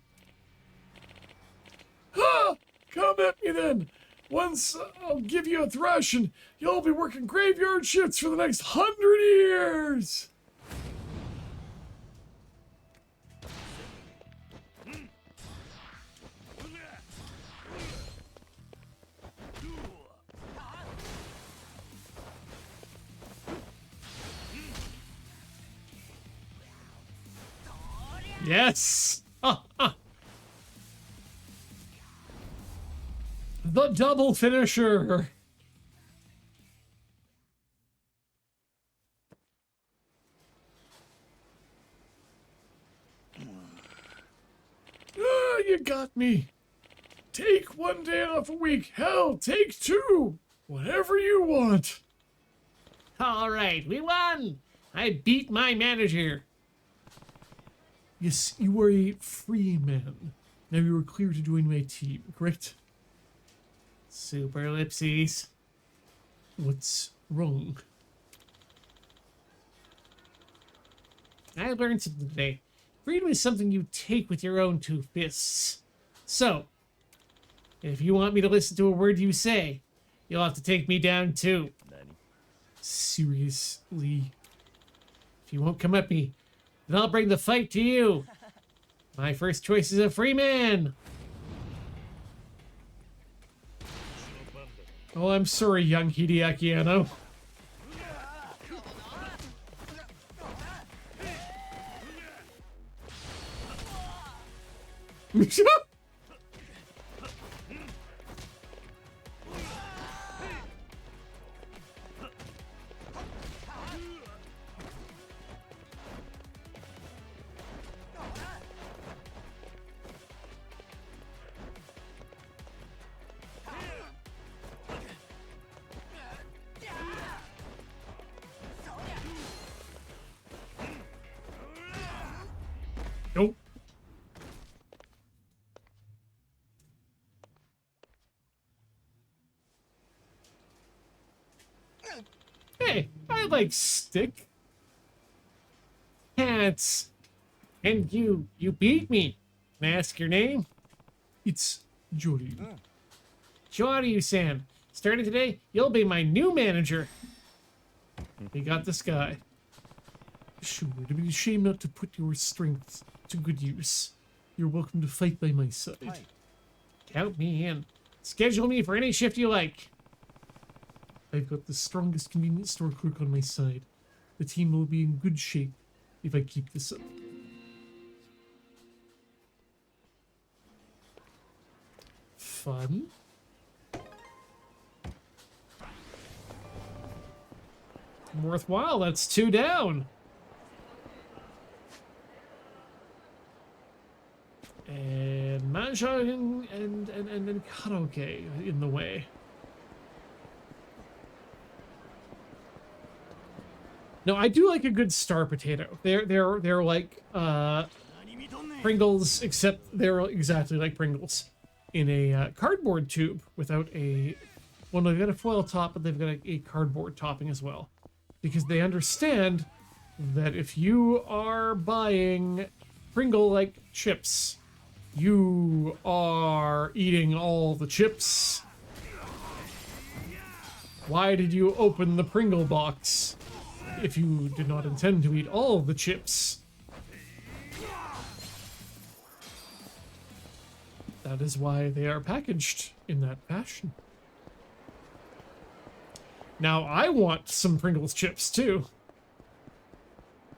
Ha! Come at me then. Once I'll give you a thrash and you'll be working graveyard shifts for the next 100 years. Yes! The double finisher! You got me. Take 1 day off a week. Hell, take 2. Whatever you want. All right, we won! I beat my manager. Yes, you are a free man. Now you are clear to join my team, correct? Super ellipses. What's wrong? I learned something today. Freedom is something you take with your own 2 fists. So, if you want me to listen to a word you say, you'll have to take me down too. Seriously? If you won't come at me, then I'll bring the fight to you. My first choice is a free man. Oh, I'm sorry, young Hideaki Anno. Nope. Hey, I like stick. Cats. And you beat me. Can I ask your name? It's Joryu. Joryu-san. Starting today, you'll be my new manager. We got this guy. Sure, it'd be a shame not to put your strength to good use. You're welcome to fight by my side. Count me in. Schedule me for any shift you like. I've got the strongest convenience store clerk on my side. The team will be in good shape if I keep this up. Fun. Worthwhile, that's 2 down. And mahjong and karaoke in the way. No, I do like a good star potato. They're like Pringles, except they're exactly like Pringles in a cardboard tube without a. Well, no, they've got a foil top, but they've got a cardboard topping as well, because they understand that if you are buying Pringle-like chips, you are eating all the chips. Why did you open the Pringle box if you did not intend to eat all the chips? That is why they are packaged in that fashion. Now, I want some Pringles chips, too.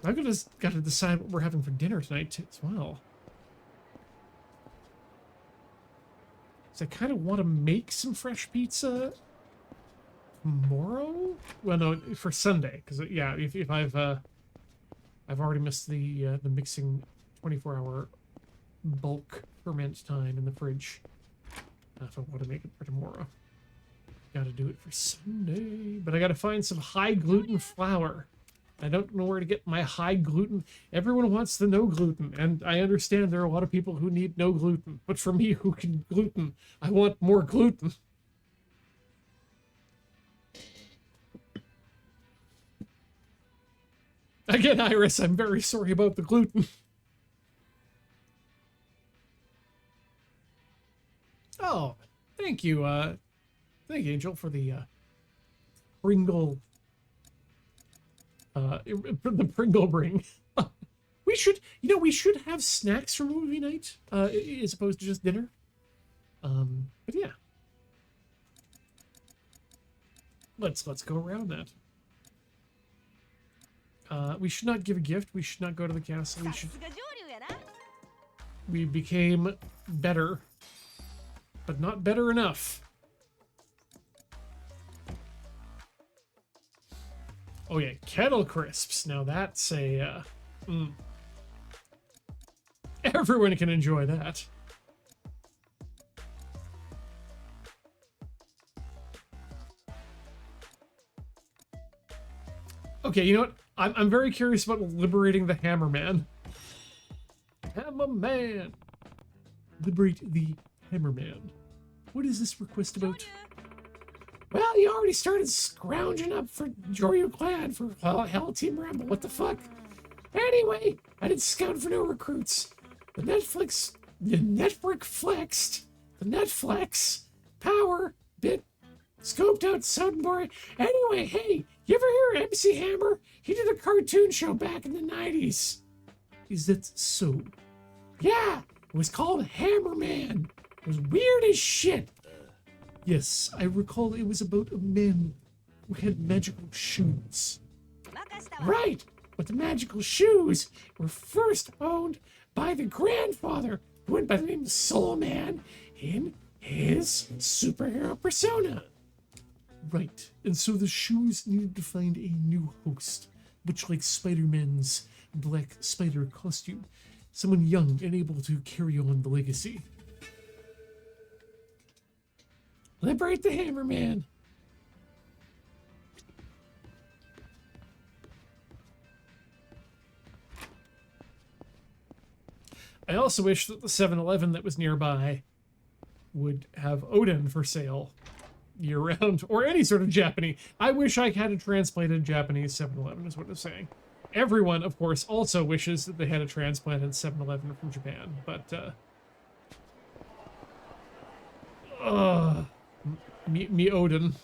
I've got to decide what we're having for dinner tonight, too, as well. So I kind of want to make some fresh pizza tomorrow? Well, no, for Sunday, because, yeah, if I've already missed the mixing 24-hour bulk ferment time in the fridge. If I want to make it for tomorrow. Gotta do it for Sunday. But I gotta find some high gluten flour. I don't know where to get my high gluten. Everyone wants the no gluten, and I understand there are a lot of people who need no gluten. But for me, who can gluten, I want more gluten. Again, Iris, I'm very sorry about the gluten. Oh, thank you, thank you, Angel, for the Pringle, the Pringle ring. We should, we should have snacks for movie night, as opposed to just dinner. But yeah, let's go around that. We should not give a gift. We should not go to the castle. We became better, but not better enough. Oh yeah, kettle crisps. Now that's a, everyone can enjoy that. Okay, you know what? I'm very curious about liberating the Hammerman. Hammerman! Liberate the Hammerman. What is this request about? Well, you already started scrounging up for Joryu Clan for Hell Team Rebel. What the fuck? Anyway, I did scout for no recruits. The Netflix power bit scoped out Sodenbori. Anyway, hey, You ever hear of MC Hammer? He did a cartoon show back in the 90s. Is that so? Yeah, it was called Hammerman. It was weird as shit. Yes, I recall it was about a man who had magical shoes. Right, but the magical shoes were first owned by the grandfather who went by the name of Soul Man in his superhero persona. Right, and so the shoes needed to find a new host, much like Spider-Man's black spider costume. Someone young and able to carry on the legacy. Liberate the Hammerman! I also wish that the 7-Eleven that was nearby would have Odin for sale year-round, or any sort of Japanese. I wish I had a transplanted Japanese 7-Eleven, is what I'm saying. Everyone, of course, also wishes that they had a transplanted 7-Eleven from Japan, but, me Odin.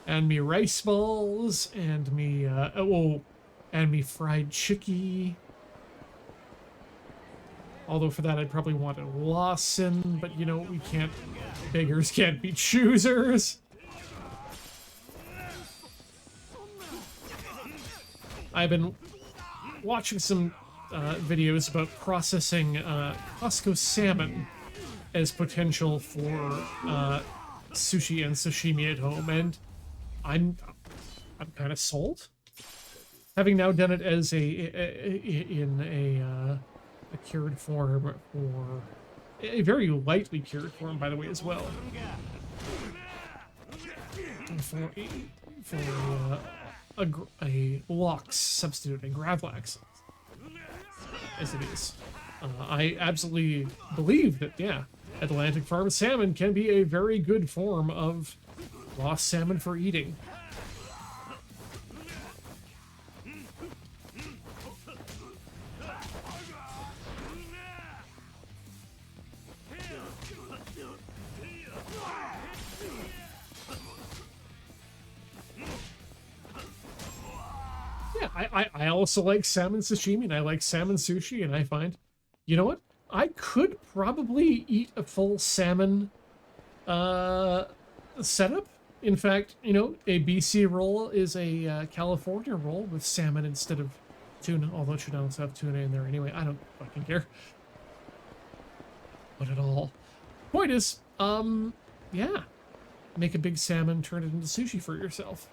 And me rice balls, and me, and me fried chickie. Although for that I'd probably want a Lawson, but you know, we can't, beggars can't be choosers. I've been watching some videos about processing Costco salmon as potential for sushi and sashimi at home, and I'm kind of sold. Having now done it as in a cured form, or a very lightly cured form, by the way, as well. For a lox substitute, a gravlax, as it is. I absolutely believe that, yeah, Atlantic Farm salmon can be a very good form of lost salmon for eating. Yeah, I also like salmon sashimi, and I like salmon sushi, and I find, you know what? I could probably eat a full salmon setup. In fact, you know, a BC roll is a California roll with salmon instead of tuna, although should also have tuna in there anyway. I don't fucking care. Not at all. Point is, yeah. Make a big salmon, turn it into sushi for yourself.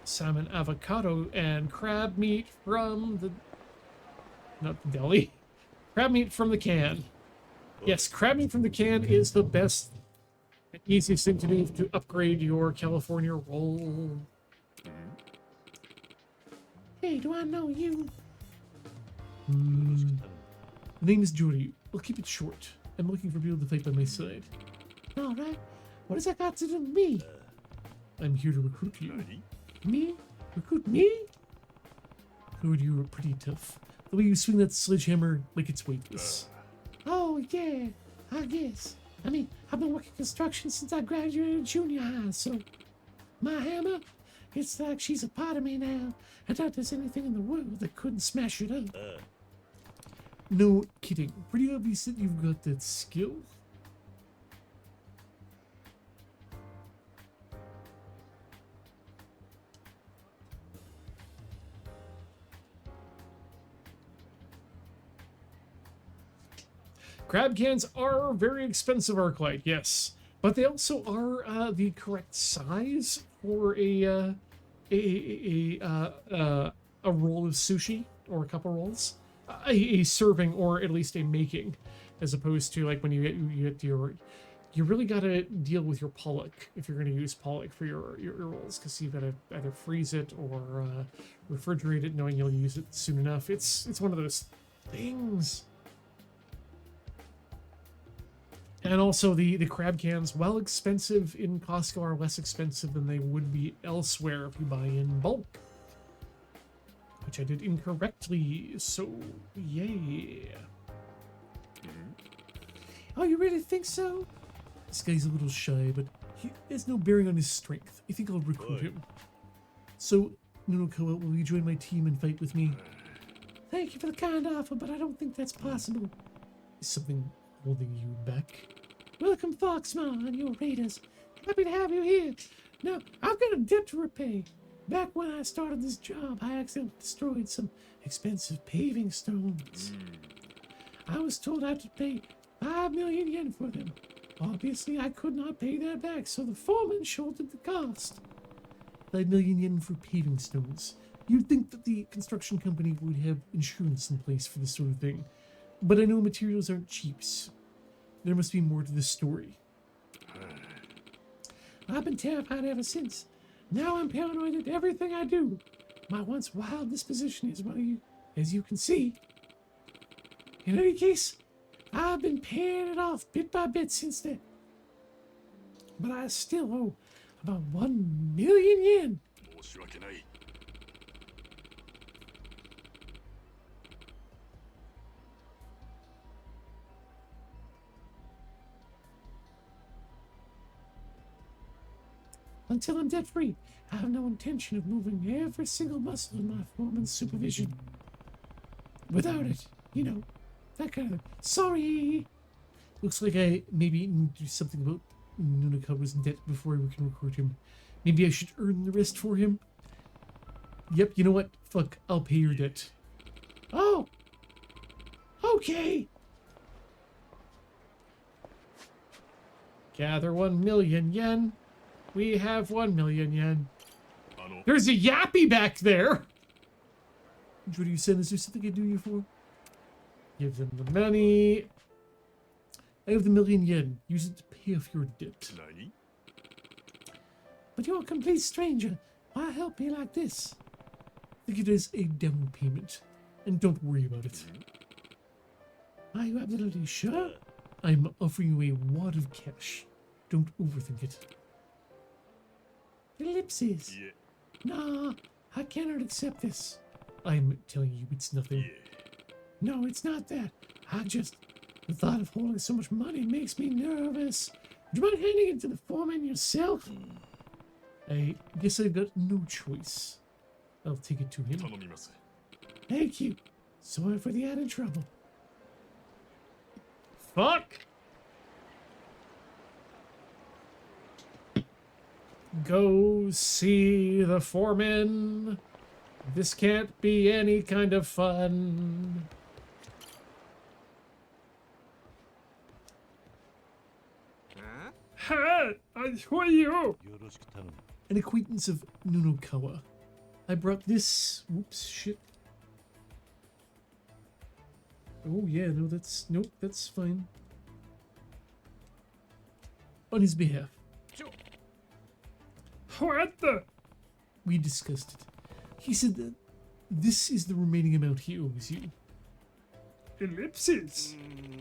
Salmon, avocado, and crab meat from the... not the deli. Crab meat from the can. Yes, crab meat from the can is the best and easiest thing to do to upgrade your California roll. Hey, do I know you? Name is Juri. We'll keep it short. I'm looking for people to fight by my side. Alright. What does that got to do with me? I'm here to recruit you. Me? Recruit me? Good, you were pretty tough. The way you swing that sledgehammer like it's weightless. Oh, yeah, I guess. I mean, I've been working construction since I graduated junior high, so my hammer, it's like she's a part of me now. I doubt there's anything in the world that couldn't smash it up. No kidding. Pretty obvious that you've got that skill. Crab cans are very expensive, Arclight, yes. But they also are the correct size for a roll of sushi, or a couple rolls. A serving, or at least a making, as opposed to like when you get your... You really got to deal with your pollock if you're going to use pollock for your rolls, because you've got to either freeze it or refrigerate it, knowing you'll use it soon enough. It's one of those things. And also the crab cans, while expensive in Costco, are less expensive than they would be elsewhere if you buy in bulk. which I did incorrectly. So, yeah. Oh, you really think so? This guy's a little shy, but he has no bearing on his strength. I think I'll recruit him. So, Nunokawa, will you join my team and fight with me? Thank you for the kind offer, but I don't think that's possible. Is something holding you back? Welcome, Foxma, and your raiders. Happy to have you here. Now, I've got a debt to repay. Back when I started this job, I accidentally destroyed some expensive paving stones. I was told I had to pay 5 million yen for them. Obviously, I could not pay that back, so the foreman shouldered the cost. 5 million yen for paving stones. You'd think that the construction company would have insurance in place for this sort of thing. But I know materials aren't cheaps. There must be more to this story. I've been terrified ever since. Now I'm paranoid at everything I do. My once wild disposition is as you can see. In any case, I've been paying it off bit by bit since then. But I still owe about 1 million yen. 申し訳ない。Until I'm debt-free, I have no intention of moving every single muscle in my foreman's supervision. Without it, you know, that kind of... Sorry! Looks like I maybe need to do something about Nunokawa's debt before we can recruit him. Maybe I should earn the rest for him. Yep, you know what? Fuck, I'll pay your debt. Oh! Okay! Gather 1 million yen. We have 1 million yen. There's a yappy back there! What do you send? Is there something I do you for? Give them the money. I have the 1 million yen. Use it to pay off your debt. But you're a complete stranger. Why help me like this? Think it is a down payment. And don't worry about it. Are you absolutely sure? I'm offering you a wad of cash. Don't overthink it. Ellipses. Yeah. Nah, I cannot accept this. I'm telling you, it's nothing. No, it's not that. The thought of holding so much money makes me nervous. Would you mind handing it to the foreman yourself? I guess I've got no choice. I'll take it to him. 頼みます。 Thank you. Sorry for the added trouble. Fuck! Go see the foreman. This can't be any kind of fun. Hey, who are you? よろしく頼む。 An acquaintance of Nunokawa. I brought this. Whoops, shit. Oh, yeah, no, nope, that's fine. On his behalf. What the? We discussed it. He said that this is the remaining amount he owes you. Ellipses?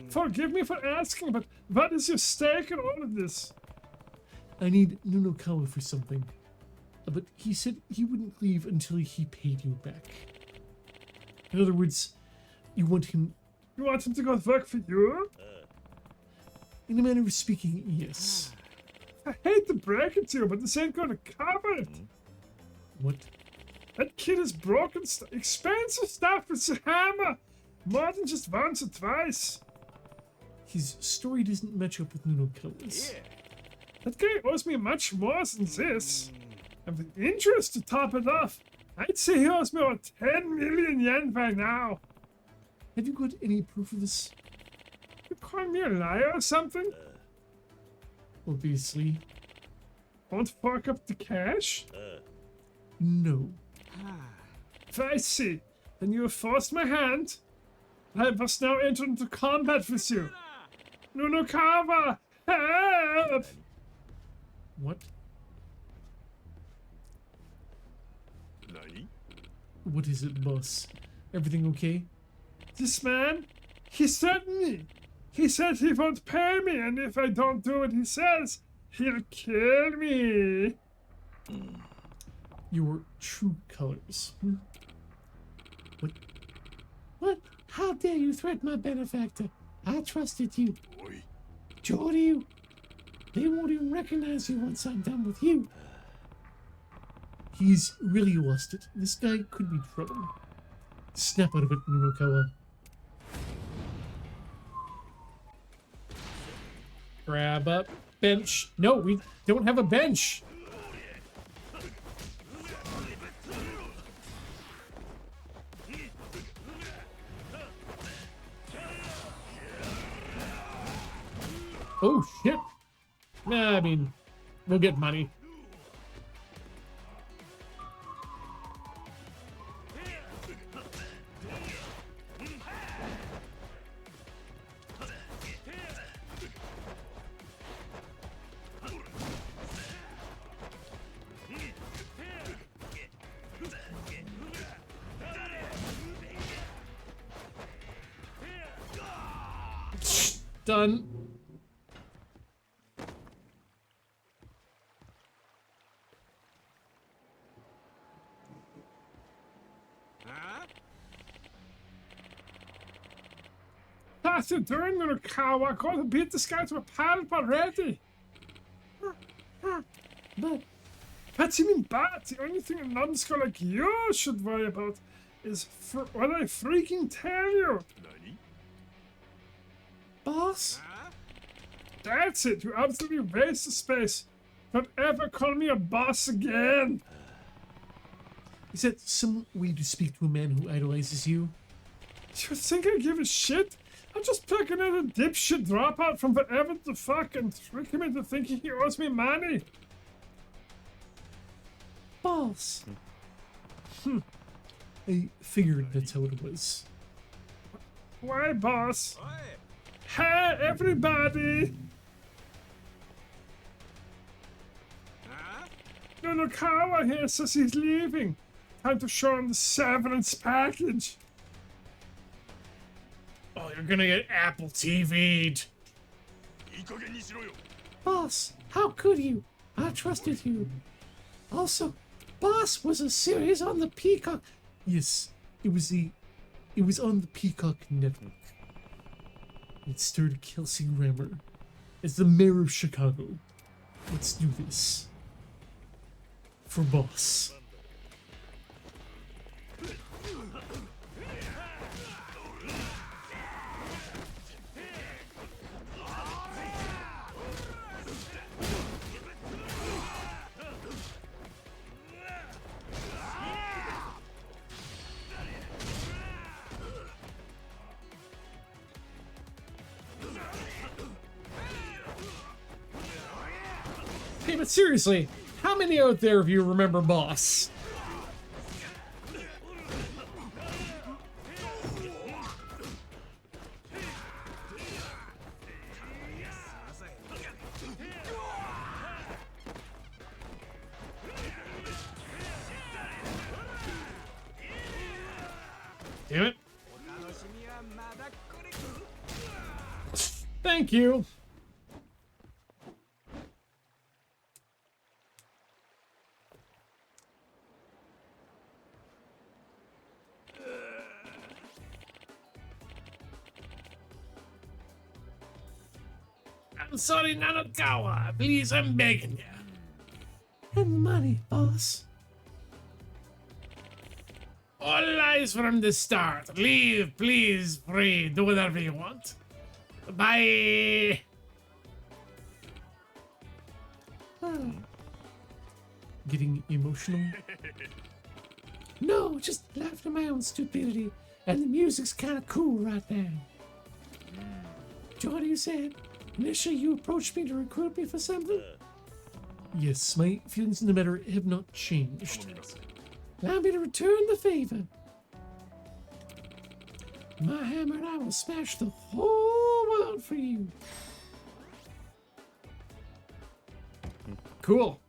Forgive me for asking, but what is your stake in all of this? I need Nunokawa for something. But he said he wouldn't leave until he paid you back. In other words, you want him... You want him to go work for you? In a manner of speaking, yes. I hate to break it to you, but this ain't gonna cover it. What? That kid is broken expensive stuff with a hammer. More than just once or twice. His story doesn't match up with Nunokawa's. That guy owes me much more than this. And the interest to top it off, I'd say he owes me about 10 million yen by now. Have you got any proof of this? You call me a liar or something? Obviously. Won't fork up the cash? No. I see. Then you have forced my hand. I must now enter into combat with you. Nunokawa, help! What? 何？ What is it, boss? Everything okay? This man, he threatened me. He said he won't pay me, and if I don't do what he says, he'll kill me. Your true colors. How dare you threaten my benefactor? I trusted you. おい Jordy, they won't even recognize you once I'm done with you. He's really lost it. This guy could be trouble. Snap out of it, Nunokawa. Grab up. Bench. No, we don't have a bench. Oh, shit. Nah, I mean, we'll get money. Done. That's a turn, little cow. I got to beat this guy to a pulp already. But That's even bad. The only thing a numbskull like you should worry about is what I freaking tell you. 何 boss, That's it. You absolutely waste the space. Don't ever call me a boss again. is that some way to speak to a man who idolizes you? You think I give a shit? I'll just pick another dipshit dropout from whatever the fuck and trick him into thinking he owes me money. Boss. I figured that's how it was. Why, boss? Hey, everybody! Nunokawa here says he's leaving. Time to show him the severance package. Oh, you're gonna get Apple TV'd. いい加減にしろよ Boss, how could you? I trusted you. Also, Boss was a series on the Peacock. Yes, it was on the Peacock network. It starred Kelsey Grammer as the mayor of Chicago. Let's do this. For Boss. Hey, but seriously, how many out there of you remember Boss? Damn it. Thank you. I'm sorry, Nunokawa. Please, I'm begging you. And money, boss. All lies from the start. Leave, please, free. Do whatever you want. Bye. Getting emotional? No, just laughed at my own stupidity. And the music's kind of cool right now. Jordy, you said initially you approached me to recruit me for something? Yes, my feelings in the matter have not changed. Allow me to return the favor. My hammer and I will smash the whole world for you. Cool.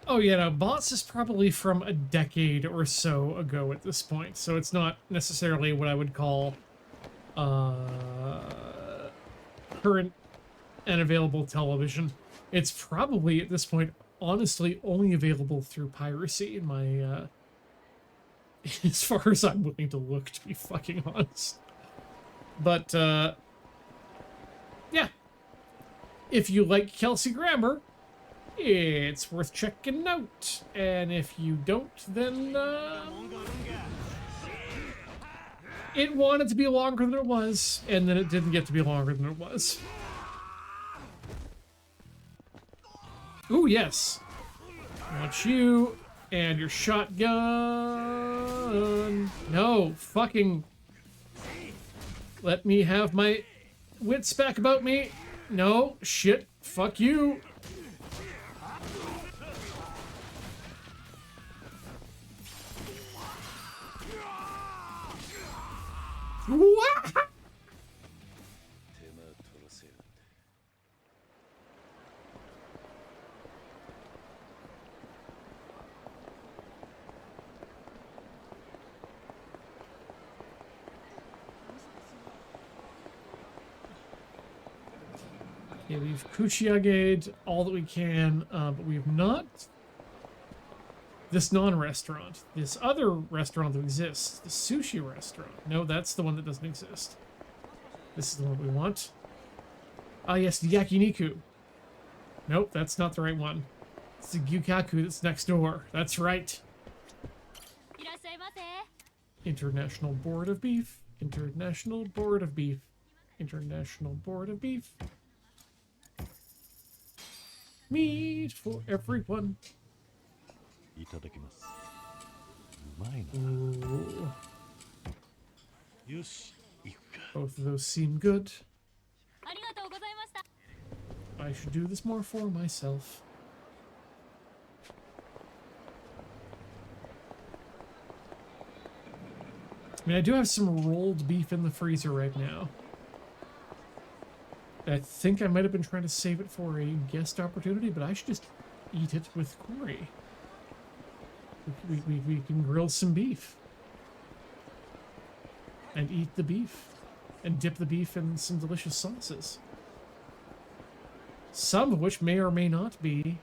Oh yeah, no, Boss is probably from a decade or so ago at this point, so it's not necessarily what I would call current and available television. It's probably at this point honestly only available through piracy in my, as far as I'm willing to look, to be fucking honest. But, yeah. If you like Kelsey Grammer, it's worth checking out. And if you don't, then, it wanted to be longer than it was, and then it didn't get to be longer than it was. Ooh, yes. I want you and your shotgun. No, fucking... Let me have my wits back about me. No, shit, fuck you. What? Okay, we've Kuchiage'd all that we can, but we have not this non-restaurant. This other restaurant that exists, the sushi restaurant. No, that's the one that doesn't exist. This is the one we want. Ah, yes, the yakiniku. Nope, that's not the right one. It's the gyukaku that's next door. That's right. International Board of Beef. International Board of Beef. International Board of Beef. Meat for everyone. Ooh. Both of those seem good. I should do this more for myself. I mean, I do have some rolled beef in the freezer right now. I think I might have been trying to save it for a guest opportunity, but I should just eat it with Corey. We can grill some beef. And eat the beef. And dip the beef in some delicious sauces. Some of which may or may not be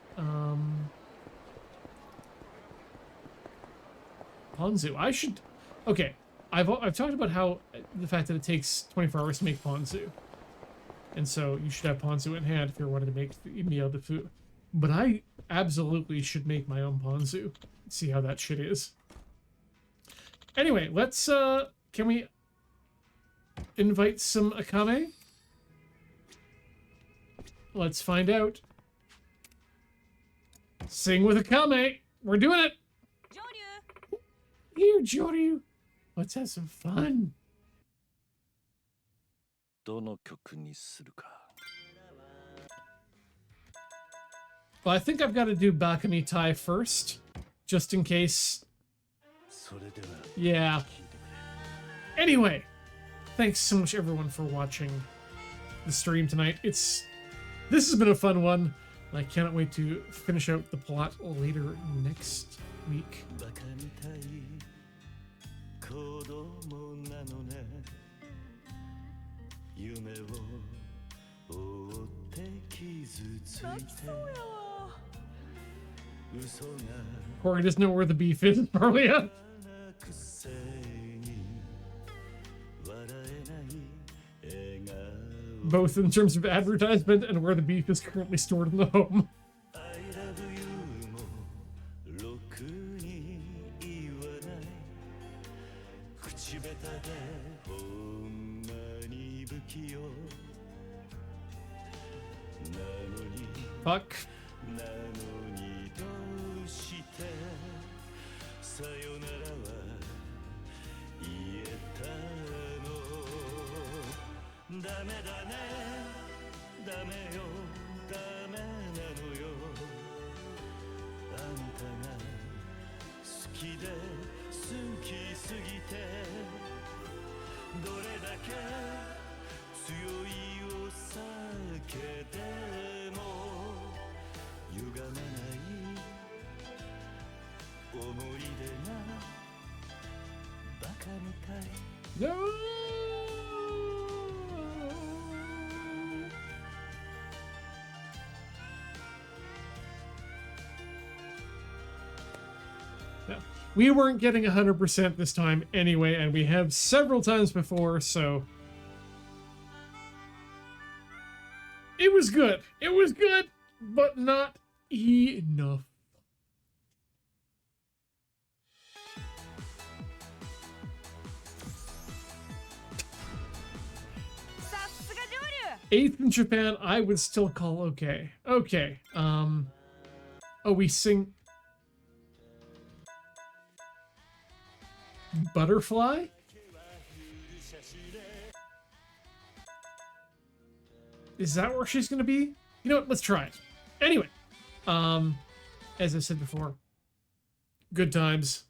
ponzu. I should... Okay, I've talked about how the fact that it takes 24 hours to make ponzu. And so you should have ponzu in hand if you're wanting to make the meal de food. But I absolutely should make my own ponzu. See how that shit is. Anyway, let's, can we invite some Akame? Let's find out. Sing with Akame. We're doing it. Here, Joryu. Let's have some fun. Well, I think I've got to do Balcony Tai first, just in case. Yeah. Anyway, thanks so much everyone for watching the stream tonight. This has been a fun one. I cannot wait to finish out the plot later next week. Corey doesn't know where the beef is, Marlia. Both in terms of advertisement and where the beef is currently stored in the home. Fuck. No! Yeah. We weren't getting 100% this time anyway, and we have several times before, so it was good. It was good, but not enough. Eighth in Japan, I would still call okay. Okay. Oh, we sing Butterfly? Is that where she's gonna be? You know what? Let's try it. Anyway, as I said before, good times.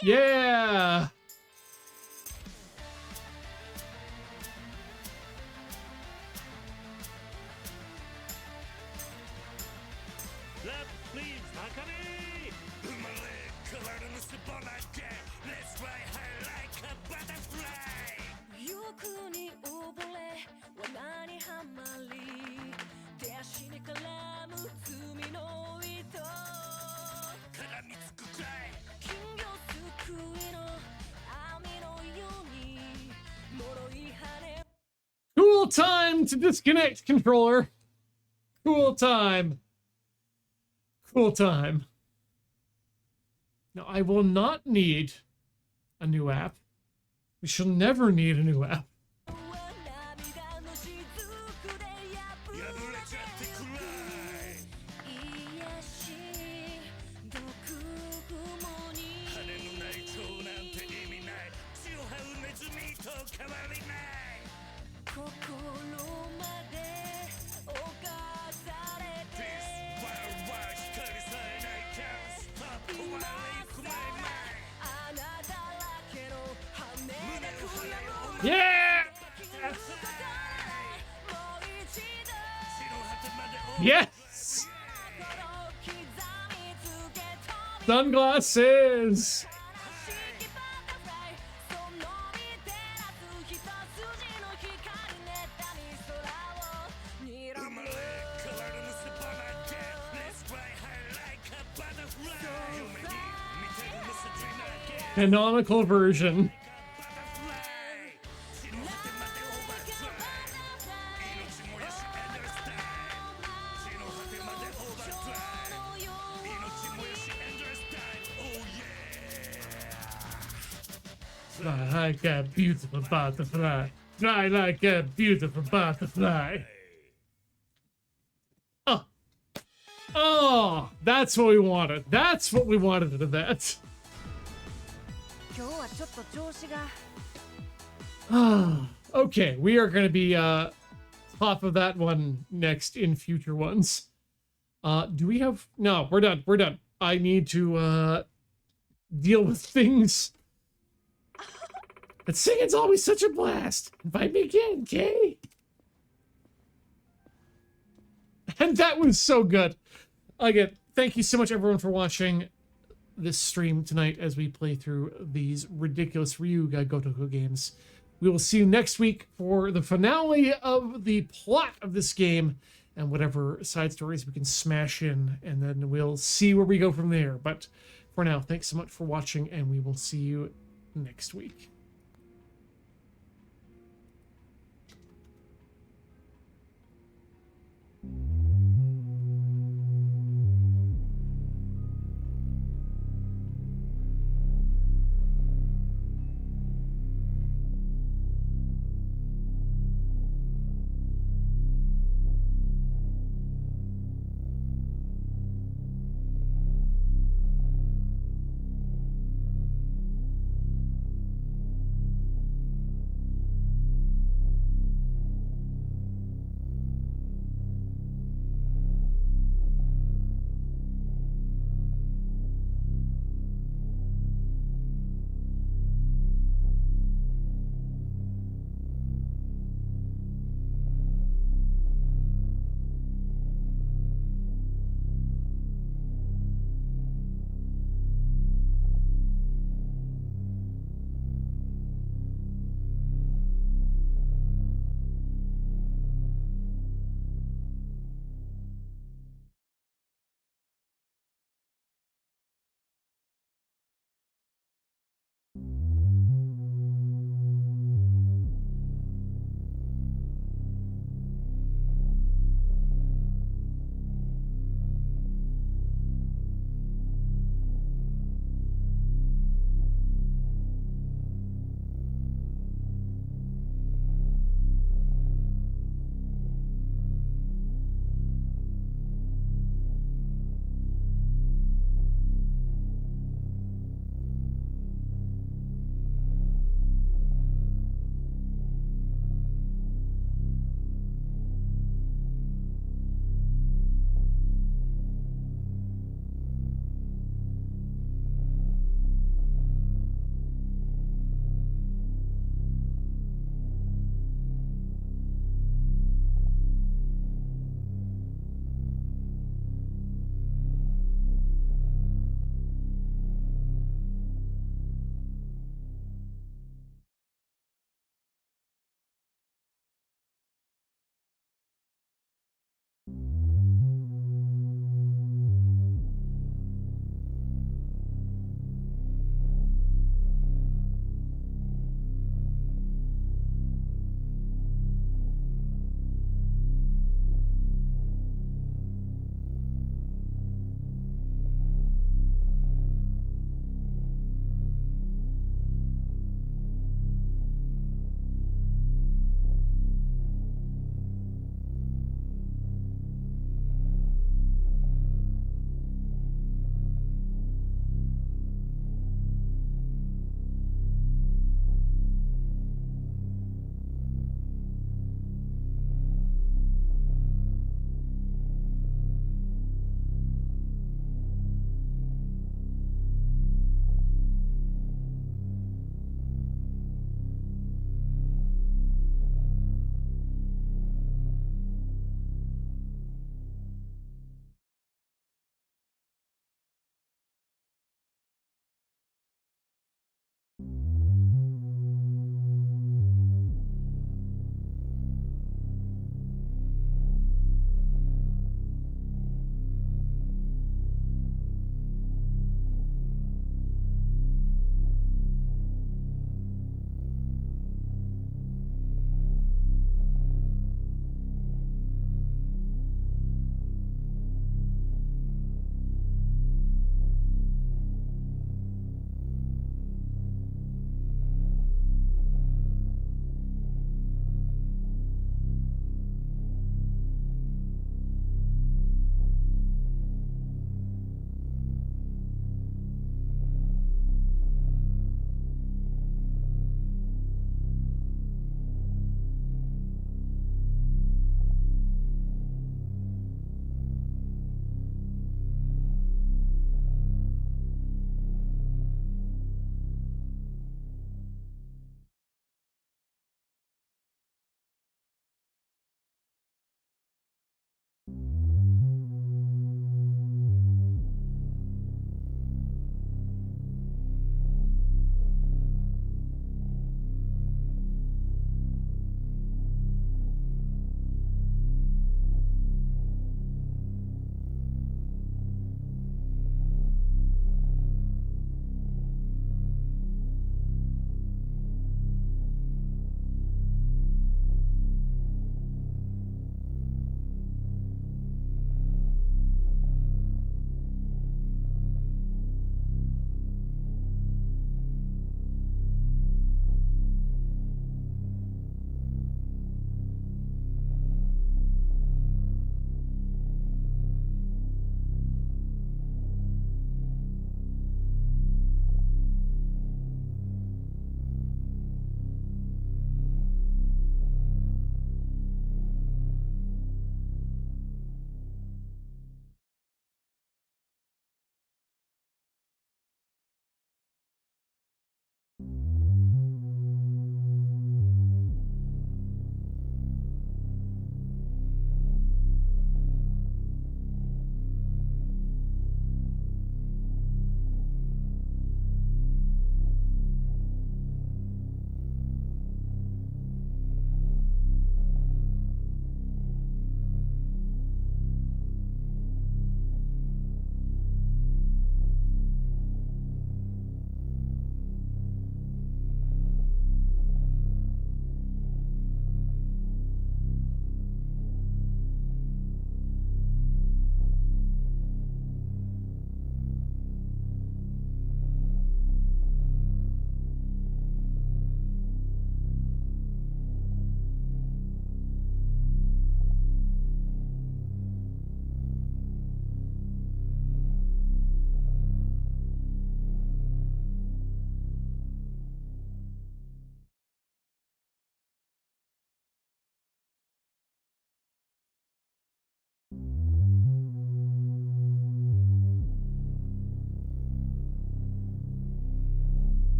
Yeah. Cool time to disconnect, controller. Cool time. Cool time. Now, I will not need a new app. We shall never need a new app. Yeah! Yes! Sunglasses! Canonical version. Fly like a beautiful butterfly. Fly like a beautiful butterfly. Oh. Oh, that's what we wanted. That's what we wanted out of that. Okay, we are going to be top of that one next in future ones. Do we have... No, we're done. We're done. I need to deal with things. But singing's always such a blast. Invite me again, Kay. And that was so good. Again, thank you so much, everyone, for watching this stream tonight as we play through these ridiculous Ryuga Gotoku games. We will see you next week for the finale of the plot of this game and whatever side stories we can smash in, and then we'll see where we go from there. But for now, thanks so much for watching, and we will see you next week.